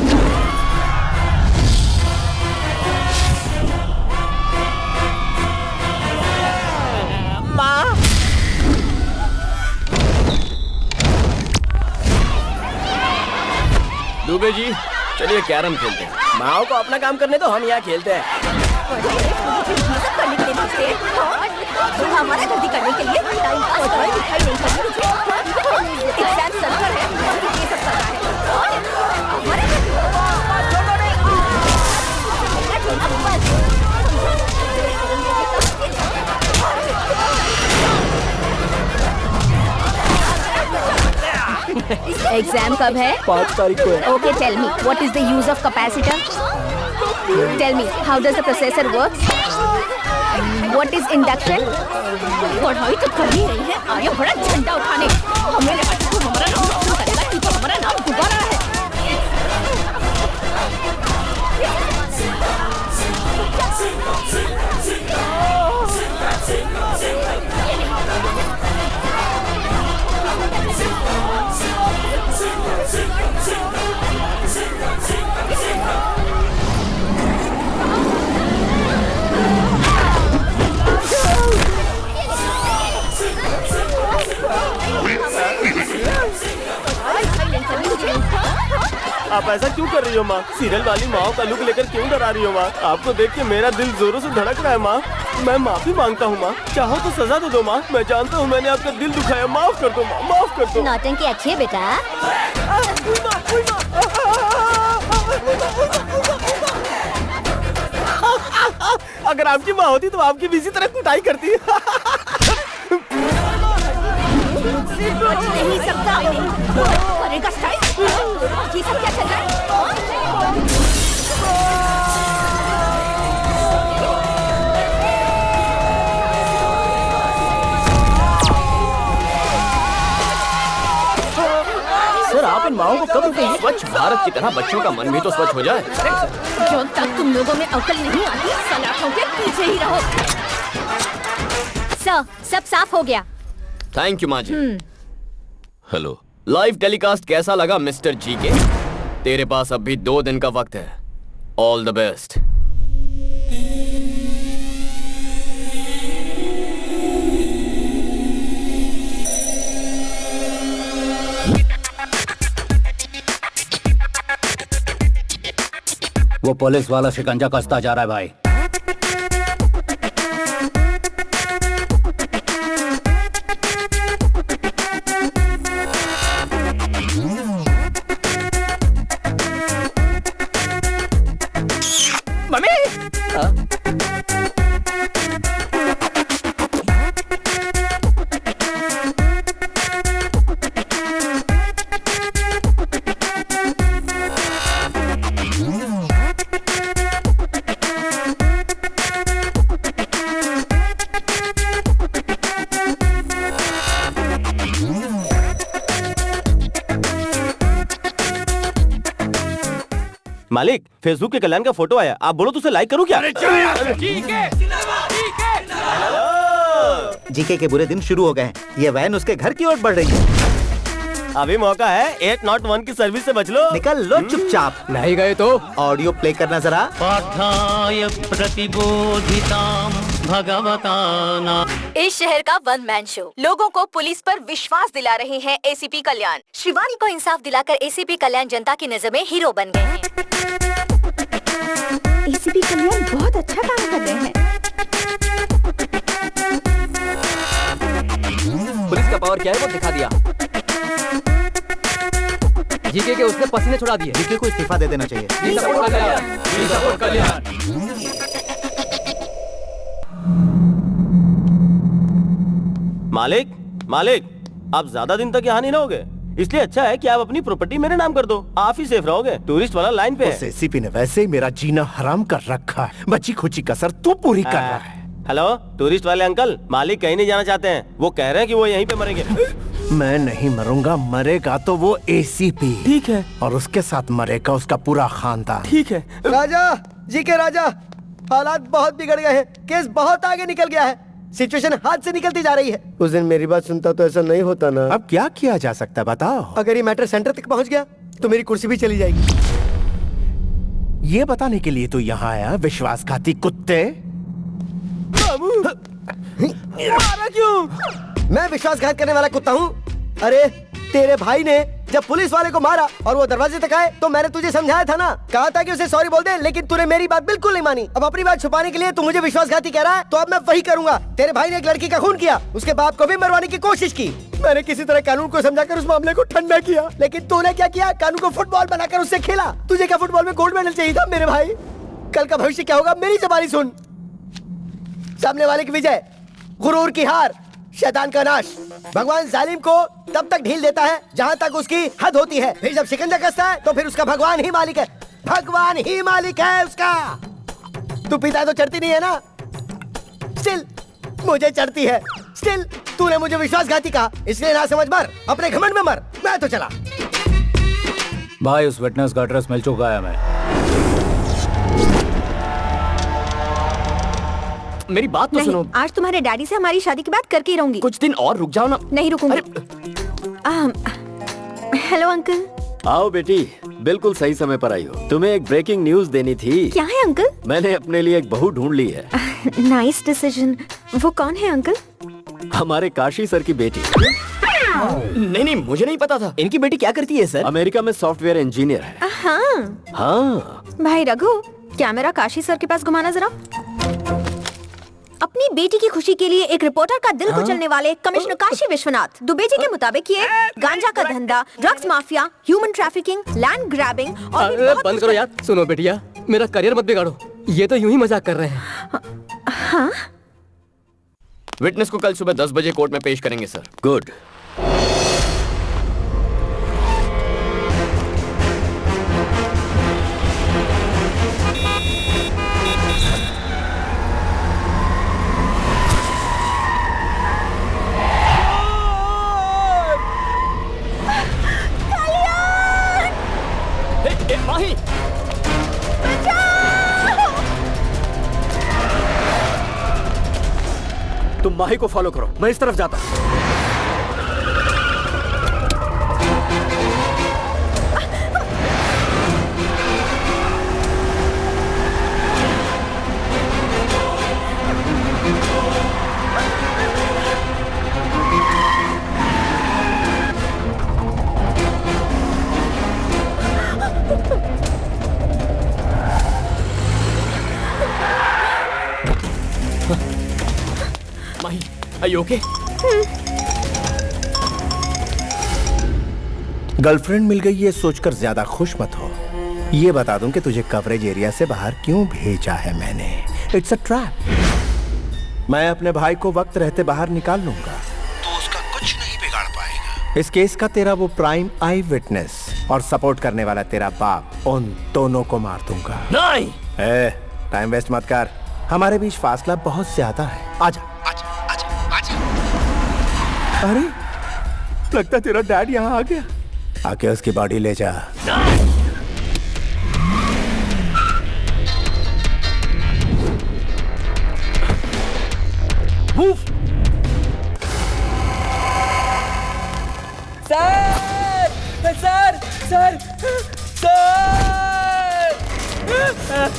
Speaker 3: Dubey ji, चलिए कैरम खेलते हैं।
Speaker 11: माओ को अपना काम करने दो, हम यहाँ खेलते हैं।
Speaker 6: हमारा गलती करने के लिए टाइम पास करने दिखाई नहीं करती मुझे। एग्जाम सेंटर है, ये सब कर रहा है। एग्जाम कब है?
Speaker 11: 5 तारीख को है।
Speaker 6: Okay, tell me, what is the use of capacitor? Tell me, how does the processor work? What is induction? पढ़ाई तो कर ही रही है, आया बड़ा झंडा उठाने। हमें लगा कि तू हमारा नाम रोशन करेगा, तू तो हमारा नाम डुबा रहा है।
Speaker 19: आप ऐसा क्यों कर रही हो माँ? सीरियल वाली माँ का लुक लेकर क्यों डरा रही हो माँ? आपको देख के मेरा दिल जोरों से धड़क रहा है माँ। मैं माफी मांगता हूँ माँ, चाहो तो सजा दे दो माँ। मैं जानता हूँ मैंने आपका दिल दुखाया, माफ कर दो माँ, माफ कर दो।
Speaker 6: नौटंकी अच्छी है बेटा।
Speaker 19: अगर आपकी माँ होती तो आपकी भी इसी तरह कुटाई करती।
Speaker 6: बच नहीं सकता। करेगा स्टाइल। ये सब क्या चल रहा है?
Speaker 3: सर, आप इन माओं को कब रुकेंगे? स्वच्छ भारत की तरह बच्चों का मन भी तो स्वच्छ हो जाए।
Speaker 6: जब तक तुम लोगों में अकल नहीं आती, सलाखों के पीछे ही रहो। सर, सब साफ हो गया।
Speaker 3: थैंक यू माँ जी। हेलो, लाइव टेलीकास्ट कैसा लगा मिस्टर जी के? तेरे पास अब भी 2 दिन का वक्त है। All the best.
Speaker 10: वो पुलिस वाला शिकंजा कसता जा रहा है भाई।
Speaker 19: मालिक, फेसबुक के कल्याण का फोटो आया, आप बोलो तो उसे लाइक करूं क्या?
Speaker 18: जीके के बुरे दिन शुरू हो गए हैं। ये वैन उसके घर की ओर बढ़ रही है।
Speaker 19: अभी मौका है, 801 की सर्विस से बच लो।
Speaker 18: निकल लो चुपचाप।
Speaker 10: नहीं गए तो
Speaker 18: ऑडियो प्ले करना जरा।
Speaker 12: पाठाय प्रतिबोधितां भगवता ना।
Speaker 6: इस शहर का वन मैन शो लोगों को पुलिस पर विश्वास दिला रहे हैं एसीपी कल्याण। शिवानी को इंसाफ दिलाकर एसीपी कल्याण जनता की नजर में हीरो बन गए हैं। एसीपी कल्याण बहुत अच्छा काम कर रहे हैं।
Speaker 11: पुलिस का पावर क्या है वो दिखा दिया। जीके के उसने पसीने छुड़ा दिए।
Speaker 18: जीके को इस्तीफा दे देना चाहिए।
Speaker 19: मालिक, मालिक, आप ज्यादा दिन तक यहाँ नहीं रहोगे, इसलिए अच्छा है कि आप अपनी प्रॉपर्टी मेरे नाम कर दो। आप ही सेफ रहोगे। टूरिस्ट वाला लाइन पे है।
Speaker 15: एसीपी ने वैसे ही मेरा जीना हराम कर रखा है। बची खुची कसर तू पूरी कर रहा है।
Speaker 19: हेलो, टूरिस्ट वाले अंकल, मालिक कहीं नहीं जाना चाहते हैं। वो कह रहे हैं कि वो यहीं पे मरेंगे।
Speaker 15: मैं नहीं मरूंगा, मरेगा तो वो एसीपी।
Speaker 19: ठीक है।
Speaker 15: और उसके साथ मरेगा उसका पूरा खानदान।
Speaker 19: ठीक है।
Speaker 14: राजा जी के राजा, हालात बहुत बिगड़ गए हैं। केस बहुत आगे निकल गया है। सिचुएशन हाथ से निकलती जा रही है।
Speaker 1: उस दिन मेरी बात सुनता तो ऐसा नहीं होता ना।
Speaker 15: अब क्या किया जा सकता है बताओ?
Speaker 1: अगर ये मैटर सेंटर तक पहुंच गया तो मेरी कुर्सी भी चली जाएगी।
Speaker 15: ये बताने के लिए तो यहाँ आया, विश्वासघाती कुत्ते।
Speaker 19: मारा क्यों?
Speaker 1: मैं विश्वासघात करने वाला कुत्ता हूँ? अरे तेरे भाई ने जब पुलिस वाले को मारा और वो दरवाजे तक आए तो मैंने तुझे समझाया था ना, कहा था कि उसे सॉरी बोल दे, लेकिन तूने मेरी बात बिल्कुल नहीं मानी। अब अपनी बात छुपाने के लिए तू मुझे विश्वासघाती कह रहा है, तो अब मैं वही करूंगा। तेरे भाई ने एक लड़की का खून किया, उसके बाप को भी मरवाने की कोशिश की। मैंने किसी तरह कानून को समझाकर उस मामले को ठंडा किया, लेकिन तूने क्या किया? कानून को फुटबॉल बनाकर उससे खेला। तुझे क्या फुटबॉल में गोल्ड मेडल चाहिए था मेरे भाई? कल का भविष्य क्या होगा मेरी ज़बानी सुन। सामने वाले की विजय, गुरूर की हार, शैतान का नाश। भगवान जालिम को तब तक ढील देता है जहाँ तक उसकी हद होती है, फिर जब शिकंजा कसता है तो फिर उसका भगवान ही मालिक है। भगवान ही मालिक है उसका। तू पिता तो चढ़ती नहीं है ना, स्टिल मुझे चढ़ती है। स्टिल तूने मुझे विश्वासघाती कहा, इसलिए ना समझ मर, अपने घमंड में मर। मैं तो चला।
Speaker 10: भाई उस विटनेस का एड्रेस मिल चुका है हमें।
Speaker 3: मेरी बात तो सुनो।
Speaker 5: आज तुम्हारे डैडी से हमारी शादी की बात करके ही रहूंगी।
Speaker 3: कुछ दिन और रुक जाओ ना।
Speaker 5: नहीं रुकूंगी। Hello uncle.
Speaker 10: आओ बेटी, बिल्कुल सही समय पर आई हो। तुम्हें एक ब्रेकिंग न्यूज देनी थी।
Speaker 5: क्या है अंकल?
Speaker 10: मैंने अपने लिए एक बहू ढूंढ ली है।
Speaker 5: Nice decision. वो कौन है अंकल?
Speaker 10: हमारे काशी सर की बेटी।
Speaker 3: नहीं, मुझे नहीं पता था। इनकी बेटी क्या करती है सर?
Speaker 10: अमेरिका में सॉफ्टवेयर इंजीनियर है। हाँ।
Speaker 5: भाई रघु, कैमरा काशी सर के पास घुमाना जरा। अपनी बेटी की खुशी के लिए एक रिपोर्टर का दिल कुचलने वाले कमिश्नर काशी विश्वनाथ दुबे जी के मुताबिक ये गांजा का धंधा, drugs mafia, human trafficking, land grabbing और
Speaker 11: बंद करो यार। सुनो बेटिया, मेरा करियर मत बिगाड़ो। ये तो यूं ही मजाक कर रहे हैं।
Speaker 5: हाँ?
Speaker 3: विटनेस को कल सुबह 10 बजे कोर्ट में पेश करेंगे सर।
Speaker 10: गुड।
Speaker 3: माही,
Speaker 10: तुम माही को फॉलो करो, मैं इस तरफ जाता हूँ।
Speaker 3: Are you okay?
Speaker 2: गर्लफ्रेंड मिल गई ये सोचकर ज्यादा खुश मत हो। ये बता दूं कि तुझे कवरेज एरिया से बाहर क्यों भेजा है मैंने। It's a trap. मैं अपने भाई को वक्त रहते बाहर निकाल लूंगा तो उसका कुछ नहीं बिगाड़ पाएगा। इस केस का तेरा वो प्राइम आई विटनेस और सपोर्ट करने वाला तेरा बाप, उन दोनों को मार दूंगा।
Speaker 3: नहीं।
Speaker 2: टाइम वेस्ट मत कर, हमारे बीच फासला बहुत ज्यादा है। आजा। अरे लगता तेरा डैड यहाँ आ गया। आके उसकी बॉडी ले जा।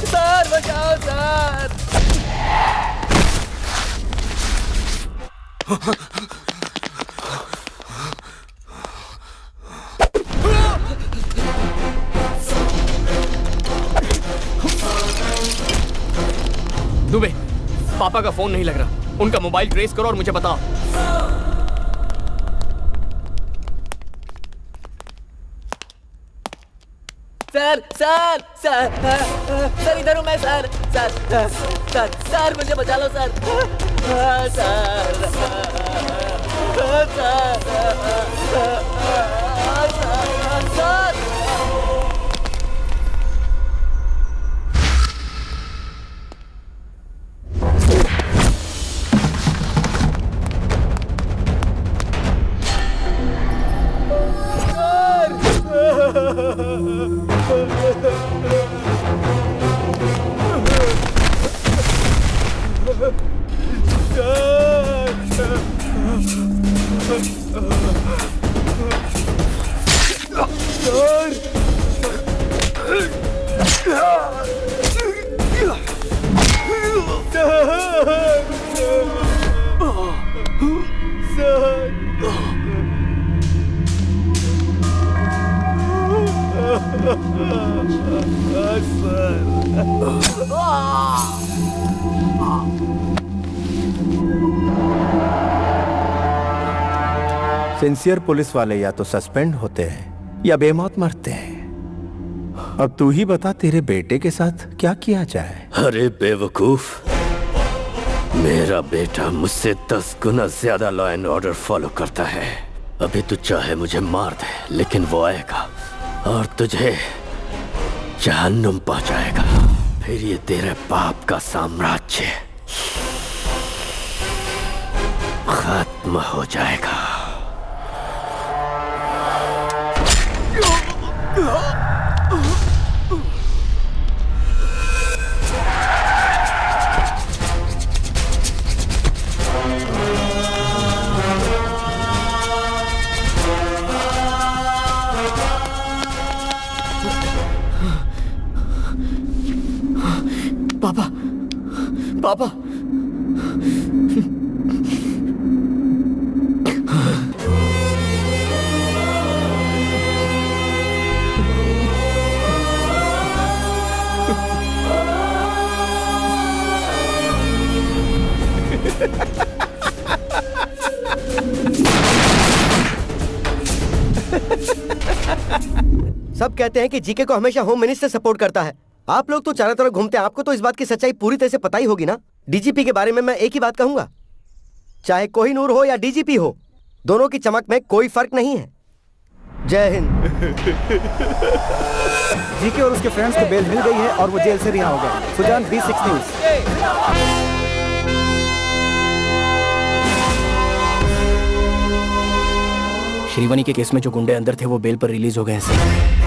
Speaker 11: सर बचाओ सर।
Speaker 3: दुबे, पापा का फोन नहीं लग रहा। उनका मोबाइल ट्रेस करो और मुझे बताओ।
Speaker 11: सर इधर हूँ मैं सर। सर मुझे बचा लो सर। सर
Speaker 2: सिंसियर पुलिस वाले या तो सस्पेंड होते हैं या बेमौत मरते हैं। अब तू ही बता तेरे बेटे के साथ क्या किया जाए।
Speaker 10: अरे बेवकूफ, मेरा बेटा मुझसे 10 गुना ज्यादा लॉ एंड ऑर्डर फॉलो करता है। अभी तू चाहे मुझे मार दे, लेकिन वो आएगा और तुझे जहन्नुम पहुंचाएगा। फिर ये तेरे बाप का साम्राज्य खत्म हो जाएगा।
Speaker 9: पापा, पापा,
Speaker 1: सब कहते हैं कि जीके को हमेशा होम मिनिस्टर सपोर्ट करता है। आप लोग तो चारों तरफ घूमते हैं, आपको तो इस बात की सच्चाई पूरी तरह से पता ही होगी ना। डीजीपी के बारे में मैं एक ही बात कहूंगा, चाहे कोहिनूर हो या डीजीपी हो, दोनों की चमक में कोई फर्क नहीं है। जय हिंद।
Speaker 4: जीके और उसके फ्रेंड्स को बेल मिल गई है और वो जेल से रिहा हो गए। Sujan, B6 news.
Speaker 11: श्रीवनी के केस में जो गुंडे अंदर थे वो बेल पर रिलीज हो गए हैं।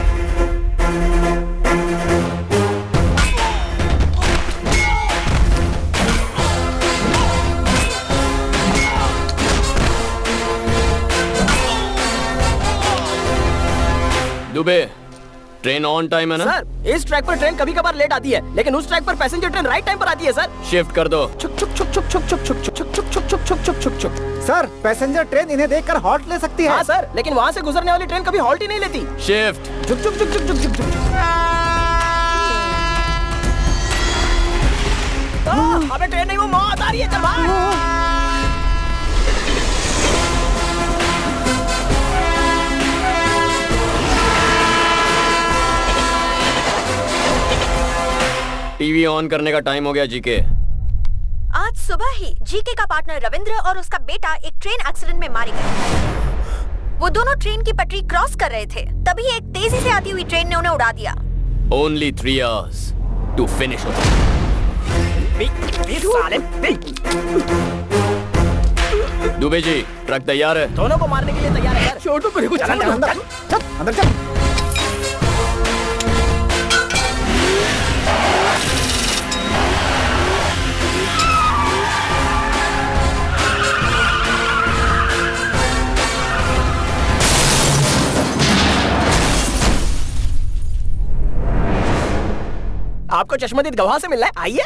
Speaker 3: दुबे, ट्रेन ऑन टाइम है ना?
Speaker 9: सर, इस ट्रैक पर ट्रेन कभी कभार लेट आती है, लेकिन उस ट्रैक पर पैसेंजर ट्रेन राइट टाइम पर आती है सर।
Speaker 3: शिफ्ट कर दो।
Speaker 9: छुक छुक छुक छुक छुक छुक छुक छुक छुक छुक छुक छुक छुक छुक छुक।
Speaker 4: सर, पैसेंजर ट्रेन इन्हें देखकर हॉल्ट ले सकती है।
Speaker 9: हाँ सर, लेकिन वहाँ से गुजरने वाली ट्रेन कभी हॉल्ट ही नहीं लेती।
Speaker 3: शिफ्ट।
Speaker 9: छुक छुक छुक छुक छुक छुक छुक। अबे ट्रेन नहीं, वो मौत आ रही है, चल भाग।
Speaker 3: टीवी ऑन करने का टाइम हो गया जीके।
Speaker 6: आज सुबह ही जीके का पार्टनर रविंद्र और उसका बेटा एक ट्रेन एक्सीडेंट में मारे गए। वो दोनों ट्रेन की पटरी क्रॉस कर रहे थे, तभी एक तेजी से आती हुई ट्रेन ने उन्हें उड़ा दिया।
Speaker 3: Only 3 hours to finish it. Dubey ji, truck तैयार है?
Speaker 9: दोनों को मारने के लिए तैयार है सर। छोटू को कुछ
Speaker 4: अंदर चल।
Speaker 9: आपको चश्मदीद गवाह से मिलना है, आइए।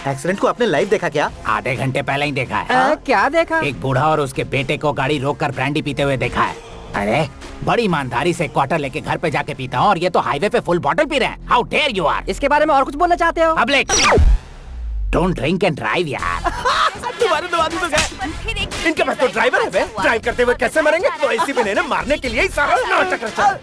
Speaker 18: एक्सीडेंट को आपने लाइव देखा क्या?
Speaker 16: आधे घंटे पहले ही देखा है।
Speaker 14: क्या देखा?
Speaker 16: एक बूढ़ा और उसके बेटे को गाड़ी रोककर ब्रांडी पीते हुए देखा है। अरे बड़ी ईमानदारी से क्वार्टर लेके घर पे जाके पीता हूँ और ये तो हाईवे पे फुल बॉटल पी रहे हैं। How dare you are.
Speaker 14: इसके बारे में और कुछ बोलना चाहते हो?
Speaker 16: Public don't drink and drive यार।
Speaker 15: तुम्हारे दो आदमी तो गए। इनके पास तो ड्राइवर है बे। ड्राइव करते हुए कैसे मरेंगे? तो इसी में ने मारने के लिए ही सारा नाटक रचा।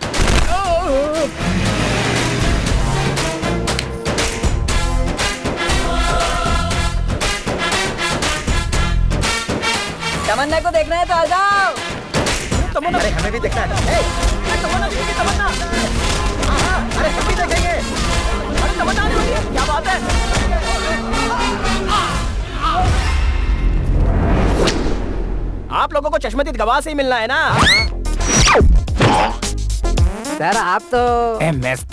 Speaker 14: तमन्ना को देखना है तो आ जाओ।
Speaker 18: तमन्ना, अरे हमें भी देखना है।
Speaker 9: तमन्ना।
Speaker 18: अरे हम भी देखेंगे।
Speaker 9: अरे तमन्ना आने वाली है, क्या बात है? आप लोगों को चश्मदीद गवाह से ही मिलना है ना?
Speaker 14: सर आप तो
Speaker 16: MS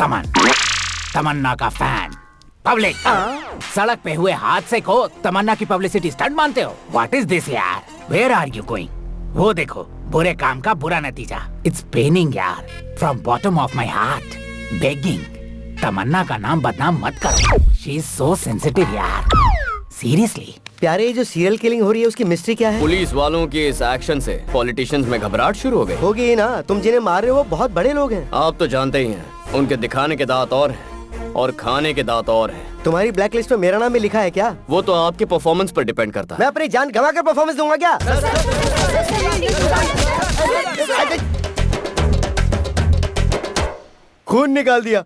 Speaker 16: तमन्ना का फैन। पब्लिक सड़क पे हुए हादसे को तमन्ना की पब्लिसिटी स्टंट मानते हो? व्हाट इज दिस यार? Where are you going? वो देखो, बुरे काम का बुरा नतीजा। इट्स पेनिंग यार, from bottom of my heart begging. Tamanna का नाम बदनाम मत करो। शी इज सो सेंसिटिव यार, सीरियसली।
Speaker 1: प्यारे, जो सीरियल किलिंग हो रही है उसकी मिस्ट्री क्या है?
Speaker 3: पुलिस वालों के इस एक्शन से पॉलिटिशियंस में घबराहट शुरू हो गई।
Speaker 1: होगी ही ना, तुम जिन्हें मार रहे हो वो बहुत बड़े लोग हैं।
Speaker 3: आप तो जानते ही हैं, उनके दिखाने के दांत और हैं। और खाने के दांत और हैं।
Speaker 1: तुम्हारी ब्लैक लिस्ट में मेरा नाम भी लिखा है क्या?
Speaker 3: वो तो आपके परफॉर्मेंस पर डिपेंड करता है।
Speaker 1: मैं अपनी जान गंवा कर परफॉर्मेंस दूंगा क्या? खून निकाल दिया।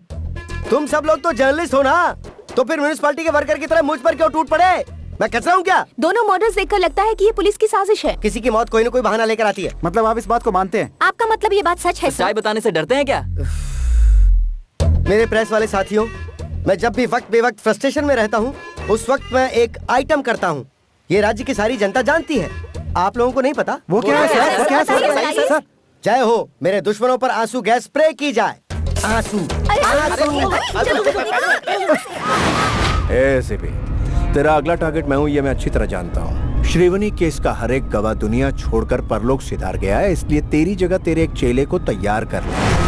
Speaker 1: तुम सब लोग तो जर्नलिस्ट हो ना, तो फिर म्युनिसिपैलिटी के वर्कर की तरह मुझ पर क्यों टूट पड़े? मैं कचरा हूँ क्या?
Speaker 6: दोनों मर्डर्स देखकर लगता है कि ये पुलिस की साजिश है।
Speaker 1: किसी की मौत कोई न कोई बहाना लेकर आती है।
Speaker 4: मतलब आप इस बात को मानते हैं?
Speaker 6: आपका मतलब ये बात सच है?
Speaker 8: सच्चाई बताने से डरते हैं क्या?
Speaker 1: मेरे प्रेस वाले साथियों, मैं जब भी वक्त बेवक्त फ्रस्ट्रेशन में रहता हूँ, उस वक्त मैं एक आइटम करता हूँ। ये राज्य की सारी जनता जानती है, आप लोगों को नहीं पता।
Speaker 4: वो क्या है सर? क्या है सर?
Speaker 1: जय हो, मेरे दुश्मनों पर आंसू गैस स्प्रे की जाए। आंसू।
Speaker 2: एसीपी, तेरा अगला टारगेट मैं हूँ, ये मैं अच्छी तरह जानता हूँ। श्रीवनी केस का हर एक गवाह दुनिया छोड़कर परलोक सिधार गया है, इसलिए तेरी जगह तेरे एक चेले को तैयार कर ले।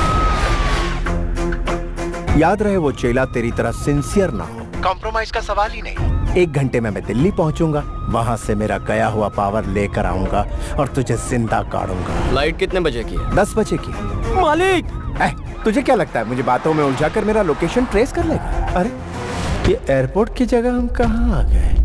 Speaker 2: याद रहे वो चेला तेरी तरह सिंसियर ना हो, कॉम्प्रोमाइज का सवाल ही नहीं। 1 घंटे में मैं दिल्ली पहुंचूंगा, वहां से मेरा गया हुआ पावर लेकर आऊंगा और तुझे जिंदा काटूंगा।
Speaker 3: फ्लाइट कितने बजे की है?
Speaker 2: 10 बजे की।
Speaker 11: मालिक,
Speaker 2: तुझे क्या लगता है मुझे बातों में उलझाकर मेरा लोकेशन ट्रेस कर लेगा? अरे ये एयरपोर्ट की जगह हम कहाँ आ गए?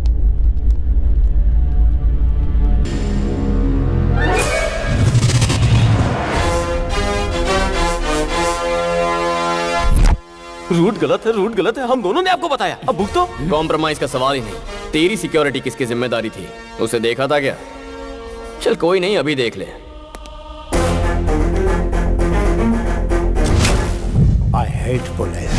Speaker 19: रूट गलत है, हम दोनों ने आपको बताया। अब भुगतो।
Speaker 3: कॉम्प्रोमाइज का सवाल ही नहीं। तेरी सिक्योरिटी किसकी जिम्मेदारी थी? उसे देखा था क्या? चल कोई नहीं, अभी देख ले।
Speaker 2: I hate police.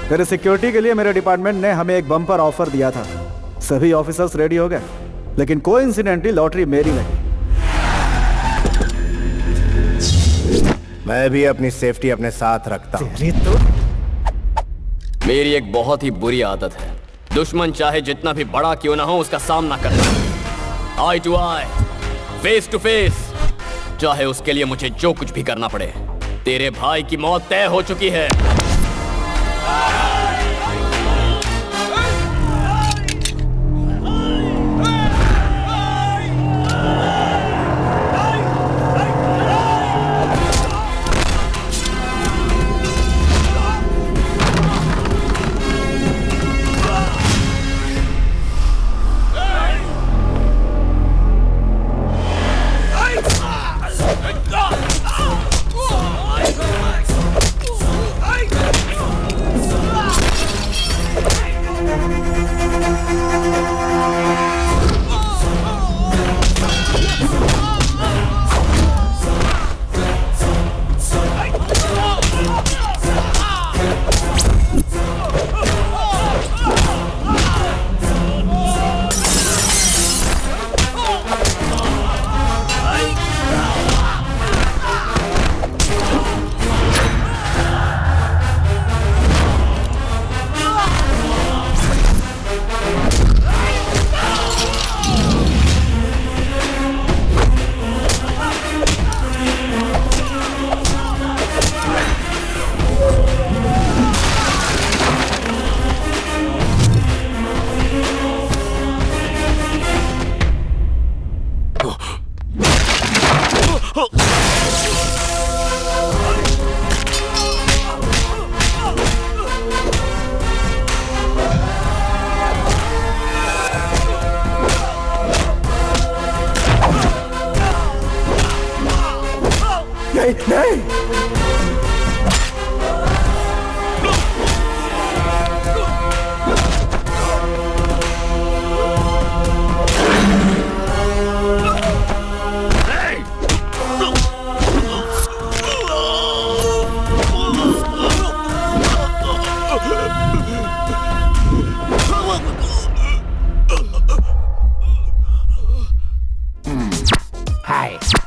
Speaker 4: तेरे सिक्योरिटी के लिए मेरे डिपार्टमेंट ने हमें एक बम्पर ऑफर दिया था। सभी ऑफिसर्स रेडी हो गए, लेकिन कोइंसिडेंटली लॉटरी मेरी लगी।
Speaker 2: मैं भी अपनी सेफ्टी अपने साथ रखता हूँ।
Speaker 3: मेरी एक बहुत ही बुरी आदत है, दुश्मन चाहे जितना भी बड़ा क्यों ना हो उसका सामना करना। Eye to eye, face to face, चाहे उसके लिए मुझे जो कुछ भी करना पड़े। तेरे भाई की मौत तय हो चुकी है।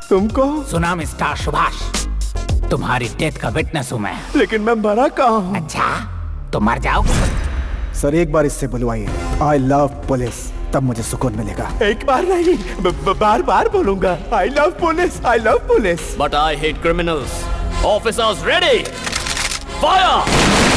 Speaker 16: तुमको सुना मिस्टर सुभाष, तुम्हारी डेथ का विटनेस हूँ मैं।
Speaker 2: लेकिन मैं मरा कहाँ हूँ?
Speaker 16: अच्छा, तो मर जाओगे।
Speaker 4: सर एक बार इससे बुलवाइए, आई लव पुलिस, तब मुझे सुकून मिलेगा।
Speaker 2: एक बार नहीं, बार बार बोलूंगा, I love police, I love police.
Speaker 3: But I hate criminals. Officers ready, fire!